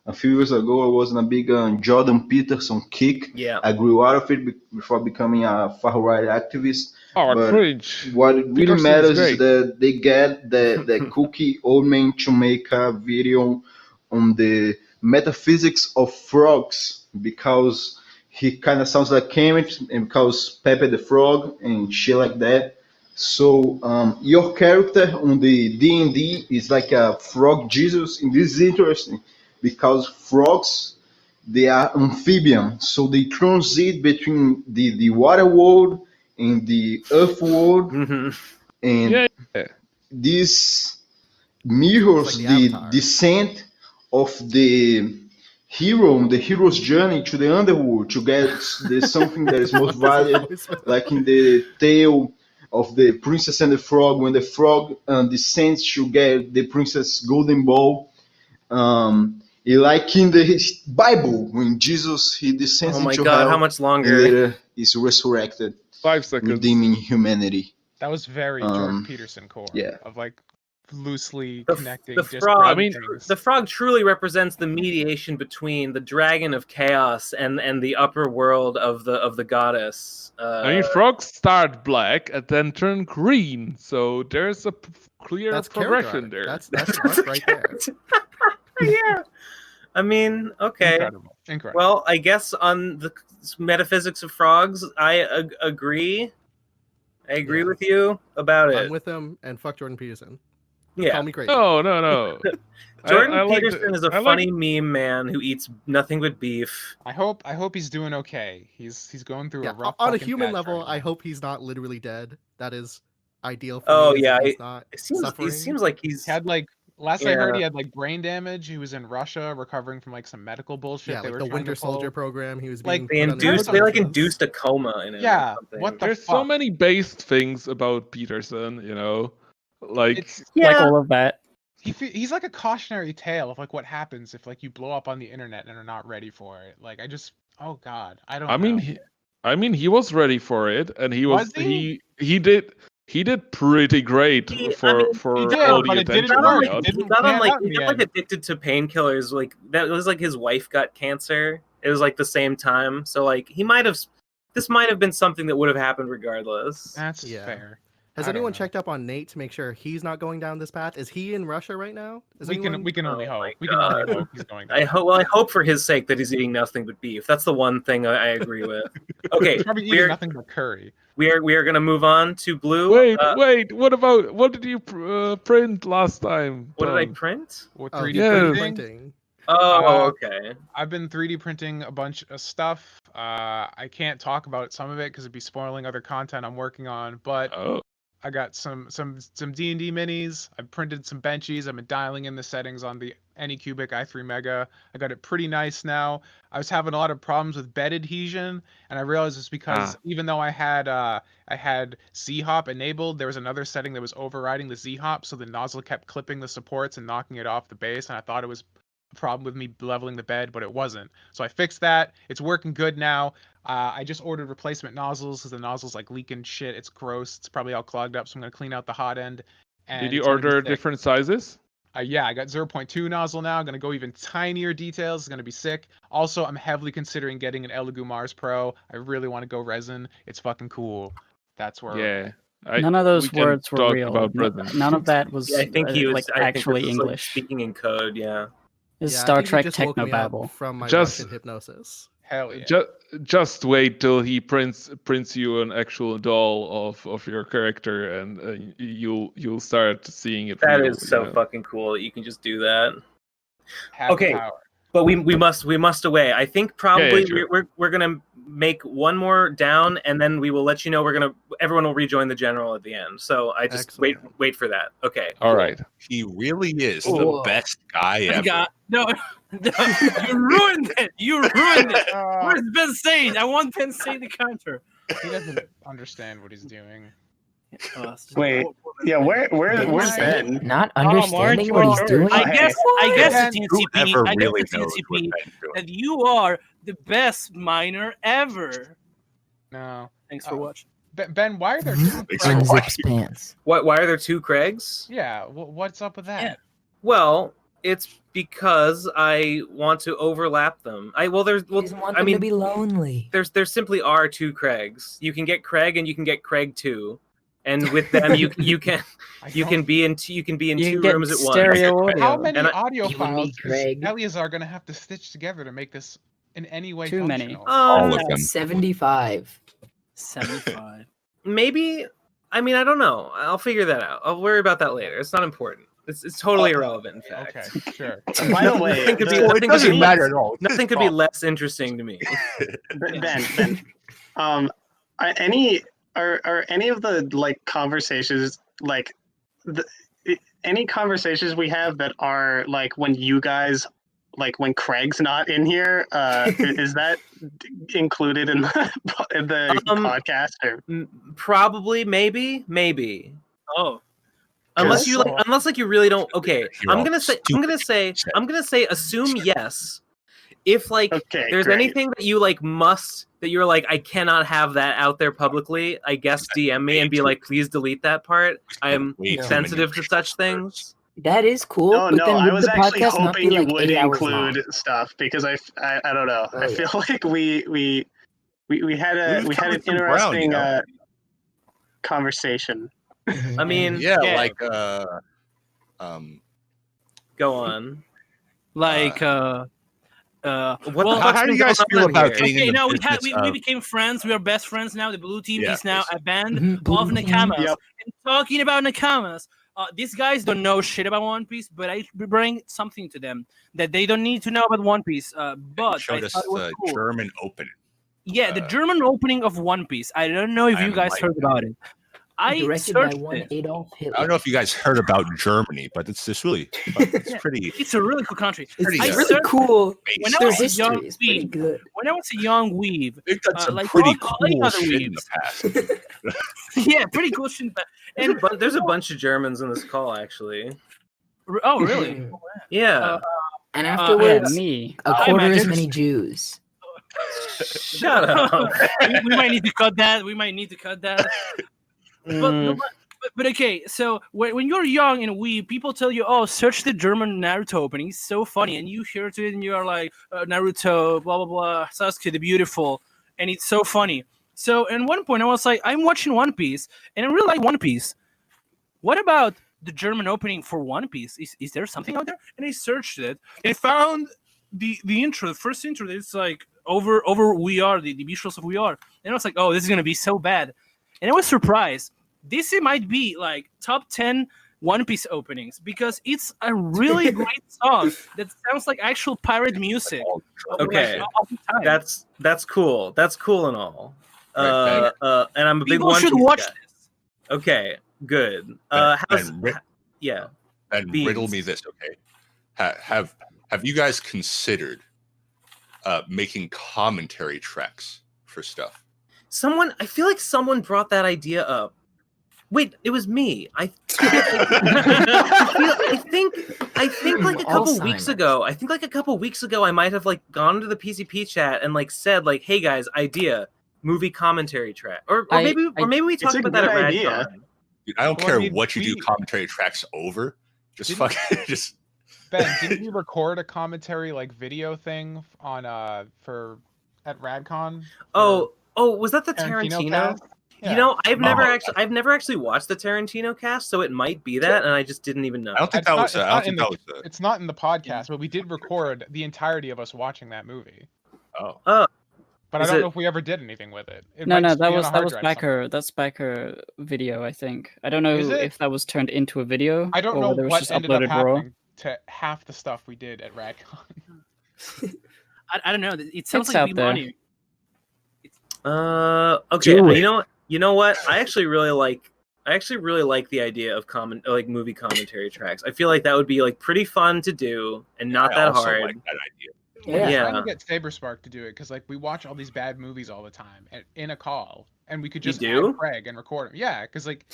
A few years ago, I was in a big Jordan Peterson kick. Yeah. I grew out of it before becoming a far-right activist. But cringe. What really Peterson's matters great. is that they get the cookie old man to make a video on the metaphysics of frogs because he kind of sounds like Kemet and because Pepe the Frog and shit like that. So your character on the D&D is like a frog Jesus, and this is interesting because frogs, they are amphibian, so they transit between the water world and the earth world, and this mirrors the descent of the hero's journey to the underworld to get something that is most valued, like in the tale of the Princess and the Frog, when the frog descends to get the princess golden ball. Like in the Bible, when Jesus he descends into hell, how much longer? And later is resurrected, 5 seconds, redeeming humanity. That was very Jordan Peterson core. Yeah. Of like loosely connecting. The frog. The frog truly represents the mediation between the dragon of chaos and the upper world of the goddess. Frogs start black and then turn green, so there's a clear progression there. That's right there. Yeah. I mean, okay. Incredible. Well, I guess on the metaphysics of frogs, I agree. I agree with you about it. I'm with him, and fuck Jordan Peterson. Yeah. Call me crazy. No. Jordan Peterson is a funny meme man who eats nothing but beef. I hope he's doing okay. He's going through a rough. On a fucking human patch level, right now. I hope he's not literally dead. That is ideal for me. He's not suffering. It seems like he's had like last I heard he had like brain damage. He was in Russia recovering from like some medical bullshit. Yeah, they like were the trying Winter to pull. Soldier program. He was Like, being they induced a coma in him. Yeah, or something. what the There's fuck? so many based things about Peterson, like all of that. He's like a cautionary tale of like what happens if like you blow up on the internet and are not ready for it. Like oh god, I don't know. He was ready for it, and he was he? he did pretty great for all the attention. He got like addicted to painkillers. Like that was like his wife got cancer. It was like the same time. So like this might have been something that would have happened regardless. That's fair. Has anyone checked up on Nate to make sure he's not going down this path? Is he in Russia right now? We can only hope. We can God. only hope he's going down. I hope for his sake that he's eating nothing but beef. That's the one thing I agree with. Okay, He's probably eating nothing but curry. We are gonna move on to blue. Wait. What did you print last time? What did I print? Or 3D printing. Oh, okay. I've been 3D printing a bunch of stuff. I can't talk about some of it because it'd be spoiling other content I'm working on. But I got some D&D minis. I've printed some benchies. I've been dialing in the settings on the Anycubic i3 Mega. I got it pretty nice now. I was having a lot of problems with bed adhesion, and I realized it's because even though I had Z-hop enabled, there was another setting that was overriding the Z-hop, so the nozzle kept clipping the supports and knocking it off the base, and I thought it was a problem with me leveling the bed, but it wasn't. So I fixed that. It's working good now. I just ordered replacement nozzles because the nozzle's like leaking shit. It's gross. It's probably all clogged up, so I'm gonna clean out the hot end. And did you order different sizes? Yeah, I got 0.2 nozzle now. I'm gonna go even tinier details. It's gonna be sick. Also, I'm heavily considering getting an Elegoo Mars Pro. I really want to go resin. It's fucking cool. That's where. None of those words were talk real. about resin. None of that was I think he was like I think actually this was, like, English. speaking in code. Yeah. It's Yeah, I Star think you Trek just woke me up technobabble. from my Just- Russian hypnosis. Hell yeah. Just wait till he prints you an actual doll of your character, and you'll start seeing it. That real, is so you know? fucking cool that you can just do that. Have Okay, power. but we must away. I think probably sure. we're gonna make one more down, and then we will let you know everyone will rejoin the general at the end. So I just wait for that. Okay. All right. He really is Whoa. the best guy ever. No, you ruined it. You ruined it. Where's Ben Sage? I want Ben Sage to counter. He doesn't understand what he's doing. Wait, yeah, where's Ben? Not understanding what he's doing. I guess the TEENCP. Whoever I guess really the knows what TEENCP Ben's doing. that you are the best miner ever. No. Thanks for watching. Ben, why are there two Unzips pants. Why are there two Craigs? Yeah, what's up with that? Well, it's because I want to overlap them. Want them to be lonely. There simply are two Craigs. You can get Craig and you can get Craig 2. And with them, you can be in two rooms at once. How many And audio You and files me, is Craig. Eleazar gonna have to stitch together to make this in any way Too many. functional? All of them. 75. 75. Maybe. I mean, I don't know. I'll figure that out. I'll worry about that later. It's not important. It's totally irrelevant, in fact. Okay, sure. By the way, Nothing could be, it nothing could doesn't be matter less, at all. Nothing could be less interesting to me. Ben, are any of the like conversations like any conversations we have that are like when you guys like when Craig's not in here, is that included in the podcast or Probably, maybe. Oh. Unless you really don't. Okay, I'm gonna say assume yes. If like there's great. anything that you like that you're like I cannot have that out there publicly, I guess DM me and be like, please delete that part. I am sensitive to such things. That is cool. No, but then I would was the actually podcast not hoping be you like would 8 hours include long? stuff because I don't know. I feel like we had an covered some interesting ground, you know? conversation. I mean, Yeah, like go on. Like How do you guys feel about getting okay, in the now business we became friends. We are best friends now. The blue team Yeah, is now a band Mhm. of Nakamas. Yep. And talking about Nakamas, these guys don't know shit about One Piece, but I bring something to them that they don't need to know about One Piece. But I showed us thought it was the cool. German opening. Yeah, the German opening of One Piece. I don't know if I you guys like heard about it. I Directed by searched one it. Adolf Hitler. I don't know if you guys heard about Germany, but it's just really, it's pretty. It's a really cool country. It's pretty, I really searched cool. When I Their was a history young is pretty weeb, good. when I was a young weeb, They've done some like pretty all the cool other shit in the weebs. past. Yeah, pretty cool shit. And There's a bunch of Germans in this call, actually. oh, really? Yeah. And afterwards, me. a Hi, quarter as Magic. many Jews. Shut up. we might need to cut that. But okay, so when you're young and people tell you, oh, search the German Naruto opening. It's so funny. And you hear it and you're like, Naruto, blah, blah, blah, Sasuke the Beautiful. And it's so funny. So at one point I was like, I'm watching One Piece, and I really like One Piece. What about the German opening for One Piece? Is there something out there? And I searched it and I found the intro, the first intro. It's like over We Are, the visuals of We Are, and I was like, oh, this is gonna be so bad, and I was surprised. This might be like top 10 One Piece openings because it's a really great song that sounds like actual pirate music. Okay, that's cool. That's cool and all. Right, and I'm a big People One should Piece watch guy. this. Okay, good. Yeah. And Beans. riddle me this, okay? Have you guys considered making commentary tracks for stuff? I feel like someone brought that idea up. Wait, it was me. I think like a couple weeks ago. I think like a couple weeks ago, I might have like gone to the PCP chat and like said like, "Hey guys, idea movie commentary track," or maybe we talked about that at RadCon. Dude, I don't care what you do commentary tracks over. Just fucking just. Ben, didn't you record a commentary like video thing on at RadCon? Oh, was that the Tarantino Tarantino? cast? You know, I've never actually watched the Tarantino cast, so it might be that, and I just didn't even know. I don't think that was. It's not in the podcast, but we did record the entirety of us watching that movie. Oh. But I don't know if we ever did anything with it. No, that was Backer video, I think. I don't know if that was turned into a video. I don't or know whether it was what just ended up uploaded raw. happening to half the stuff we did at RadCon. I don't know. It sounds It's like out big there. money. Okay. Do it. You know what? I actually really like the idea of movie commentary tracks. I feel like that would be like pretty fun to do and not that hard. Like that idea. Yeah. I'm trying to get Saberspark to do it because like we watch all these bad movies all the time in a call, and we could just add Craig and record them. Yeah, because like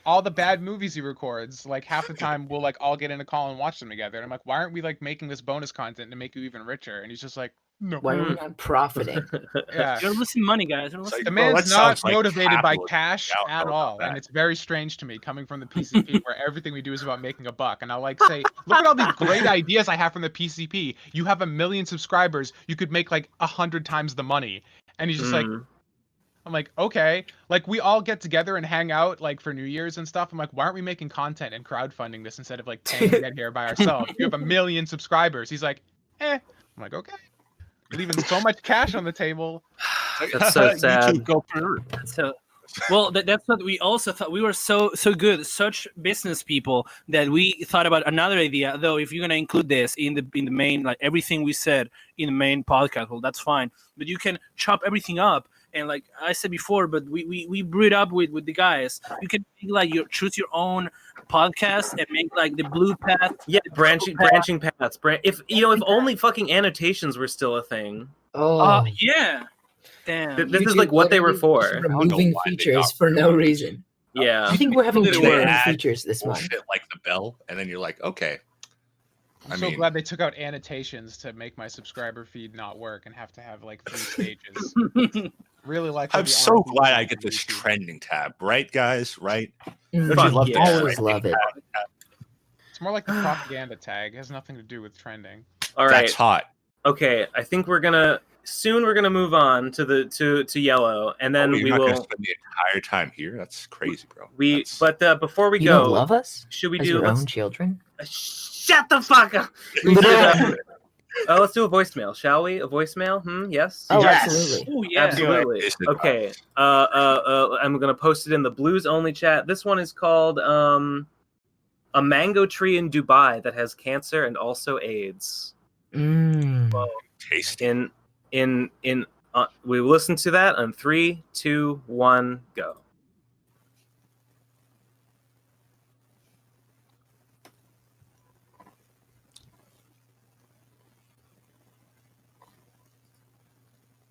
all the bad movies he records, like half the time we'll like all get in a call and watch them together. And I'm like, why aren't we like making this bonus content to make you even richer? And he's just like, no. Why are we not profiting? Yeah. You're losing money, guys. You're listen The money. man's not motivated by cash at all, and it's very strange to me coming from the PCP, where everything we do is about making a buck. And I like say, look at all these great ideas I have from the PCP. You have 1 million subscribers, you could make like 100 times the money. And he's just like, I'm like, okay, like we all get together and hang out like for New Year's and stuff. I'm like, why aren't we making content and crowdfunding this instead of like paying to get here by ourselves? You have 1 million subscribers. He's like, I'm like, okay. Leaving so much cash on the table. That's so sad. YouTube go through. Well, that's what we also thought. We were so good, such business people that we thought about another idea. Though, if you're gonna include this in the main, like everything we said in the main podcast, well, that's fine. But you can chop everything up, and like I said before, but we brew it up with the guys. You can like choose your own podcast and make like the blue path. Yeah, branching paths. If only fucking annotations were still a thing. Yeah. Damn. This is like what they were for. Removing features for no reason. Yeah. I think we're having too many add features this month. Bullshit like the bell, and then you're like, okay. I'm so glad they took out annotations to make my subscriber feed not work and have to have like 3 stages. Really like. I'm so glad I get this trending tab, right, guys? Right? Always love it. It's more like the propaganda tag. It has nothing to do with trending. All right. That's hot. Okay, I think we're gonna move on to yellow, and then you're we not will gonna spend the entire time here. That's crazy, bro. But before we You go, don't love us? Should we As do your own children? Shut the fuck up. Let's do a voicemail, shall we? A voicemail? Yes. Oh, yes. Absolutely. Oh, yeah. Absolutely. Okay. I'm gonna post it in the blues only chat. This one is called a mango tree in Dubai that has cancer and also AIDS. Whoa. Tasty. We will listen to that on 3, 2, 1, go.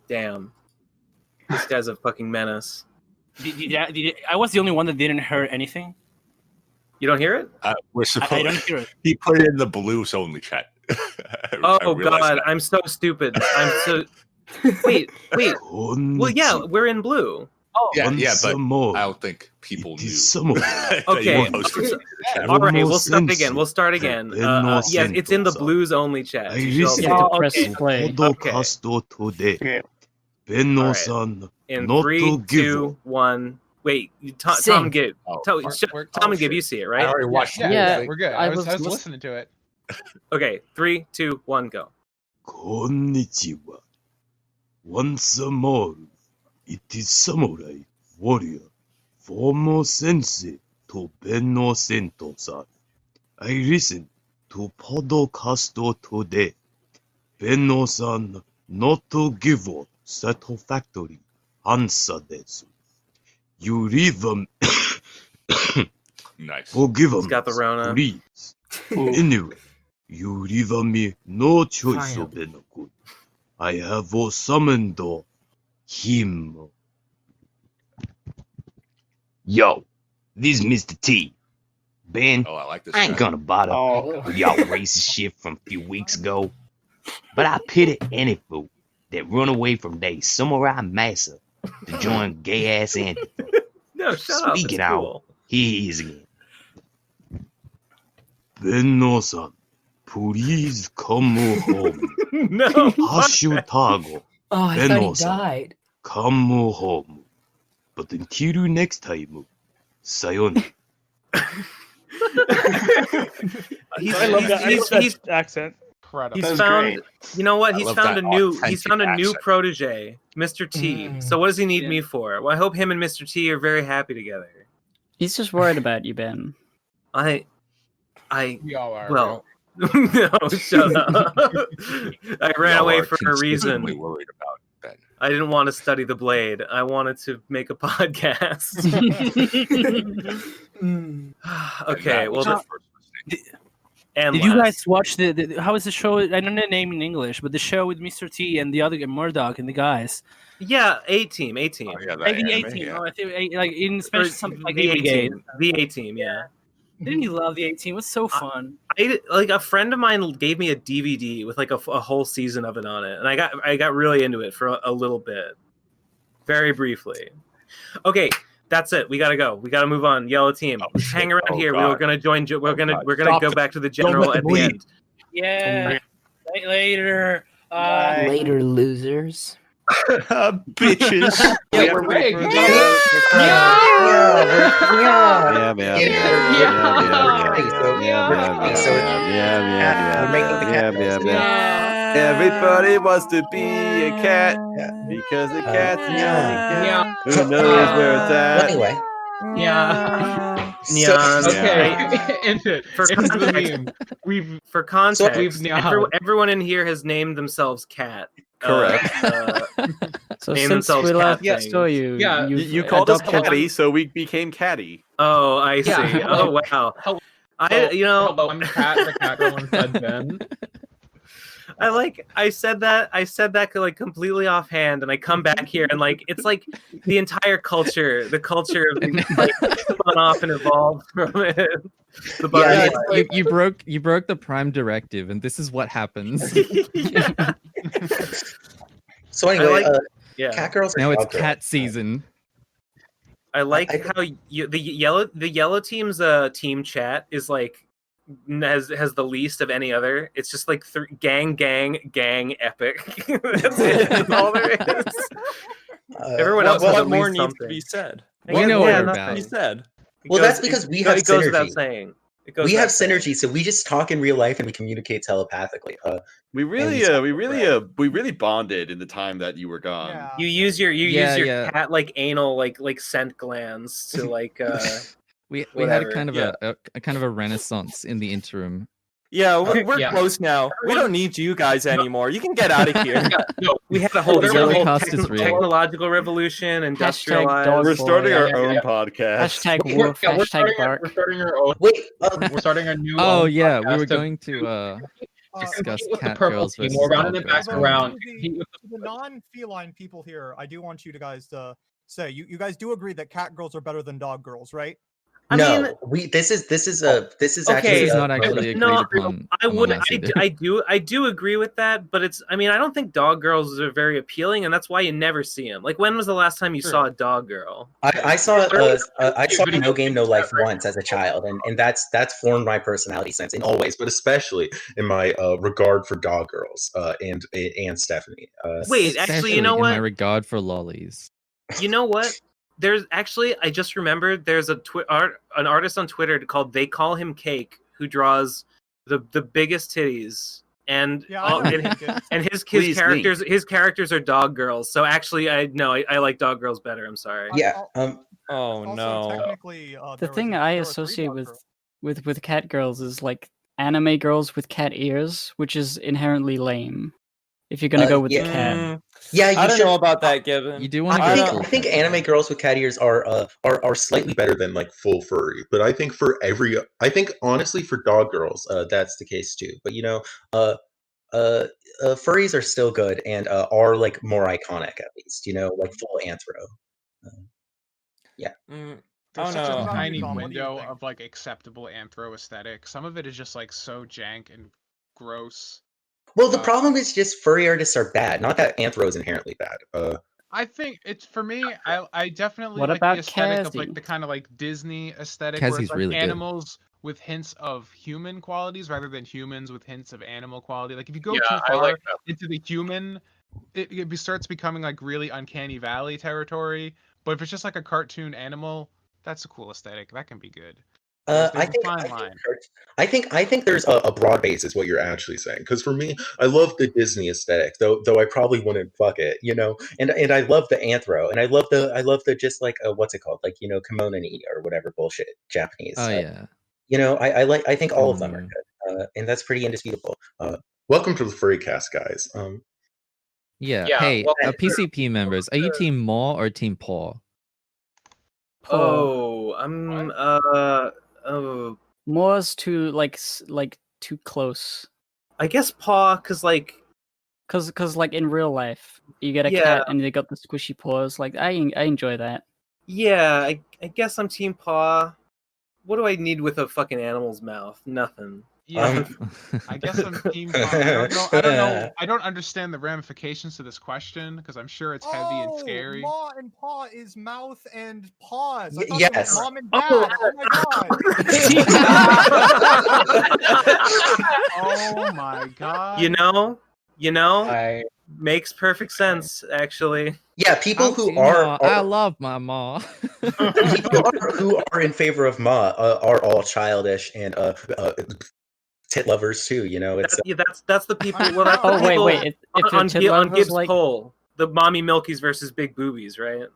Damn. This guy's a fucking menace. I was the only one that didn't hear anything. You don't hear it? We're supposed. I don't hear it. He put it in the blues only chat. Oh God, I'm so stupid. I'm so. Wait. Well, yeah, we're in blue. Oh, yeah, but I don't think people knew. Okay. All right, we'll start again. Yes, it's in the blues only chat. Press play. Okay. Benno-san, In not 3, to give 2, 1. Wait, Tom Sing. and Gabe. Tom and Gabe, you see it, right? I already watched it. Yeah, we're good. I was listening to it. Okay, 3, 2, 1, go. Konnichiwa. Once more, it is samurai, warrior, former sensei to Benno-san. I listened to podcast today. Benno-san, not to give a satisfactory answer desu. You leave them. Nice. Forgive He's them, got the Rona. please. Anyway, you leave me no choice, Benno-kun. I have summoned him. Yo, this is Mr. T. Ben, Oh, I like this. I ain't guy. gonna bother with y'all racist shit from a few weeks ago, but I pity any fool that run away from their samurai master to join gay ass Antifa. No, shut up. Speaking It's out, cool. here he is again. Benno-san, please come home. No. Hashtag Oh, I thought he Benno-san, died. come home. But until next time, sayonara. I love that accent. Incredible. He's found. You know what? I He's love found that a new. authentic He's found a new accent. protege, Mr. T. So what does he need me for? Well, I hope him and Mr. T are very happy together. He's just worried about you, Ben. I. We all are. Well. No, shut up. I ran Y'all away are for a reason. consistently worried about Ben. I didn't want to study the blade. I wanted to make a podcast. Okay, well, and Did you last. guys watch the how is the show? I don't know the name in English, but the show with Mr. T and the other Murdoch and the guys. Yeah, A-Team, A-Team. Oh, yeah, that Like the anime, A-Team. yeah. Oh, I think like in Or Spanish something like the A-Brigade. A-Team. The A-Team, yeah. Didn't you love the A-Team? It was so fun. I like a friend of mine gave me a DVD with like a whole season of it on it, and I got really into it for a little bit, very briefly. Okay, that's it. We gotta go. We gotta move on. Yellow team, hang around here. God. We're gonna join. We're gonna Stop go it. back to the Don't general let at them the bleed. end. Yeah. Later. Later, losers. Bitches. Yeah, we're ready. Yeah, everybody wants to be a cat because a cat's meow. Who knows where it's at? Anyway. Yeah. Okay. Into For the context, meme. For context, we've meowed. everyone in here has named themselves cat. Correct. So name since themselves we last cat saw things. you, Yeah, you've You called us adopted- Catty, so we became Catty. Oh, I see. Yeah. Oh, wow. Hello, Hello, I'm Cat. The cat girl instead Ben. I said that like completely offhand, and I come back here and like it's like the entire culture of like spun off and evolved from it. The Yeah, butterfly. you broke the Prime Directive, and this is what happens. So anyway, yeah. cat girls. Now it's dog girls. cat season. I like how the yellow team's team chat is like has the least of any other. It's just like gang epic. That's it. That's all there is. Everyone else has what at more least needs to something. be said? We know what we're nothing. about. He said. Well, that's because we have it goes without synergy. saying. We have synergy, so we just talk in real life and we communicate telepathically. We really bonded in the time that you were gone. You use your cat like anal like scent glands to like We had whatever. a kind of a kind of a renaissance in the interim. Yeah, we're Yeah. close now. We don't need you guys anymore. You can get out of here. We had a whole, The Holocaust is real. technological revolution, industrialized. dog We're starting our yeah, own yeah. podcast. Hashtag We're wolf, starting hashtag bark. we're starting our own. Wait, We're starting a new. Oh own yeah, we podcast were to going to discuss compete with the cat purple girls team. versus We're dog running it girls. back around. To the non-feline people here, I do want you guys to say you guys do agree that cat girls are better than dog girls, right? This is Okay, actually this is not actually I do agree with that, but I don't think dog girls are very appealing, and that's why you never see them. Like, when was the last time you saw a dog girl? I saw No Game No Life once as a child, and that's formed my personality since, and Always, but especially in my regard for dog girls and Stephanie. Wait, actually, you know in what? my regard for lollies. You know what? There's actually, I just remembered, there's an artist on Twitter called They Call Him Cake, who draws the biggest titties, and his characters are dog girls. So actually, I like dog girls better. I'm sorry. Yeah. Oh no. Technically, The thing I associate with cat girls is like anime girls with cat ears, which is inherently lame. If you're gonna go with the cat. Yeah, I don't know about that, Gibbon. You do want to I think anime girls with cat ears are slightly better than like full furry, but I think honestly for dog girls, that's the case too. But furries are still good and are like more iconic at least. Like full anthro. Yeah. There's Oh, such no. a tiny window of like acceptable anthro aesthetic. Some of it is just like so jank and gross. Well, the problem is just furry artists are bad. Not that anthro is inherently bad. I think it's for me. I definitely What like about the aesthetic of Kazzy? like the kind of like Disney aesthetic, where Kazzy's it's like really good. animals with hints of human qualities rather than humans with hints of animal quality. Like if you go Yeah, too I far like that. into the human, it starts becoming like really uncanny valley territory. But if it's just like a cartoon animal, that's a cool aesthetic. That can be good. There's a fine line. I think there's a broad base is what you're actually saying. Because for me, I love the Disney aesthetic, though I probably wouldn't fuck it, And I love the anthro, and I love the just like what's it called, like kimono or whatever bullshit Japanese. Oh yeah. I think all of them are good, and that's pretty indisputable. Welcome to the Furry Cast, guys. Yeah. Yeah, Hey, well, PCP members, are you team Maw or team Paw? Oh, I'm oh. More's too like too close. I guess paw, cause like in real life you get a Yeah. cat and they got the squishy paws. Like I enjoy that. Yeah, I guess I'm team paw. What do I need with a fucking animal's mouth? Nothing. Yeah, I guess I'm team. I don't know. I don't understand the ramifications to this question because I'm sure it's heavy and scary. Maw and paw is mouth and paws. I thought yes. it was mom and dad. Oh my god. You know, makes perfect sense actually. Yeah, people who I love my Maw. people who are in favor of Ma are all childish and tit lovers too. That's the people. Well, that's the Oh, people wait, if you're on tit on lovers, Gibbs' like- poll, the mommy milkies versus big boobies, right?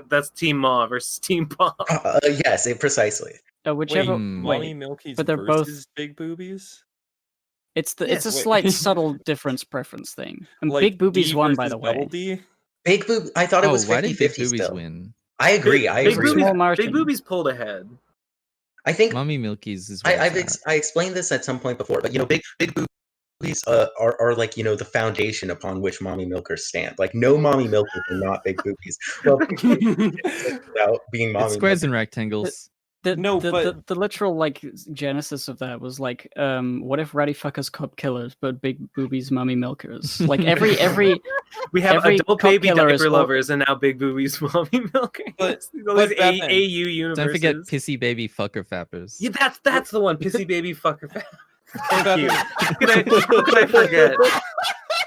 That's Team Maw versus Team Paw. Yes, precisely. Whichever. Wait, Mommy Milky's but they're both. versus big boobies? It's a Wait. slight subtle difference preference thing. And Like big boobies D won, by the versus double way. D? Big boob. I thought it was why did 50-50 big boobies still. win? I agree. I agree. Big boobies pulled ahead. I think Mommy Milky's is. I explained this at some point before, but big boobies are like the foundation upon which mommy milkers stand. Like no mommy milkers are not big boobies. Well, without being mommy It's squares milkers. and rectangles. The literal like genesis of that was like, what if ratty fuckers cop killers, but big boobies mummy milkers? Like every we have every adult cop baby killer is diaper all- lovers and now big boobies mommy milkers. But Those Batman, AU universes. Don't forget pissy baby fucker fappers. Yeah, that's the one. Pissy baby fucker. Thank you. How could I forget?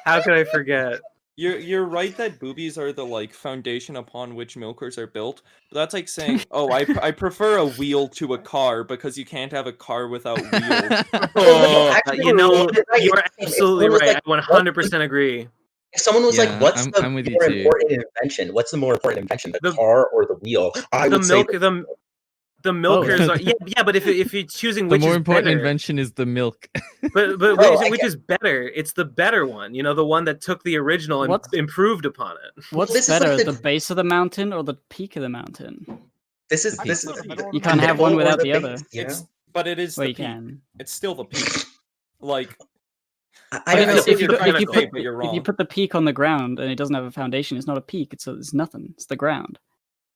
How could I forget? You're right that boobies are the like foundation upon which milkers are built. But that's like saying, oh, I prefer a wheel to a car because you can't have a car without wheels. You're absolutely right. I 100% agree. If someone was like, "What's the I'm with you more too. important invention? What's the more important invention, the car or the wheel?" I would say The milkers are yeah, but if you're choosing The which more is important better, invention is the milk. but which is better? It's the better one. The one that took the original and improved upon it. What's better, the base of the mountain or the peak of the mountain? This is You can't have one without the other. But it is Well, the you peak. can. It's still the peak. Like I don't know if you you're wrong. put the peak on the ground and it doesn't have a foundation, it's not a peak. It's nothing. It's the ground.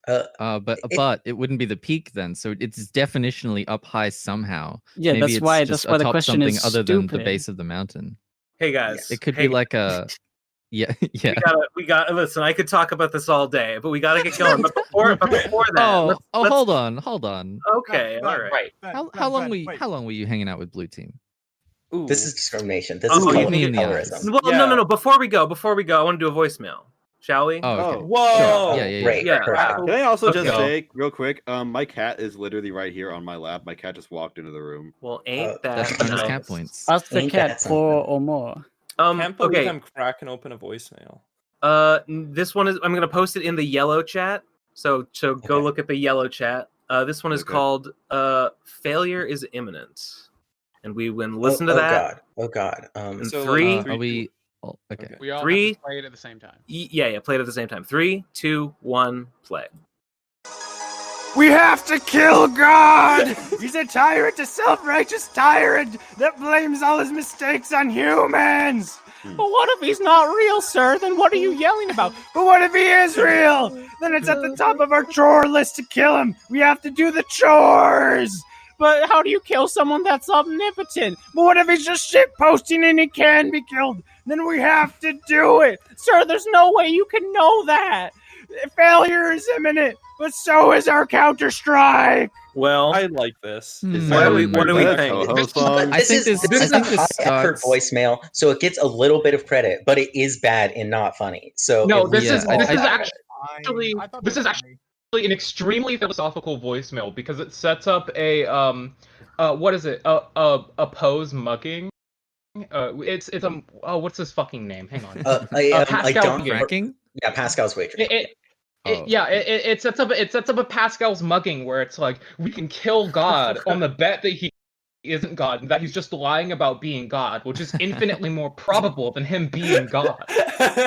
But it wouldn't be the peak then, so it's definitionally up high somehow. Yeah, Maybe that's it's why just the atop question something is other than the stupid. base of the mountain. Hey guys, It could be like a yeah. We got listen. I could talk about this all day, but we got to get going. But before that, let's hold on. Okay, all right. How long were you hanging out with Blue Team? This is discrimination. This Oh, is look colorism. me in the eyes. Well, no. Before we go, I want to do a voicemail. Shall we? Oh, okay. Whoa! Sure. Yeah. Great. Can I also just Okay. say real quick? My cat is literally right here on my lap. My cat just walked into the room. Well, ain't that That's bonus nice? cat points. Ask the Ain't cat that 4 or more. Can't believe Okay. I'm cracking open a voicemail. This one is. I'm gonna post it in the yellow chat. So go look at the yellow chat. This one is called "Failure is Imminent," and we when listen to that. Oh God. In So, three. Are we? Oh, okay. We all Three. have to play it at the same time. Yeah. Play it at the same time. 3, 2, 1, play. We have to kill God! He's a tyrant, a self-righteous tyrant that blames all his mistakes on humans! But what if he's not real, sir? Then what are you yelling about? But what if he is real? Then it's at the top of our chore list to kill him. We have to do the chores! But how do you kill someone that's omnipotent? But what if he's just shitposting and he can be killed? Then we have to do it! Sir, there's no way you can know that! Failure is imminent, but so is our Counter-Strike! Well, I like this. what do we think? This is a high effort voicemail, so it gets a little bit of credit, but it is bad and not funny. So No, it this really is actually an extremely philosophical voicemail because it sets up a what is it? A pose mugging. It's what's his fucking name? Hang on. Pascal ranking. Yeah, Pascal's wager. It sets up a Pascal's mugging where it's like we can kill God on the bet that he isn't God and that he's just lying about being God, which is infinitely more probable than him being God.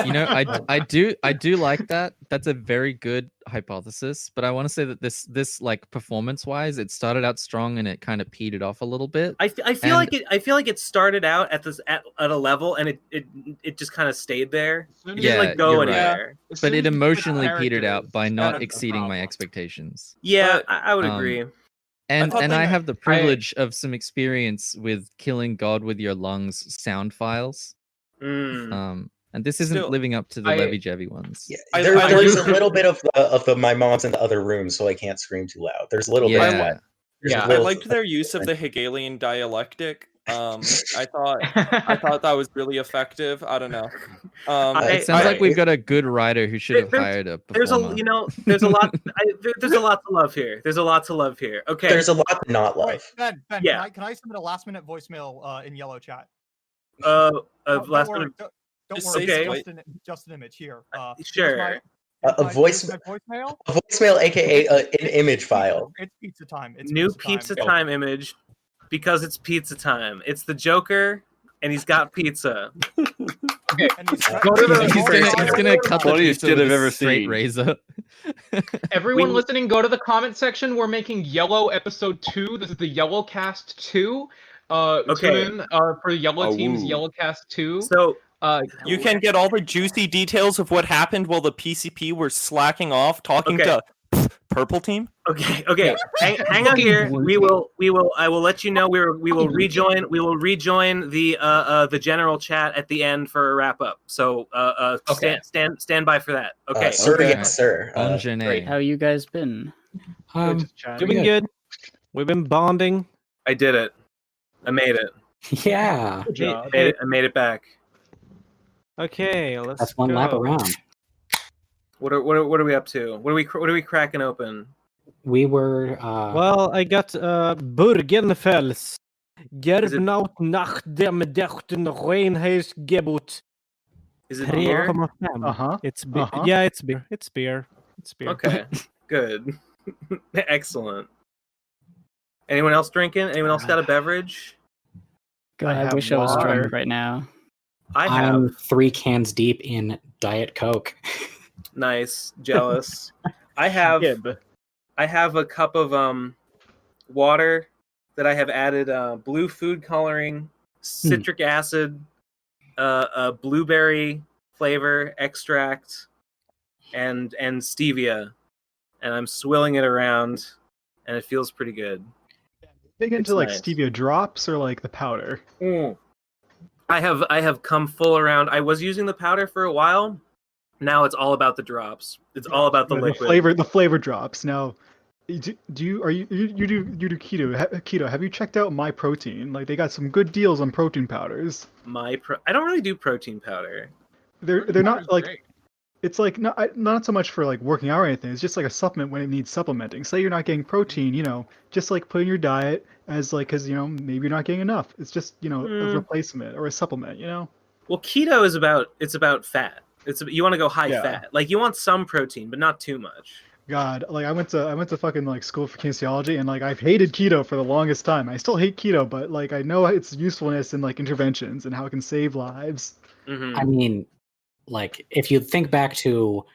You know, I do like that. That's a very good hypothesis, but I want to say that this like performance wise, it started out strong and it kind of petered off a little bit. I feel like it started out at a level and it just kind of stayed there. It didn't like go you're anywhere. Right. But it emotionally petered out by not exceeding my expectations. Yeah, I would agree. And I have the privilege of some experience with killing God with your lungs sound files. And this isn't living up to the Levy Jevy ones. Yeah, there's a little bit of the my mom's in the other room, so I can't scream too loud. There's a little bit of that. I liked their use of the Hegelian dialectic. I thought that was really effective. I don't know. It sounds like we've got a good writer who should have hired a performer. There's a lot. There's a lot to love here. There's a lot to love here. Okay. There's a lot to not love. Wait, Ben, Yeah. can I submit a last minute voicemail in yellow chat? Last worry, minute. Don't Just worry, say just an image here. Sure. A voicemail, aka an image file. It's pizza time. It's New pizza time image, because it's pizza time. It's the Joker, and he's got pizza. He's gonna cut the Funniest pizza shit with I've a ever straight seen. razor. Everyone listening, go to the comment section. We're making Yellow episode 2. This is the Yellow Cast 2. Tune in for Yellow Team's Yellow Cast 2. So you can get all the juicy details of what happened while the PCP were slacking off talking to Purple Team. Okay. Hang on here. I will let you know. We will rejoin the general chat at the end for a wrap up. So stand by for that. Okay. Sir, yes, sir. Great. How you guys been? Doing good. We've been bonding. I did it. I made it. Yeah. I made it back. Okay, let's. That's one lap around. What are we up to? What are we cracking open? We were. Well, I got Burgenfels. Gerbnaut nach dem Dechten Reinheitsgebot. Is it beer? It's beer. Yeah, it's beer. It's beer. It's beer. Okay, good, excellent. Anyone else drinking? Anyone else got a beverage? God, I wish I was drunk right now. I'm 3 cans deep in Diet Coke. Nice, jealous. I have a cup of water that I have added blue food coloring, citric acid, blueberry flavor extract, and stevia and I'm swilling it around, and it feels pretty good. Big into It's like nice. stevia drops or like the powder? I have come full around. I was using the powder for a while. Now it's all about the drops. It's all about the liquid. The flavor drops. Now, do you do keto? Have you checked out My Protein? Like they got some good deals on protein powders. I don't really do protein powder. They're not like it's like not so much for like working out or anything. It's just like a supplement when it needs supplementing. Say you're not getting protein, just like put in your diet as like because maybe you're not getting enough. It's just a replacement or a supplement. Well, keto is about fat. You want to go high fat. Like you want some protein, but not too much. God, like I went to fucking like school for kinesiology, and like I've hated keto for the longest time. I still hate keto, but like I know its usefulness in like interventions and how it can save lives. I mean, like if you think back to,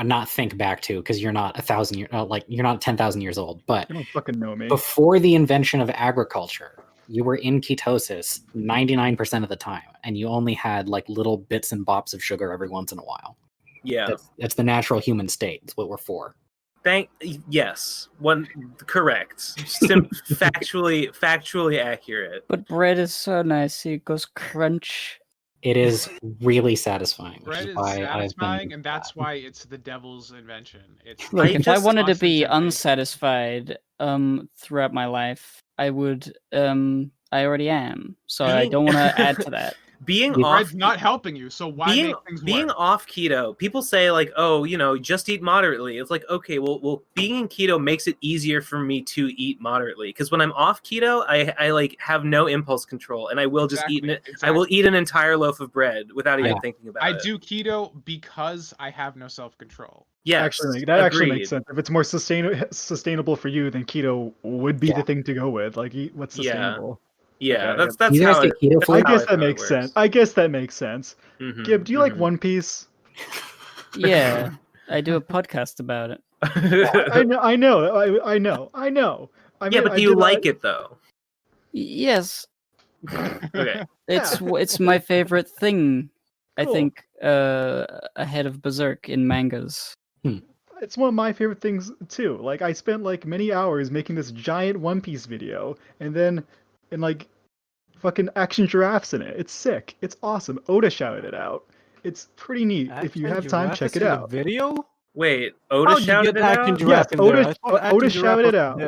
not think back to, because you're not 1,000 years, like you're not 10,000 years old, but you don't fucking know me. Before the invention of agriculture, you were in ketosis 99% of the time, and you only had like little bits and bops of sugar every once in a while. Yeah, that's the natural human state. It's what we're for. Yes, correct. Factually accurate. But bread is so nice. It goes crunch. It is really satisfying. Bread is satisfying, and that's why it's the devil's invention. Look, if I wanted to be unsatisfied throughout my life, I would. I already am, so I don't want to add to that. Bread's not helping you, so why make things worse? Being off keto, people say like, oh, just eat moderately. It's like, okay, well, being in keto makes it easier for me to eat moderately because when I'm off keto, I like have no impulse control, and I will just eat it. I will eat an entire loaf of bread without even thinking about it. I do keto because I have no self-control. Yeah, that actually makes sense. If it's more sustainable for you, then keto would be the thing to go with. Like, eat what's sustainable. Yeah, Okay. that's how it, I guess that makes sense. Mm-hmm, Gib, do you like One Piece? Yeah, I do a podcast about it. I know. I know. Yeah, but do you like it though? Yes. Okay. It's my favorite thing. Cool. I think ahead of Berserk in mangas. It's one of my favorite things too. Like I spent like many hours making this giant One Piece video, and like fucking action giraffes in it. It's sick. It's awesome. Oda shouted it out. It's pretty neat. If you have time, check it out. Video? Wait, Oda shouted it out? Yes, Oda shouted it out.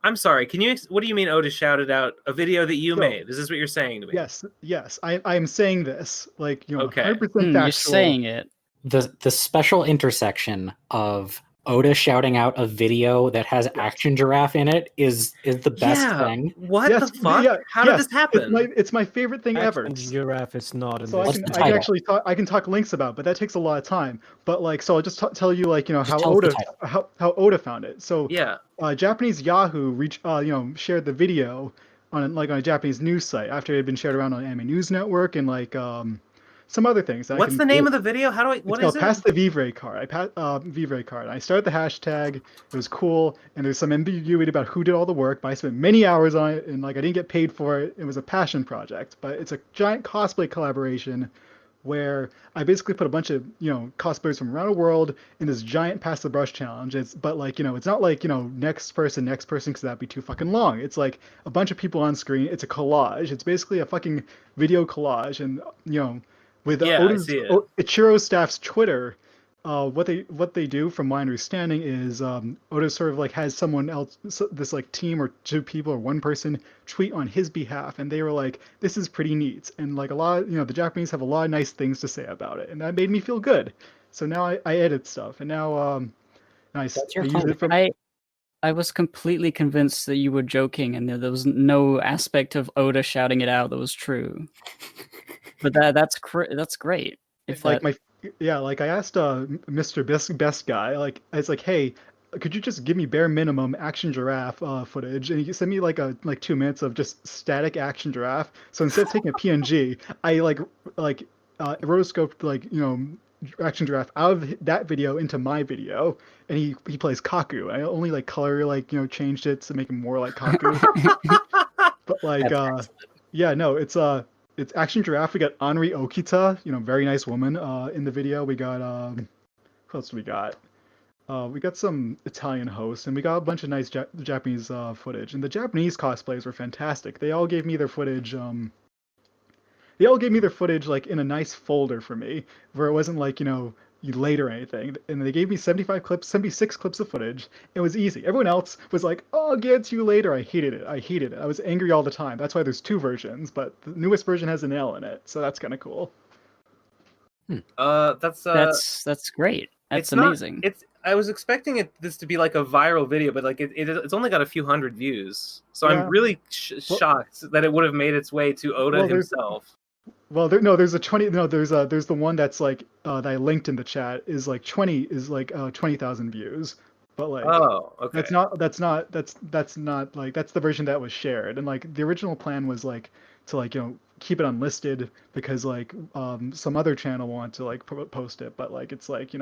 I'm sorry. What do you mean Oda shouted out a video that you made? Is this what you're saying to me? Yes. I'm saying this. Like, okay. 100% factual. You're saying it. The special intersection of Oda shouting out a video that has action giraffe in it is the best thing. What the fuck? How did this happen? It's my favorite thing ever. Giraffe is not in so I can talk links about, but that takes a lot of time. But like, so I'll just tell you like how Oda found it. So Japanese Yahoo shared the video on a Japanese news site after it had been shared around on Anime News Network and like some other things. What's the name of the video? How do I? What is it? Pass the Vivre card. Vivre card. I started the hashtag. It was cool, and there's some ambiguity about who did all the work. But I spent many hours on it, and like I didn't get paid for it. It was a passion project, but it's a giant cosplay collaboration where I basically put a bunch of cosplayers from around the world in this giant pass the brush challenge. But like it's not like next person because that'd be too fucking long. It's like a bunch of people on screen. It's a collage. It's basically a fucking video collage, and with Ichiro's staff's Twitter, what they do, from my understanding, is Oda sort of like has someone else, this like team or two people or one person, tweet on his behalf, and they were like, "This is pretty neat," and like a lot, the Japanese have a lot of nice things to say about it, and that made me feel good. So now I edit stuff, and now I use it from. I was completely convinced that you were joking, and there was no aspect of Oda shouting it out that was true. But that's great. If like I asked Mr. Best Guy, like I was like, hey, could you just give me bare minimum action giraffe footage? And he sent me like 2 minutes of just static action giraffe. So instead of taking a PNG, I rotoscoped action giraffe out of that video into my video, and he plays Kaku. I only color changed it to make him more like Kaku. But it's action giraffe. We got Henri Okita, very nice woman in the video. We got who else do we got? we got some Italian hosts, and we got a bunch of nice Japanese footage. And the Japanese cosplays were fantastic. They all gave me their footage. They all gave me their footage like in a nice folder for me, where it wasn't like late or anything. And they gave me 76 clips of footage. It was easy. Everyone else was like, "Oh, I'll get to you later." I hated it. I was angry all the time. That's why there's 2 versions, but the newest version has an L in it, so that's kind of cool. That's great. That's amazing. I was expecting this to be like a viral video, but like it's only got a few hundred views. So I'm really shocked that it would have made its way to Oda himself. Well, there's a 20. No, there's the one that's like that I linked in the chat is like 20,000 views. But like, okay. That's not like that's the version that was shared, and like the original plan was like to like keep it unlisted because like some other channel wanted to like post it, but like it's like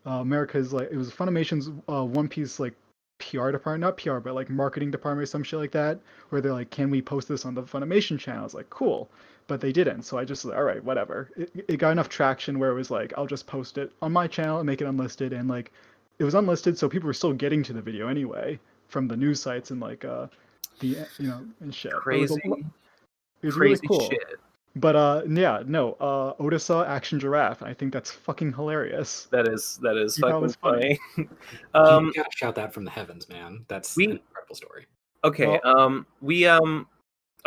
America's like it was Funimation's One Piece like PR department, not PR, but like marketing department or some shit like that, where they're like, can we post this on the Funimation channel? I was like, cool, but they didn't, so I just all right, whatever. It got enough traction where it was like, I'll just post it on my channel and make it unlisted, and like it was unlisted, so people were still getting to the video anyway from the news sites and like the and shit. Crazy. It was crazy really cool. shit. But Oda saw Action Giraffe, and I think that's fucking hilarious. That is fucking funny. You gotta shout that from the heavens, man. That's an incredible story. Okay, all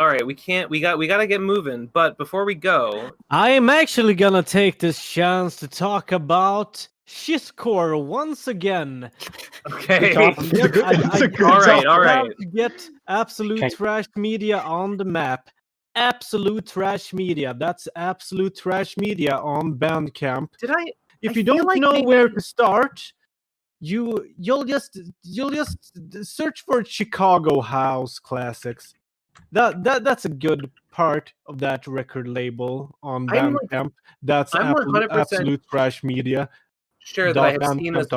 right, we gotta get moving, but before we go, I am actually gonna take this chance to talk about Shitcore once again. Okay. All right. To get Absolute Trash Media on the map. Absolute Trash Media. That's Absolute Trash Media on Bandcamp. If you don't know where to start, you'll just search for Chicago House Classics. That's a good part of that record label on Bandcamp. That's Absolute Trash Media. Sure that I have seen this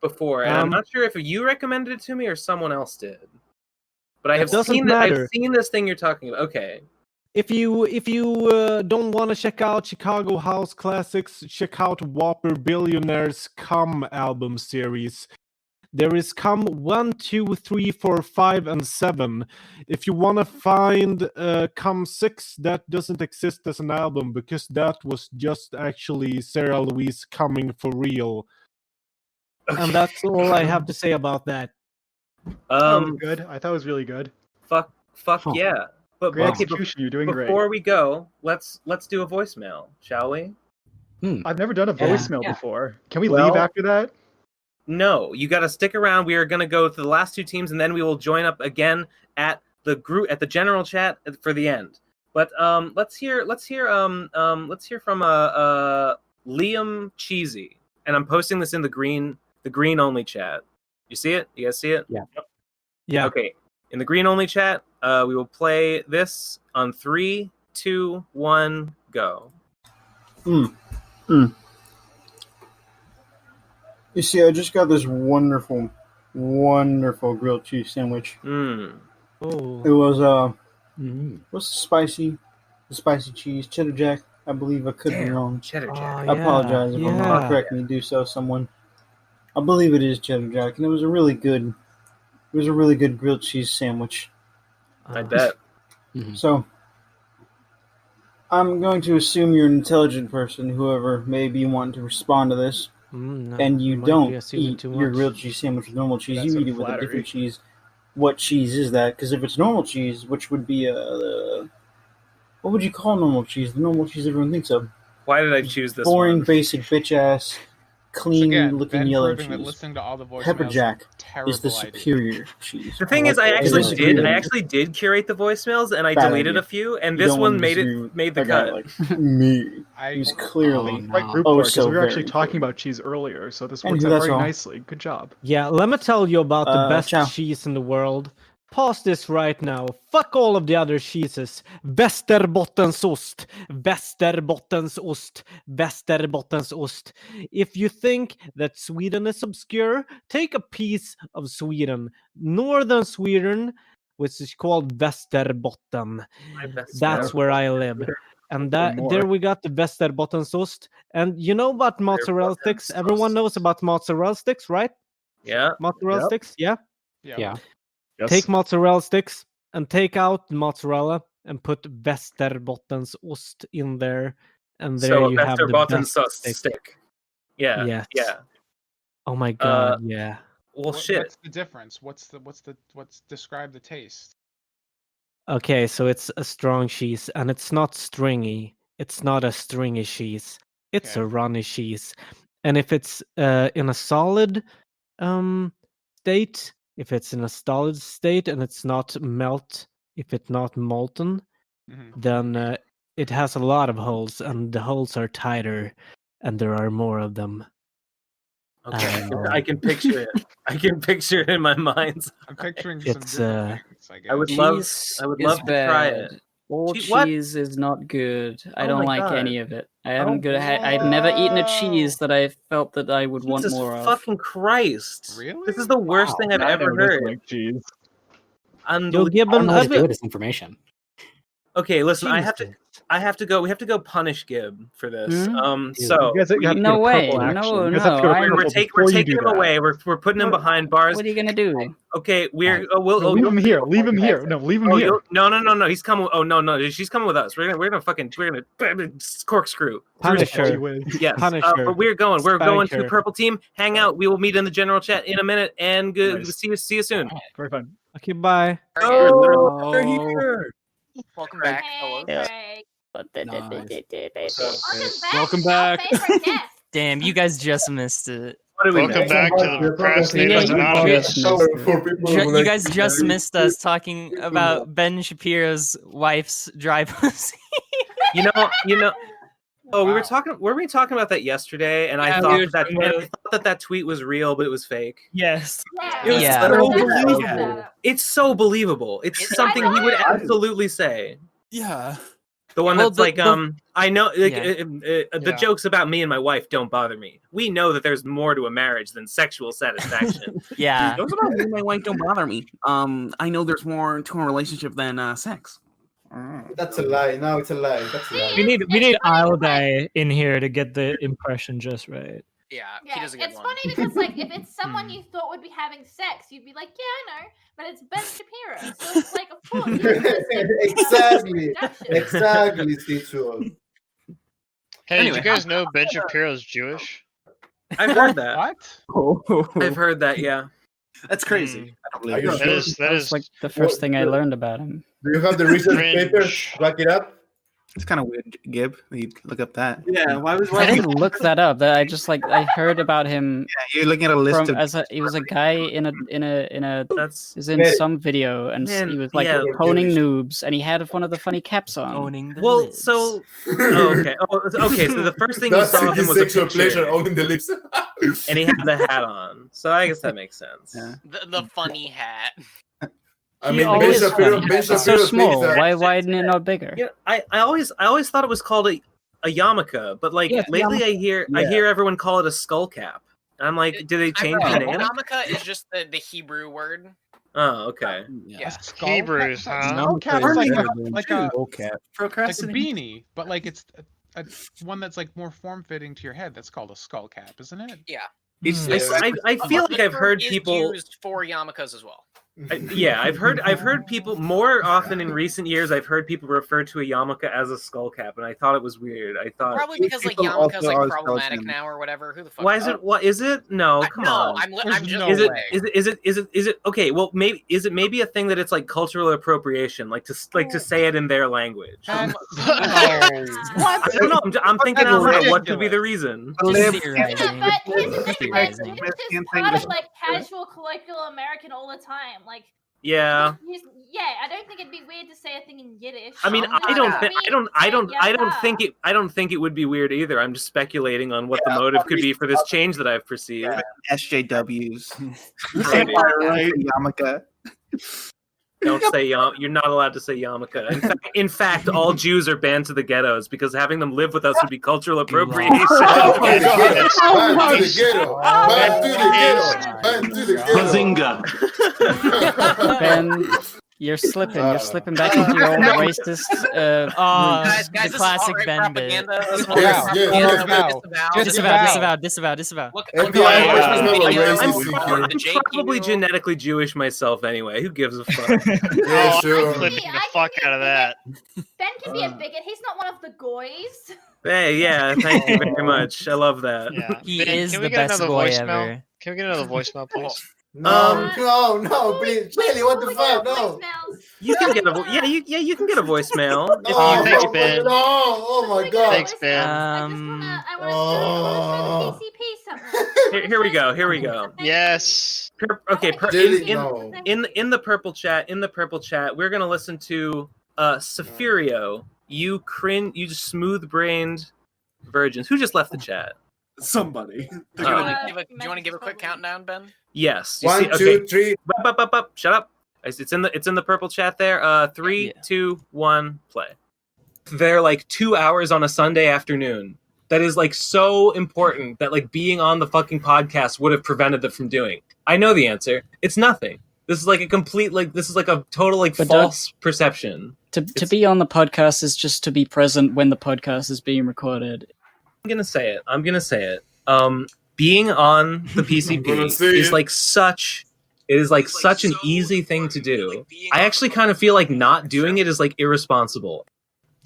before, and I'm not sure if you recommended it to me or someone else did. But I have seen this thing you're talking about. Okay. If you don't want to check out Chicago House Classics, check out Whopper Billionaire's Come album series. There is Come 1, 2, 3, 4, 5, and 7. If you want to find Come 6, that doesn't exist as an album because that was just actually Sarah Louise coming for real. Okay. And that's all I have to say about that. Good. I thought it was really good. Fuck yeah. But great execution. You're doing great. Before we go, let's do a voicemail, shall we? I've never done a voicemail before. Can we leave after that? No, you got to stick around. We are going to go to the last 2 teams, and then we will join up again at the group at the general chat for the end. But let's hear from Liam Cheesy, and I'm posting this in the green only chat. You see it? You guys see it? Yeah. Okay. In the green only chat, we will play this on 3, 2, 1, go. You see, I just got this wonderful grilled cheese sandwich. Oh. It was what's the spicy cheese, cheddar jack. I believe I could be wrong. Cheddar jack. I apologize if I'm wrong. Correct me, do so, someone. I believe it is cheddar jack, and it was a really good grilled cheese sandwich. I bet. So, I'm going to assume you're an intelligent person, whoever may be wanting to respond to this. And you don't eat your grilled cheese sandwich with normal cheese. You eat it with a different cheese. What cheese is that? Because if it's normal cheese, which would be what would you call normal cheese? The normal cheese everyone thinks of. Why did I choose this boring, one? Basic, bitch-ass, clean-looking yellow cheese. Pepper Jack is the superior cheese. The thing is, I actually did curate the voicemails, and I deleted a few, and this one made the cut. Like me. He's clearly we were actually talking about cheese earlier, so this works out very nicely. Good job. Yeah, let me tell you about the best cheese in the world. Pause this right now. Fuck all of the other cheeses. Västerbottensost. Västerbottensost. Västerbottensost. If you think that Sweden is obscure, take a piece of Sweden. Northern Sweden, which is called Västerbotten. That's where I live. And there we got the Västerbottensost. And you know about mozzarella sticks? Everyone knows about mozzarella sticks, right? Yeah. Mozzarella sticks, yeah? Yeah. Yes. Take mozzarella sticks and take out the mozzarella and put Västerbottensost in there. And there So you have the Västerbottensost stick. Yeah. Yes. Yeah. Oh my god, yeah. Well, shit. What's the difference? What's describe the taste? Okay, so it's a strong cheese, and it's not stringy. It's not a stringy cheese. It's a runny cheese. And if it's in a solid state, if it's in a solid state and it's not if it's not molten, then it has a lot of holes, and the holes are tighter, and there are more of them. Okay, I can picture it. I can picture it in my mind. I'm picturing some It's different things, I guess. I would love to try it. All cheese is not good. I Oh don't my like God. any of it. I've never eaten a cheese that I felt that I would want Jesus more of. fucking Christ! Really? This is the worst thing I've ever heard. Cheese. You'll give I don't them know what to do with this information. Okay, listen. I have to go. We have to go punish Gib for this. So You guys have to No go way. purple, No, actually. You no. guys have to go I'm- we're purple taking before you do him that. away. We're putting him behind bars. What are you gonna do? Okay, we're No, leave him here. Leave him here. No, leave him here. No. He's coming. Oh no. She's coming with us. We're gonna corkscrew. Punisher. Yes. Punisher. But we're going to the Spanker. purple team. Hang out. We will meet in the general chat in a minute. And good. Nice. See you soon. Very fun. Okay, bye. Oh, they're here. Welcome back, fellas. Welcome back. Damn, you guys just missed it. What do we Welcome miss? back to the Procrastinators Anonymous. You guys just missed us talking about Ben Shapiro's wife's dry pussy. You know. Oh, we were talking about that yesterday, and I thought that tweet was real, but it was fake. Yes. It was Yeah. so Yeah. believable. It's so believable. It's something he would absolutely say. Yeah. The one Well, that's I know, the Yeah. jokes about me and my wife don't bother me. We know that there's more to a marriage than sexual satisfaction. Yeah. Jokes about me and my wife don't bother me. I know there's more to a relationship than sex. That's a lie. No, it's a lie. That's a lie. We need Isle Guy in here to get the impression just right. Yeah, it's funny because if it's someone you thought would be having sex, you'd be like, yeah, I know, but it's Ben Shapiro, so it's like, of course. Exactly, Steve. Hey, did you guys know Ben Shapiro's Jewish? I've heard that. What? I've heard that. Yeah. That's crazy. I don't believe Are you it. sure? That was like the first thing I learned about him. Do you have the research papers? Back it up. It's kind of weird, Gib. You look up that. Yeah. Why I didn't look that up. I just I heard about him. Yeah, you're looking at a list of. He was a guy in That's some video, and Man, he was like yeah. honing noobs, and he had one of the funny caps on. Well, so okay. So the first thing you saw of him was a sexual picture, pleasure owning the lips. and he had the hat on. So I guess that makes sense. Yeah. The funny hat. I He mean, always Ben Shapiro. funny. Ben It's so Shapiro's small. face are- Why isn't it not bigger? Yeah, I always thought it was called a yarmulke, but like Yeah, it's lately yarmulke. I hear everyone call it a skull cap. And I'm like, did they change the name? Yarmulke is just the Hebrew word. Oh, okay. Yeah. Hebrews, huh? Skull cap is like a Procrastinate. beanie, but like it's a one that's like more form fitting to your head. That's called a skull cap, isn't it? Yeah. I feel like I've heard is people. used for yarmulkes as well. Yeah, I've heard people more often in recent years. I've heard people refer to a yarmulke as a skull cap, and I thought it was weird. I thought Probably because like people yarmulke's also like are problematic skeleton. now or whatever. Who the fuck? Why is it? What is it? No, come on. I'm just Is it okay? Well, maybe is it maybe a thing that it's like cultural appropriation, like to say it in their language? What? I don't know. I'm thinking out loud. What could be the reason? But here's the thing, it's just part of like casual colloquial American all the time. Like Yeah. I don't think it'd be weird to say a thing in Yiddish. I mean, I don't think it would be weird either. I'm just speculating on what the motive could be for this change that I've perceived. SJWs. Maybe. Yarmulke. Don't say you're not allowed to say yarmulke. In fact, all Jews are banned to the ghettos because having them live with us would be cultural appropriation. Oh my God! Back to the ghetto! Back to the ghetto! Back to the ghetto! Ben, You're slipping back into your old racist. Guys, the this is classic alt-right Ben bit. Disavow. I'm probably genetically Jewish myself anyway. Who gives a fuck? Yeah, sure. Clipping the fuck out of that. Ben can be a bigot. He's not one of the goys. Hey, yeah, thank you very much. I love that. Yeah. He Ben, is can the we get best another boy voicemail? ever. Can we get another voicemail, please? No, please, Jelly, what the fuck? No. You can get a you can get a voicemail. If Oh, you thanks, Ben. No, oh my god. Thanks, Ben. I want to PCP somewhere. Here we go. Yes. Okay, Jelly, in the purple chat, we're gonna listen to Sephirio. You smooth-brained virgins. Who just left the chat? Somebody. Do you want to give a quick countdown, Ben? Yes. 1, 2, 3. Shut up. It's in the purple chat there. 3, 2, 1, play. They're like 2 hours on a Sunday afternoon. That is like so important that like being on the fucking podcast would have prevented them from doing. I know the answer. It's nothing. This is like a complete this is like a total false perception. To be on the podcast is just to be present when the podcast is being recorded. I'm gonna say it. Being on the PCP is like such an easy thing to do. I actually kind of feel like not doing it is like irresponsible.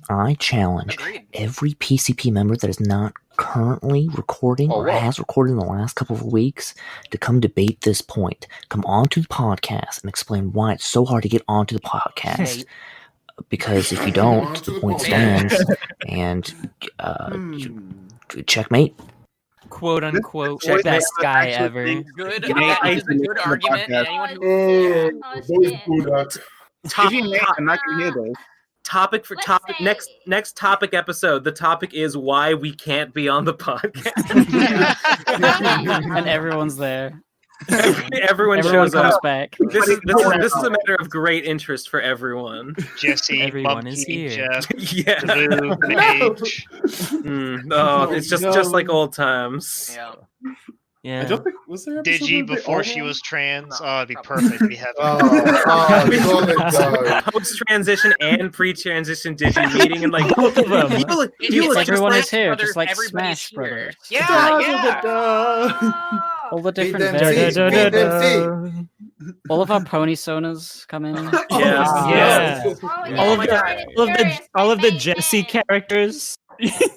I challenge every PCP member that is not currently recording or has recorded in the last couple of weeks to come debate this point. Come onto the podcast and explain why it's so hard to get onto the podcast. Because if you don't, the point stands, and checkmate. Quote unquote best guy ever. Good. That is a good argument. And anyone who Topic for topic next topic episode. The topic is why we can't be on the podcast. And everyone's there. Everyone shows comes up. back. This is a matter of great interest for everyone. Jesse, everyone Bumpy, is here. Jeff, Yeah. Lou, Paige. It's just like old times. Yeah. I don't think was there. Digi before she was trans. Oh, it'd be perfect. We have post transition and pre transition Digi meeting and like both of them. Everyone is here, just like Smash Brothers. All the different variants. All of our pony sonas come in. All of the Jesse characters.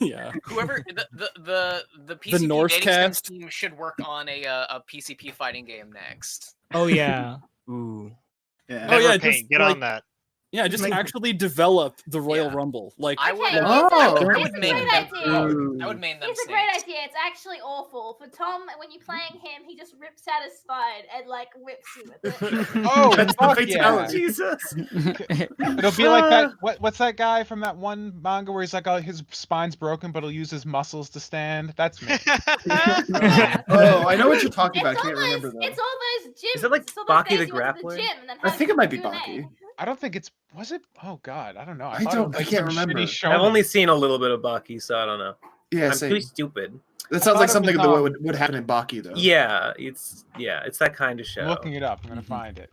Yeah. Whoever the PCP Norse dating cast team should work on a PCP fighting game next. Oh yeah. Ooh. Yeah. Oh yeah, just get on that. Yeah, just actually develop the Royal Rumble. Like I would main them. I would main them. It's a great idea. It's actually awful. For Tom, when you're playing him, he just rips out his spine and like whips you with it. Oh, fuck yeah. Jesus. It'll be like that. What's that guy from that one manga where he's like, oh, his spine's broken, but he'll use his muscles to stand? That's me. Oh, I know what you're talking about. I can't remember though. It's all those gyms. Is it like Baki the Grappler? I think it might be Baki. I don't think it's. Was it? Oh God, I don't know. I can't remember. I've only seen a little bit of Baki, so I don't know. Yeah, I'm too stupid. That sounds like something that would happen in Baki, though. Yeah, it's that kind of show. I'm looking it up. I'm gonna find it.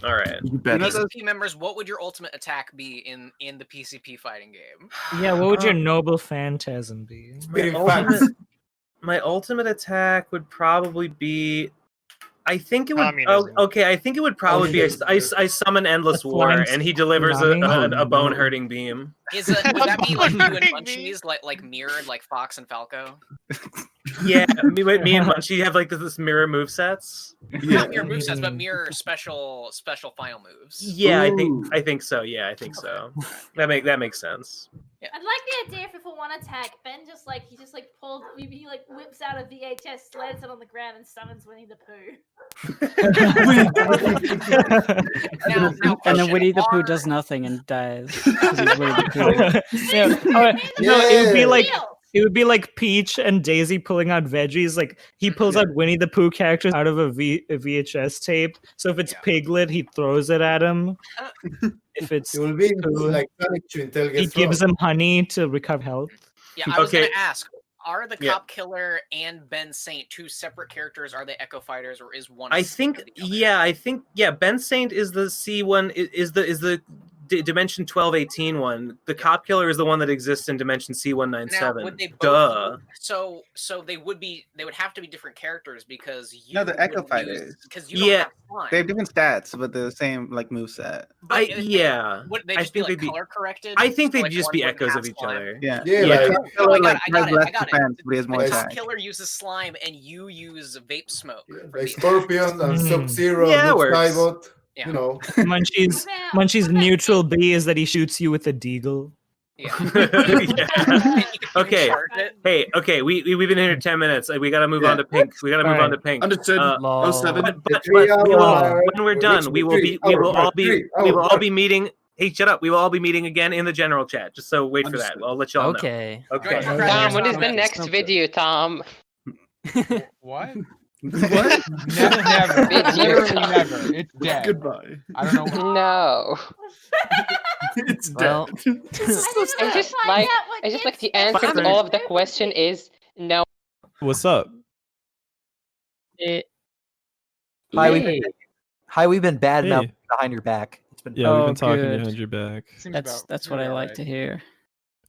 All right. PCP members, what would your ultimate attack be in the PCP fighting game? Yeah, what would your noble phantasm be? My ultimate attack would probably be. I think it would. Communism. I think it would probably be. I summon Endless War, and he delivers a bone-hurting beam. Would that be like you and Munchies, like mirrored, like Fox and Falco? Yeah, me and Munchie have like this mirror movesets. Not mirror movesets, but mirror special final moves. Yeah, I think so. Yeah, I think so. That makes sense. Yeah. I'd like the idea for one attack, Ben he just whips out a VHS, slams it on the ground, and summons Winnie the Pooh. And then Winnie the Pooh does nothing and dies. It would be like Peach and Daisy pulling out veggies. Like he pulls out Winnie the Pooh characters out of a VHS tape. So if it's Piglet, he throws it at him. If it's it will be like he gives him honey to recover health. Yeah, I was gonna ask. Are the Cop Killer and Ben Saint two separate characters? Are they Echo Fighters, or is one? I think Ben Saint is the C1 is the Dimension 1218 one. The Cop Killer is the one that exists in Dimension C197. Now, would they both, Duh. So they would have to be different characters because you. No, the Echo Fighters. Because you don't have slime. They have different stats, but the same like moveset. Would they just be like color corrected? I think they'd like, just one be wouldn't echoes have of each slime? other. Yeah. I got defense, but he has more The attack. Cop Killer uses slime, and you use vape smoke. Like Scorpion and Sub-Zero, Yeah, Luke works. Skywalker, Yeah. you know. Munchie's neutral B is that he shoots you with a deagle. Okay. Hey, okay. We've been here 10 minutes. We gotta move on to Pink. We gotta move on to Pink. Understood. 07. But when we're done, we will all be meeting. Hey, shut up. We will all be meeting again in the general chat. Just so wait for that. I'll let y'all know. Okay. Tom, when is the next video, Tom? What? What? Never. It's dead. Goodbye. I don't know. No. It's dead. Well, I just like the answer to all of the question is no. What's up? Hi, we've been bad Hey. behind your back. It's been Yeah, we've been talking good. behind your back. That's what I like to hear.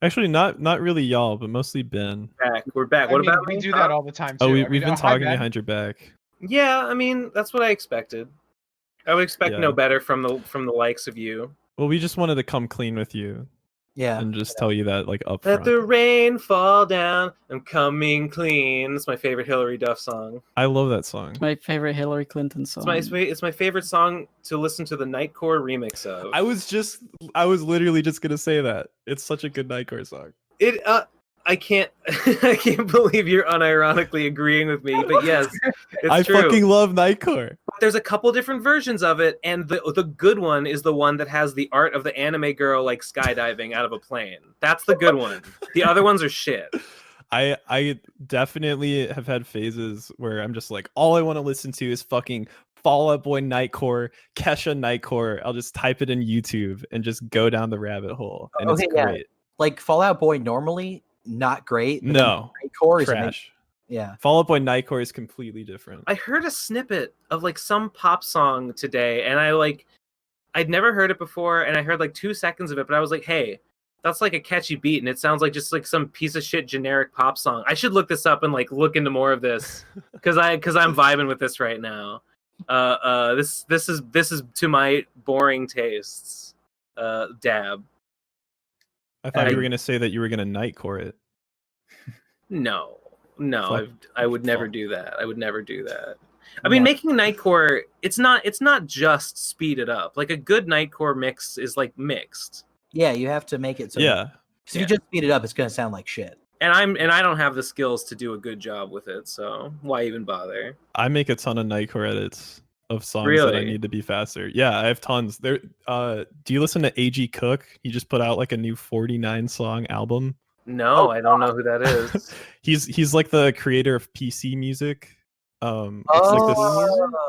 Actually, not really y'all, but mostly Ben. We're back. I mean, we do that all the time too. Oh, I mean, we've been hi, talking Ben. behind your back. Yeah, I mean that's what I expected. I would expect Yeah. no better from the likes of you. Well, we just wanted to come clean with you. Yeah. And just tell you that like up Let front. the rain fall down. I'm coming clean. That's my favorite Hillary Duff song. I love that song. My favorite Hillary Clinton song. It's my favorite song to listen to the Nightcore remix of. I was literally just gonna say that. It's such a good Nightcore song. I can't I can't believe you're unironically agreeing with me, but yes, it's I true. fucking love Nightcore. There's a couple different versions of it, and the good one is the one that has the art of the anime girl like skydiving out of a plane. That's the good one. The other ones are shit. I definitely have had phases where I'm just like, all I want to listen to is fucking Fall Out Boy Nightcore, Kesha Nightcore. I'll just type it in YouTube and just go down the rabbit hole, and it's great. Like Fallout Boy normally not great. But No, Nightcore is trash. Yeah. Fall Out Boy Nightcore is completely different. I heard a snippet of like some pop song today, and I'd never heard it before, and I heard like 2 seconds of it, but I was like, hey, that's like a catchy beat, and it sounds like just like some piece of shit generic pop song. I should look this up and like look into more of this because I'm vibing with this right now. This is to my boring tastes. Dab. I thought you were gonna say that you were gonna Nightcore it. No, Fuck. I would never do that. I would never do that. I mean, making Nightcore, it's not just speed it up. Like a good Nightcore mix is like mixed. Yeah, you have to make it so. Yeah. If you just speed it up, it's gonna sound like shit. And I don't have the skills to do a good job with it, so why even bother? I make a ton of Nightcore edits of songs that I Really? need to be faster. Yeah, I have tons. There. Do you listen to A.G. Cook? He just put out like a new 49 song album. No, I don't know who that is. He's like the creator of PC music. It's like this.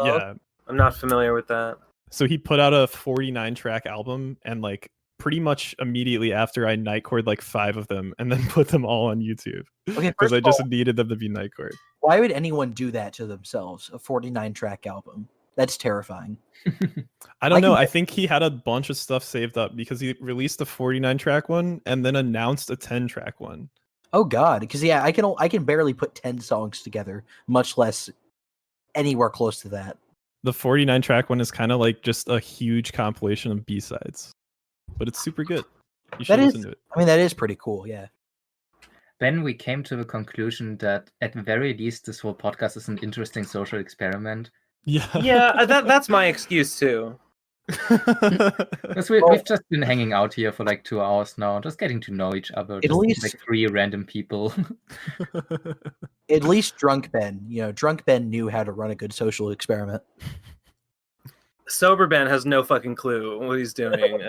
Yeah, I'm not familiar with that. So he put out a 49 track album, and like pretty much immediately after I Nightcored like 5 of them, and then put them all on YouTube. Okay, because first I of just all- needed them to be Nightcored. Why would anyone do that to themselves? A 49-track album. That's terrifying. I don't know. I think he had a bunch of stuff saved up because he released a 49 track one and then announced a 10 track one. Oh God, because yeah, I can barely put 10 songs together, much less anywhere close to that. The 49 track one is kind of like just a huge compilation of B-sides, but it's super good. You should That is, listen to it. I mean, that is pretty cool. Yeah. Then we came to the conclusion that at the very least, this whole podcast is an interesting social experiment. Yeah, that's my excuse too. Because we've just been hanging out here for like 2 hours now, just getting to know each other. Just least- like 3 random people. At least Drunk Ben, Drunk Ben knew how to run a good social experiment. Sober Ben has no fucking clue what he's doing.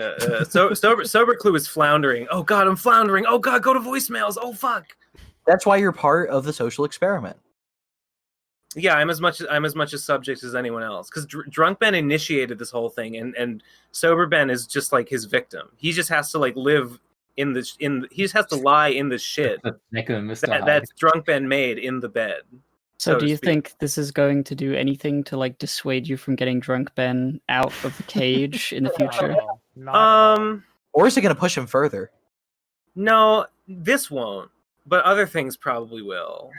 Sober Clue is floundering. Oh God, I'm floundering. Oh God, go to voicemails. Oh fuck. That's why you're part of the social experiment. Yeah, I'm as much a subject as anyone else. Because Drunk Ben initiated this whole thing, and Sober Ben is just like his victim. He just has to like live he just has to lie in the shit that's Drunk Ben made in the bed. So do you think this is going to do anything to like dissuade you from getting Drunk Ben out of the cage in the future? Or is it going to push him further? No, this won't. But other things probably will.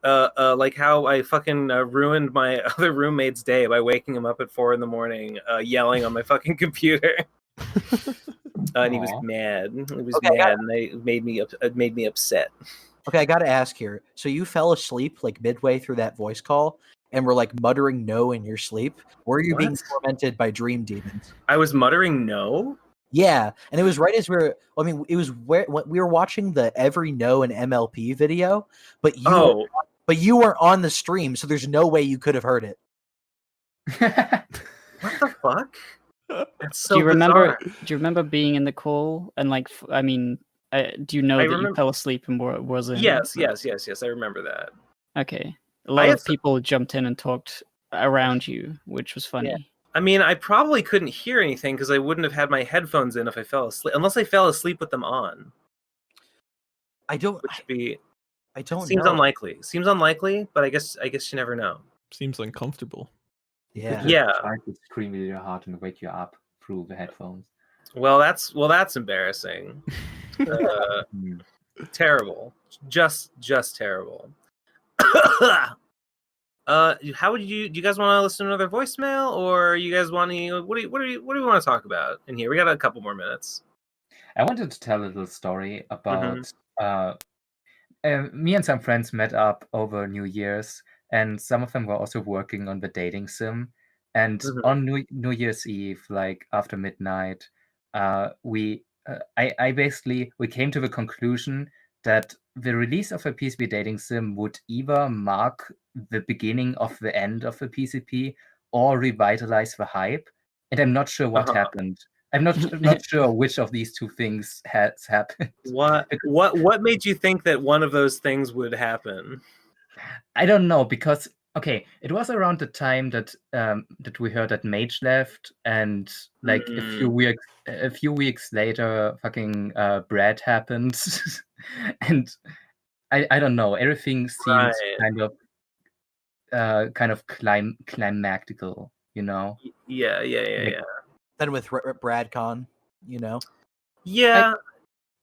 Like how I fucking ruined my other roommate's day by waking him up at 4 a.m, yelling on my fucking computer. And he was mad. He was mad, and it made me upset. Okay, I got to ask here. So you fell asleep like midway through that voice call, and were like muttering "no" in your sleep. Were you being tormented by dream demons? I was muttering "no." Yeah, and it was right as we were. I mean, it was where we were watching the Every No and MLP video, but you weren't on the stream, so there's no way you could have heard it. What the fuck? That's so do you remember? bizarre. Do you remember being in the call and like? I mean, do you know that you fell asleep and wasn't? Yes. I remember that. Okay, a lot of people jumped in and talked around you, which was funny. Yeah. I mean, I probably couldn't hear anything because I wouldn't have had my headphones in if I fell asleep, unless I fell asleep with them on. I don't Seems know. unlikely. Seems unlikely, but I guess you never know. Seems uncomfortable. Yeah. Try to scream really hard and wake you up through the headphones. Well, that's embarrassing. Terrible. Just terrible. How would you? Do you guys want to listen to another voicemail, or you guys want to? What do we want to talk about in here? We got a couple more minutes. I wanted to tell a little story about me and some friends met up over New Year's, and some of them were also working on the dating sim. And on New Year's Eve, like after midnight, we came to the conclusion that the release of a PCP dating sim would either mark the beginning of the end of the PCP or revitalize the hype. And I'm not sure what happened. I'm not sure which of these two things has happened. What made you think that one of those things would happen? I don't know, because it was around the time that that we heard that Mage left, and like a few weeks later, fucking Brad happened, and I don't know. Everything seems kind of climactical, you know? Yeah. Then with BradCon, you know. Yeah.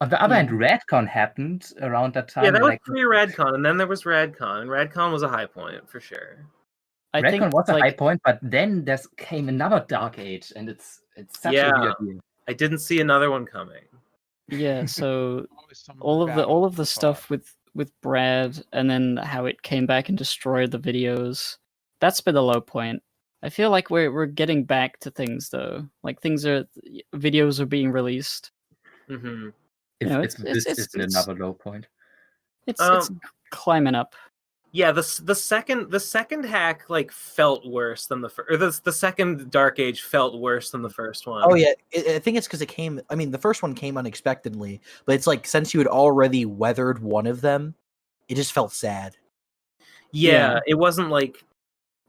On the other hand, RadCon happened around that time. Yeah, that was pre-RadCon, and then there was RadCon, and RadCon was a high point for sure. RadCon was a high point, but then there came another Dark Age, and it's such a weird year. I didn't see another one coming. Yeah, so all of the stuff with Brad, and then how it came back and destroyed the videos. That's been the low point. I feel like we're getting back to things though. Like videos are being released. Mm-hmm. It's another low point. It's climbing up. Yeah, the second hack like felt worse than the first. Or the second Dark Age felt worse than the first one. Oh yeah, I think it's because it came. I mean, the first one came unexpectedly, but it's like since you had already weathered one of them, it just felt sad. Yeah. It wasn't like.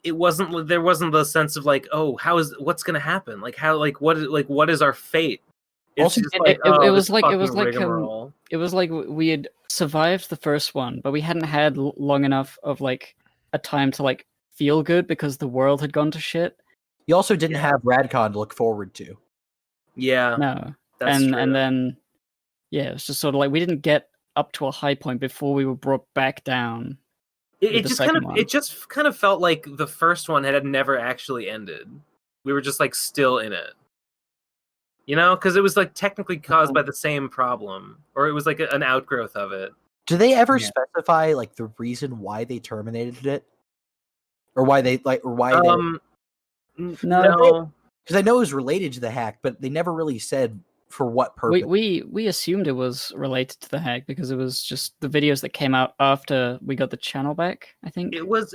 There wasn't the sense of like, oh, what's gonna happen? Like what is our fate? It's Also, just it was like rigmarole. it was like we had survived the first one, but we hadn't had long enough of like a time to like feel good because the world had gone to shit. You also didn't have RadCon to look forward to. Yeah. No. That's true. And then it was just sort of like we didn't get up to a high point before we were brought back down. It just kind of felt like the first one had never actually ended. We were just like still in it. You know, because it was like technically caused by the same problem, or it was like an outgrowth of it. Do they ever specify like the reason why they terminated it, or why they no, because I know it was related to the hack, but they never really said for what purpose. We assumed it was related to the hack because it was just the videos that came out after we got the channel back. I think it was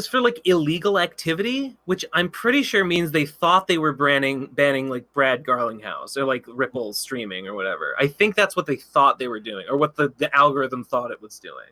for like illegal activity, which I'm pretty sure means they thought they were banning like Brad Garlinghouse or like Ripple streaming or whatever. I think that's what they thought they were doing, or what the algorithm thought it was doing.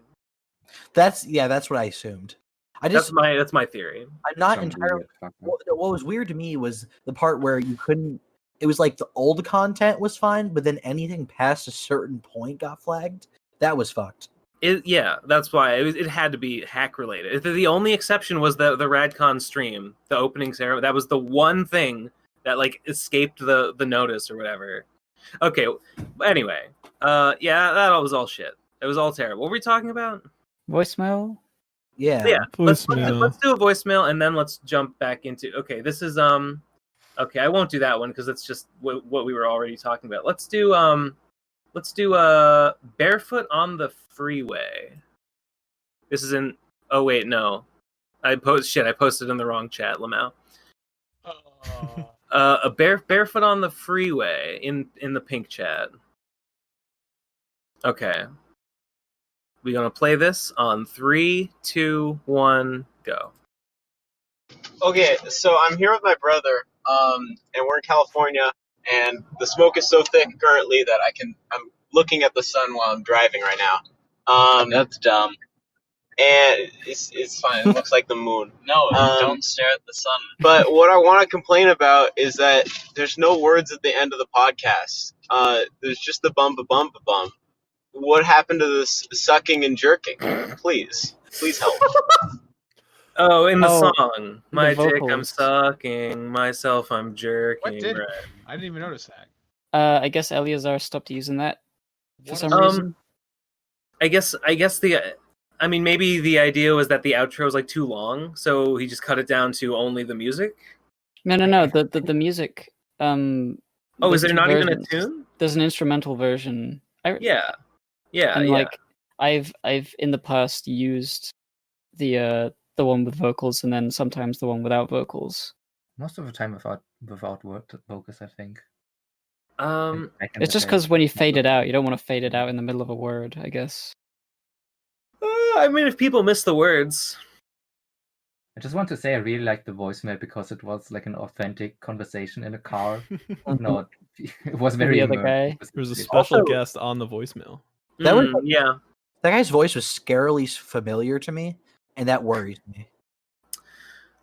That's what I assumed. That's my theory. I'm not entirely. What was weird to me was the part where you couldn't it was like the old content was fine, but then anything past a certain point got flagged. That was fucked. Yeah, that's why it had to be hack related. The only exception was the RadCon stream, the opening ceremony. That was the one thing that like escaped the notice or whatever. Okay, anyway, yeah, that was all shit. It was all terrible. What were we talking about? Voicemail. Yeah. Let's do a voicemail and then let's jump back into. Okay, this is Okay, I won't do that one because it's just what we were already talking about. Let's do Barefoot on the Freeway. This is in. Oh wait, no, I posted in the wrong chat, Lamau. A Barefoot on the Freeway in the pink chat. Okay, we're gonna play this on 3, 2, 1, go. Okay, so I'm here with my brother, and we're in California, and the smoke is so thick currently that I'm looking at the sun while I'm driving right now. That's dumb. And it's fine. It looks like the moon. No, don't stare at the sun. But what I want to complain about is that there's no words at the end of the podcast. There's just the bum ba bum ba bum. What happened to this sucking and jerking? Please help. Oh, in the song, my dick I'm sucking, myself I'm jerking. What did? Right. I didn't even notice that. I guess Eleazar stopped using that for some reason. I guess maybe the idea was that the outro was like too long, so he just cut it down to only the music. No. The music. Oh, is there not even a tune? There's an instrumental version. Yeah. And like I've in the past used the one with vocals and then sometimes the one without vocals. Most of the time without vocals, I think. It's just because when you fade it out, you don't want to fade it out in the middle of a word, I guess. I mean, if people miss the words. I just want to say I really liked the voicemail because it was like an authentic conversation in a car. No, it was very There was a special guest on the voicemail. That was yeah. That guy's voice was scarily familiar to me, and that worries me.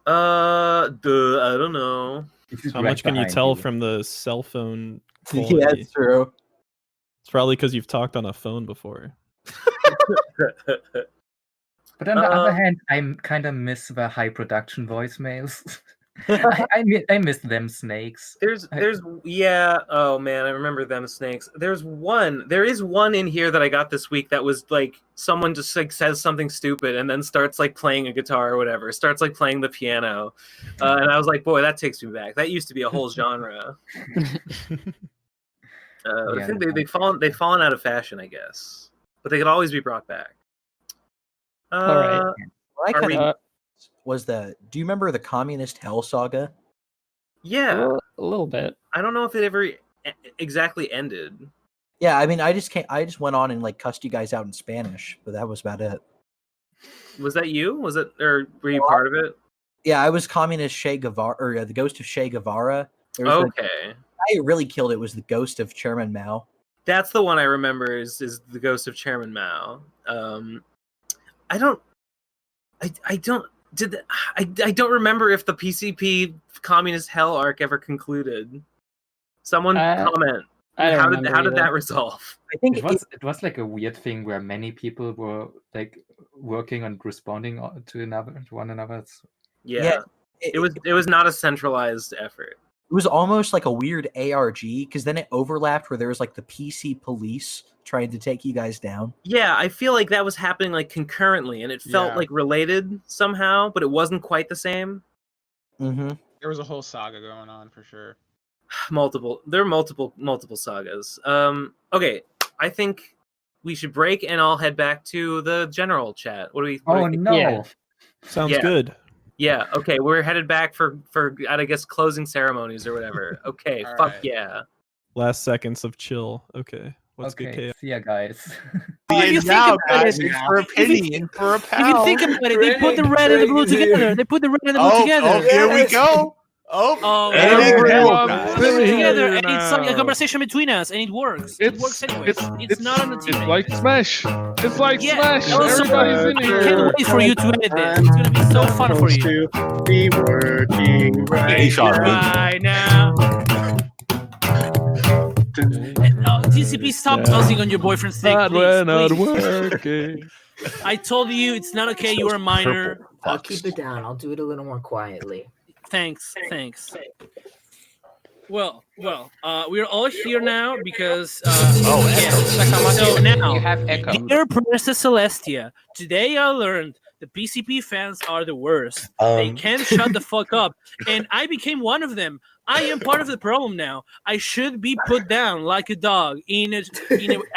I don't know. How much can you tell from the cell phone quality? Yeah, that's true. It's probably because you've talked on a phone before. But on the other hand, I kind of miss the high production voicemails. I miss them snakes. There's yeah. Oh man, I remember them snakes. There is one in here that I got this week that was like someone just like says something stupid and then starts like playing a guitar or whatever, starts like playing the piano, and I was like, boy, that takes me back. That used to be a whole genre. I think they've fallen out of fashion, I guess, but they could always be brought back. All right. Was do you remember the Communist Hell Saga? Yeah, a little bit. I don't know if it ever exactly ended. Yeah, I mean, I just went on and like cussed you guys out in Spanish, but that was about it. Was that you? Was it, or were you part of it? Yeah, I was Communist Che Guevara, or the ghost of Che Guevara. Okay. I really killed it. Was the ghost of Chairman Mao? That's the one I remember. Is the ghost of Chairman Mao? I don't remember if the PCP Communist Hell arc ever concluded. Someone comment. How did that resolve? I think it was like a weird thing where many people were like working on responding to one another. Yeah. It was not a centralized effort. It was almost like a weird ARG because then it overlapped where there was like the PC police trying to take you guys down. Yeah, I feel like that was happening like concurrently, and it felt like related somehow, but it wasn't quite the same. Mm-hmm. There was a whole saga going on for sure. There are multiple sagas. Okay, I think we should break and I'll head back to the general chat. What do we? No! Yeah. Sounds good. Yeah. Okay, we're headed back for I guess closing ceremonies or whatever. Okay. Fuck right. Yeah. Last seconds of chill. Okay. What's good, KO? See ya, guys. See you now, guys. For a penny and for a pound. If you think about it, they put the red and the blue together. They put the red and the blue together. Oh, here we go. Together, and it's like a conversation between us, and it works. It works anyway. It's not on the team. It's like Smash. It's like Smash. Also, Everybody's in here. I can't wait for you to edit this. It's gonna be so fun for you. Be working right now. TCP, stop buzzing on your boyfriend's thing, That please. we're not please. working. I told you it's not okay. You're a minor. I'll keep it down. I'll do it a little more quietly. Thanks. Well, we're all here now because So now, You have echo. dear Princess Celestia, today I learned the PCP fans are the worst. They can't shut the fuck up, and I became one of them. I am part of the problem now. I should be put down like a dog in a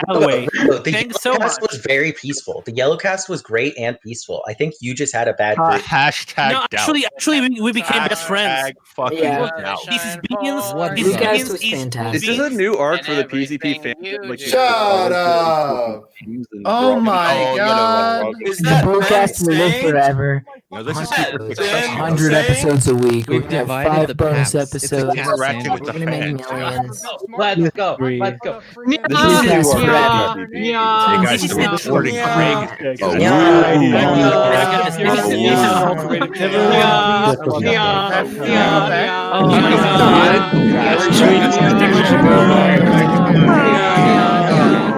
alleyway. The Thanks so Yellowcast much. was very peaceful. The Yellowcast was great and peaceful. I think you just had a bad group. Hashtag No, actually, we became best friends. Fucking Yeah. This is Beans. Blue Cast was fantastic. This is a new arc for the PCP fan. Like, Shut up! Oh my god! Is that Bluecast will live forever? No, this is 100 episodes a week. We're gonna have 5 bonus episodes. interacting with We're the gonna make fans. millions. Let's go. Let's go. Bluecast forever. You guys are recording Craig.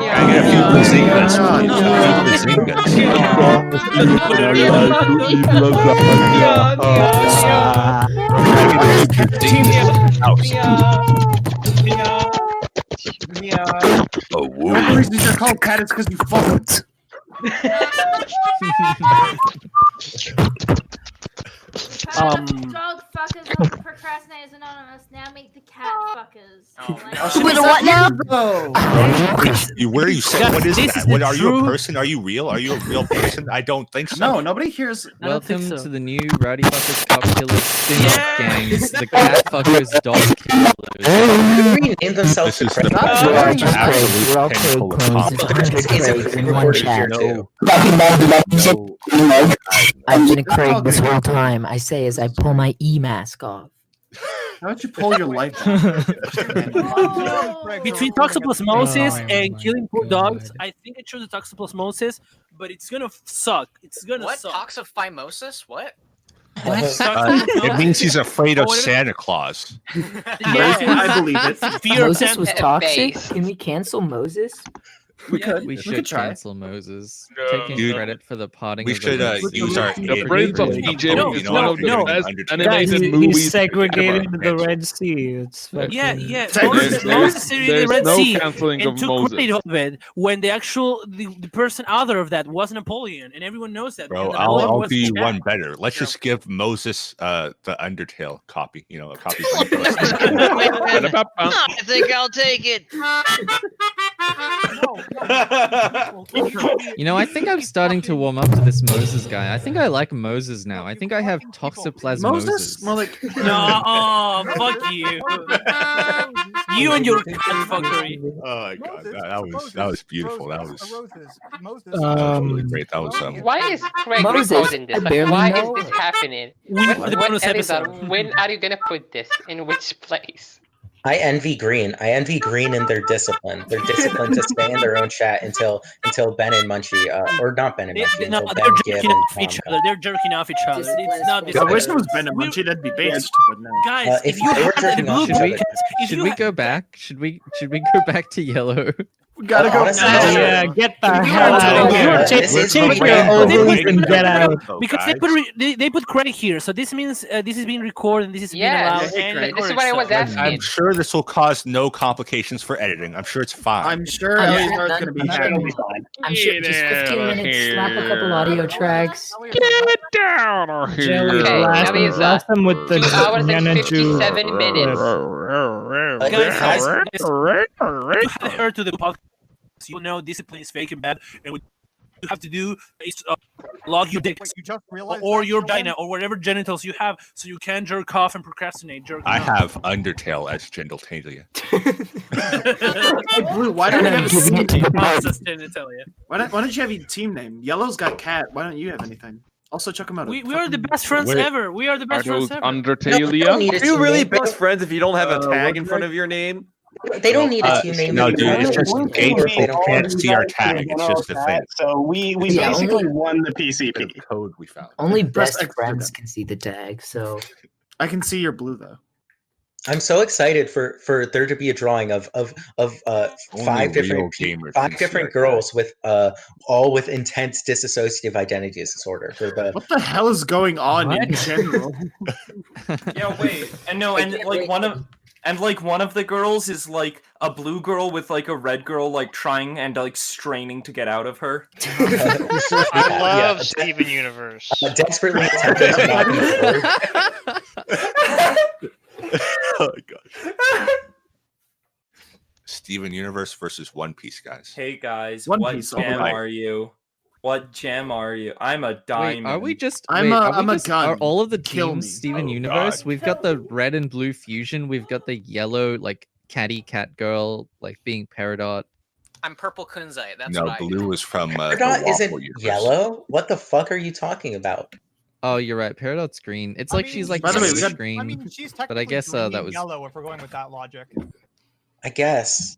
I got a few bazingas. The reason you're called cat is because you fucked. Dog fuckers on Procrastinators Anonymous. Now meet the cat fuckers. Wait, what now? Where are you? What is that? What are you a person? Are you real? Are you a real person? I don't think so. No, nobody hears. Welcome to the new Rowdy Fuckers Cop Killers spin-off gangs, the Cat Fuckers Dog Killers. Rename themselves. This is the absolute pinnacle of I've been Craig this whole time. I say as I pull my E-mask off. How would you pull your life Between toxoplasmosis and killing poor dogs, I think I chose the toxoplasmosis, but it's gonna suck. It's gonna What? suck. Toxophymosis? What? It means he's afraid of Santa Claus. I believe it. Moses was toxic. Can we cancel Moses? We should cancel Moses. Taking Dude, credit for the potting. we of should the our The Prince of Egypt is one of the best animated He movies segregated ever. the Red Sea. It's fucking... Yeah. There's Moses in the Red no Sea canceling and of took Moses. credit of it when the person author of that was Napoleon, and everyone knows that. Bro, because I'll Napoleon was do you the one chap. better. Let's just give Moses the Undertale copy. You know, a copy. I think I'll take it. You know, I think I'm starting to warm up to this Moses guy. I think I like Moses now. I think I have toxoplasmosis. Moses? More like... No, oh, fuck you. You and your cat fuckery. Oh my god, that was beautiful. That was really great. That was Why is Craig Moses, recording this? I Like, barely why know is this happening? The bonus Eleazar, episode. when are you gonna put this? In which place? I envy Green. I envy Green in their discipline. They're disciplined to stay in their own chat until Ben and Munchie, or not Ben and Munchie, No, until they're Ben, Gib, jerking and off each Tom. other. They're jerking off each other. It's not this. I wish it was Ben and Munchie. That'd be based, but no. Guys, If if you they were had jerking the off blue each other- podcast, if Should you we had- go back? Should we go back to yellow? We gotta go. Honestly, Yeah, get the hell out of here. This is Take the your brand. ovaries and get out. Because they put credit here, so this means this is being recorded and this is being Yeah, allowed. And this is what I was asking. I'm sure this will cause no complications for editing. I'm sure it's fine. I'm sure Eleazar's gonna be happy. I'm sure just 15 minutes, slap a couple audio tracks. Get down here. Jelly, Okay, blast Eleazar, him with the 2 hours and Yana Jew. 57 minutes. guys, you have heard to the podcast. You know discipline is fake and bad, and what you have to do is log your dick or your vagina or whatever genitals you have, so you can jerk off and procrastinate. I have Undertale as genitalia. Hey, Blue, why don't you have a team name? genitalia. Why don't you have a team name? Yellow's got cat. Why don't you have anything? Also, Chocomoto. We are the best friends ever. We are the best friends ever. Undertalia? Are you really best friends if you don't have a tag in front of your name? They don't need a team name. No, dude, it's just gay people can't see our tag. It's just a thing. So we basically won the PCP. Code we found. Only best friends can see the tag, so I can see your blue though. I'm so excited for there to be a drawing of five different girls with all with intense dissociative identity disorder. For the What the hell is going on in general? Yeah, wait, and no, and like one of the girls is like a blue girl with like a red girl like trying and like straining to get out of her. I love Steven Universe. Desperately attempting to not be bored. Oh god. Steven Universe versus One Piece, guys. Hey guys, One what Piece, gem alright. are you? What gem are you? I'm a diamond. Wait, are we just? I'm Are all of the Kill teams me. Steven Oh, Universe? God. We've got the red and blue fusion. We've got the yellow like catty cat girl like being Peridot. I'm purple kunzite. That's No, what I blue is from the Peridot Waffle isn't Universe. yellow. What the fuck are you talking about? Oh, you're right. Peridot's green. It's like she's like by the way, we got- green. I mean, she's but I technically guess green that and was yellow if we're going with that logic. I guess,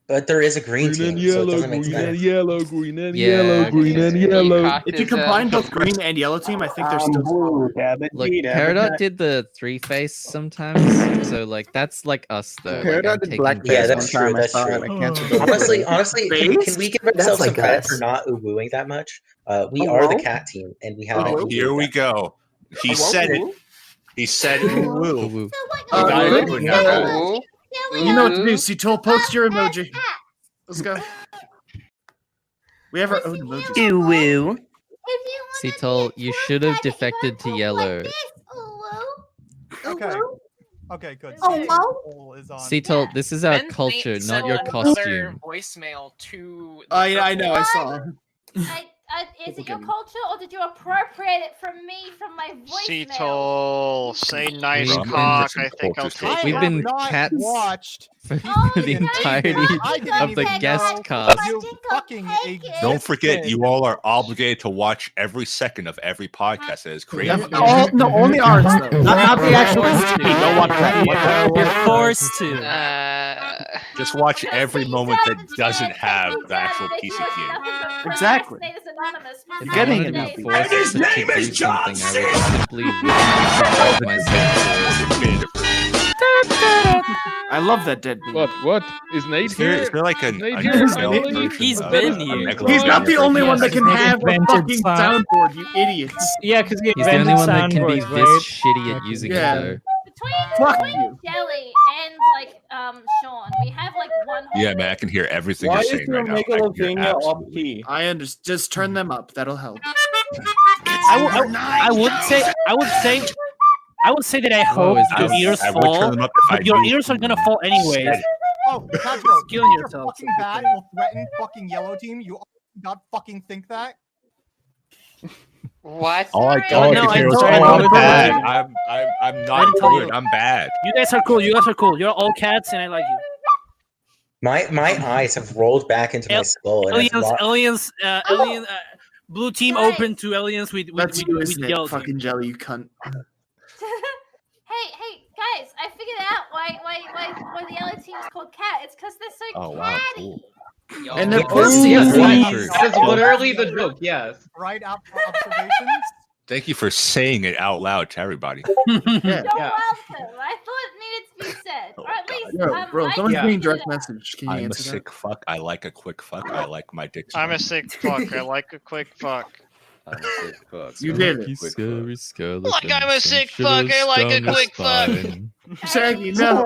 but there is a green team, so it doesn't make sense. yellow, green and Yeah. yellow, green and yellow. If you combine both green and yellow team, I think there's still. Look, Peridot did the three face sometimes, so like that's like us though. Like, I'm taking Yeah, that's Peridot. true. That's true. Honestly, can we give ourselves some credit for not wooing that much? We are the cat team, and we have. Oh, here we go. He said it. He said woo. You know what to do, Citol. Post your emoji. Let's go. We have our own emojis. Ew, woo. Citol, you should have defected to yellow. Okay. Okay, good. Oh, Is on. Citol, this is our Ben culture, sent not your another costume. voicemail to. Oh yeah, I know. I saw. Is it your culture, or did you appropriate it from me from my voicemail? Cetal, say nice We've been cock. I think I'll take We've it. been not cats watched. for the entirety of the guest cast. Don't forget, you all are obligated to watch every second of every podcast that is created. No, only ours though. Not the actual PCP. Don't watch that. You're forced to. Just watch every moment that doesn't have the actual PCP. Exactly. You're getting it. it. Forced to do something, I would simply involve myself. I love that dead beat. What? Is Nate here? Is there like an Nate undeveloped here? version He's of been a here. Megalodon He's not the version? only one that can have a invented fucking sound. soundboard, you idiots. Yeah, because He's the only one that can be this shitty at using Yeah. it though. Between Jelly and like Sean, we have like one. Yeah, man, I can hear everything Why you're is saying your right now. I can hear Megalovania off absolutely. key? I understand. Just turn them up. That'll help. I would say that I hope is your this? ears I would turn fall, them up if but I your knew ears are you gonna fall anyways. said it. Oh, Kajoro, Killing you're yourself. fucking bad will threaten fucking yellow team. You not fucking think that? What? All I no, can hear I'm was, sorry, "Oh, I'm I'm bad. sorry. I'm not good. I'm bad." You guys are cool. You guys are cool. You're all cats, and I like you. My eyes have rolled back into my skull, and it's Aliens, blue team open to aliens with That's you, with isn't it? yellow team. Fucking Jelly, you cunt. Hey, guys! I figured out why the yellow team's called cat. It's because they're so Oh wow, catty. cool. And they're Yes, pussy. that's literally the joke. Yes. Right observations. Thank you for saying it out loud to everybody. You're welcome. I thought it needed to be said, or at least Yo, bro, I someone's being figured direct it out. message. Can you I'm a answer that? sick fuck. I like a quick fuck. I like my dick. I'm a small. sick fuck. I like a quick fuck. I'm a sick fuck. You did it. Scary skeleton, Like I'm a some sick shit fuck. I like a stung quick fuck. spine. Shaggy, no.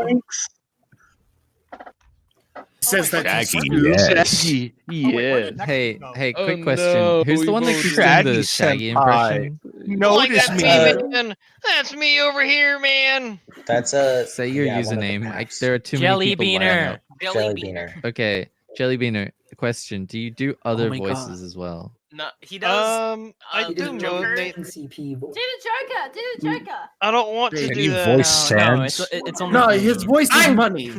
Says that. Shaggy, to yes. Yeah. Hey, Oh, quick question. no, Who's the one that we keeps voted doing the Shaggy Shaggy senpai. impression? Like Notice that's me. me, man. That's me over here, man. That's a Say your yeah, one of the username. maps. There are too many people lining JellyBeaner. up. JellyBeaner. Okay, JellyBeaner. Question: do you do other my God. voices as well? No, he does. I do do Joker. Do TEENCP voice. the Joker. Do the Joker. I don't want to Can do you that. voice No, Sans? it's only No, his voice is money.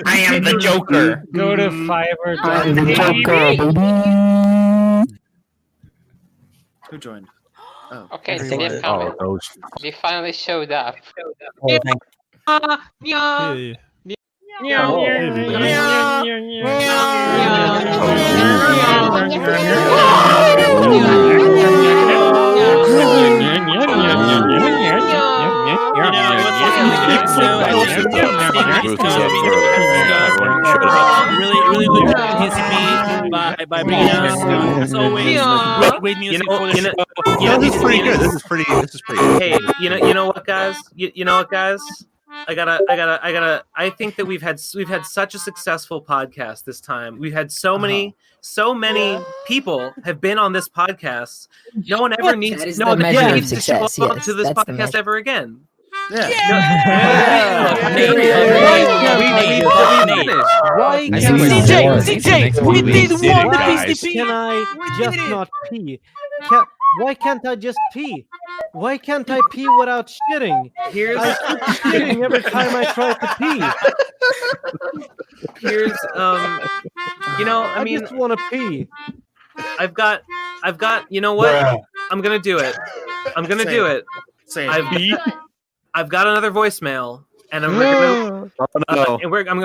I am the Joker. Go to Fiverr. I'm the Joker, baby. Who joined? Oh. Okay, so Everyone- they finally, those. they finally showed up. Oh, thank Hey. Really good TCP by bringing us as always great music for the show. This is pretty good. This is pretty good. Hey, you know what, guys? You know what, guys? I think that we've had such a successful podcast this time. We've had so many people have been on this podcast. No one ever needs to show up to this podcast ever again. Yeah. CJ, we did one PCP. Can I just not pee? Why can't I just pee? Why can't I pee without shitting? I keep shitting every time I try to pee. Here's I just want to pee. I've got you know what? I'm gonna do it. I've got another voicemail, and I'm gonna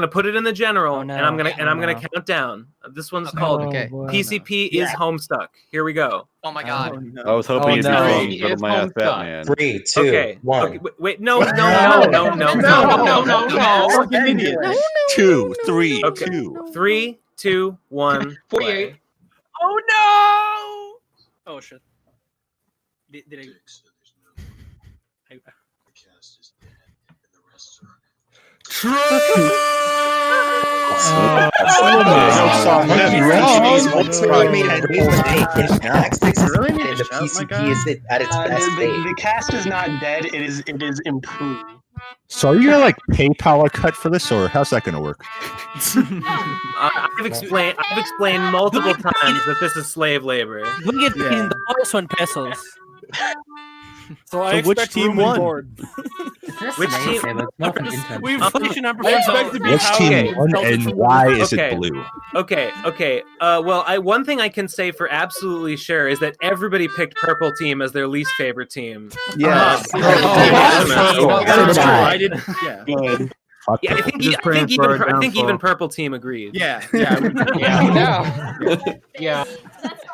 put it in the general, and I'm gonna count down. This one's called PCP is Homestuck. Here we go. Oh my god! I was hoping you'd be free. Go to my ass Batman. 3, 2, 1. Okay, wait, no. 2, 3, okay. 2. 3, 2, 1. 48. Oh no! Oh shit. Did I? The cast is not dead. It is improved. So are you gonna like PayPal a cut for this, or how's that gonna work? I've explained multiple times that this is slave labor. We get pinned $1 pesos. So which team won? Which team? Which team won, and why is it blue? Okay. Well, one thing I can say for absolutely sure is that everybody picked purple team as their least favorite team. Yes. I did. Yeah. Yeah, I think even purple team agreed. Yeah.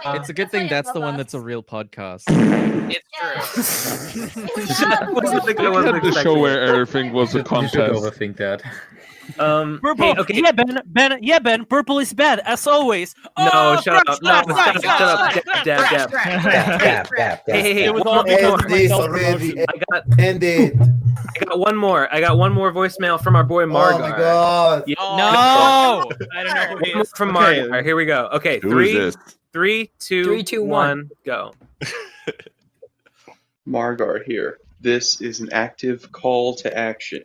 It's a good thing that's the one that's a real podcast. It's true. I had the show where everything was a contest. Overthink that. Purple. Hey, okay. Yeah, Ben. Purple is bad as always. No, shut up. Shut up. Dab. Hey, one more. I got one more. I got one more voicemail from our boy Margar. Oh my god. Yeah. No. I don't know who he is. From Margar. Here we go. Okay, Who is this? 3, 2, 1, go. Margar here. This is an active call to action.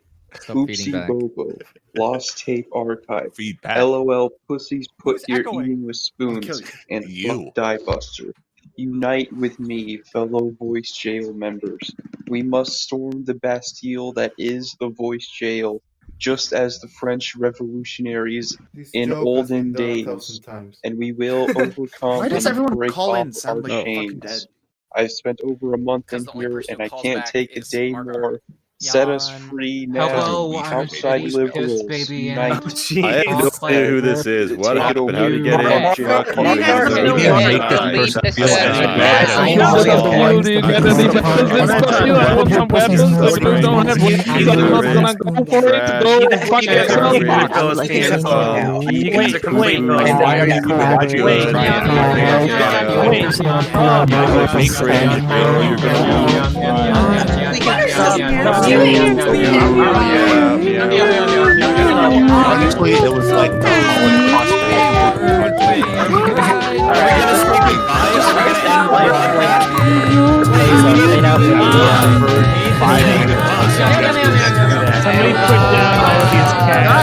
Oopsie Bobo, Lost Tape Archive, LOL Pussies Put Your Eating with Spoons, and Fuck Die Buster. Unite with me, fellow Voice Jail members. We must storm the Bastille that is the Voice Jail, just as the French revolutionaries in olden days, and we will overcome Why does everyone break call in off sound our like fucking chains. dead? I've spent over a month in here, and I can't take a day more. Set us free now. Hello, Outside liberals, unite. I have no idea who this is. What happened? How did he get in? Honestly, it was like Somebody put down all of these cats.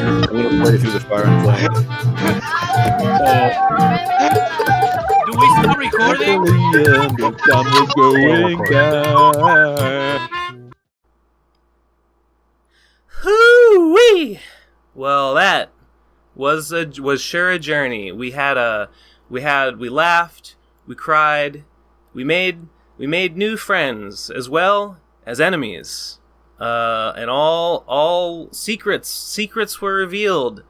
I'm gonna play through the fire and flame. Do we start recording? The sun was going down. Hoo-wee! Well, that was sure a journey. We laughed, we cried, we made new friends as well as enemies, and all secrets were revealed,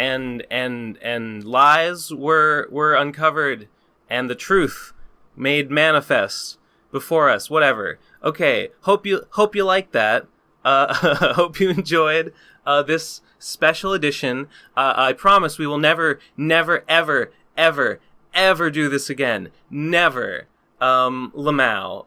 and lies were uncovered, and the truth made manifest before us. Whatever. Okay. Hope you like that. Hope you enjoyed this special edition. I promise we will never, ever, ever do this again. Never. Lamau.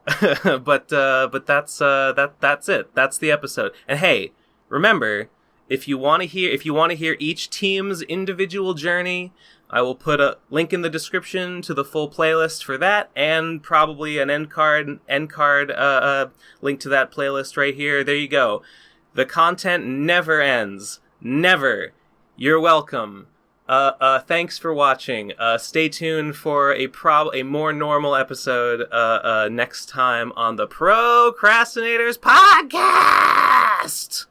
but that's it. That's the episode. And hey, remember, if you want to hear each team's individual journey, I will put a link in the description to the full playlist for that, and probably an end card link to that playlist right here. There you go. The content never ends. Never. You're welcome. Thanks for watching. Stay tuned for a more normal episode next time on the Pro Crastinators podcast.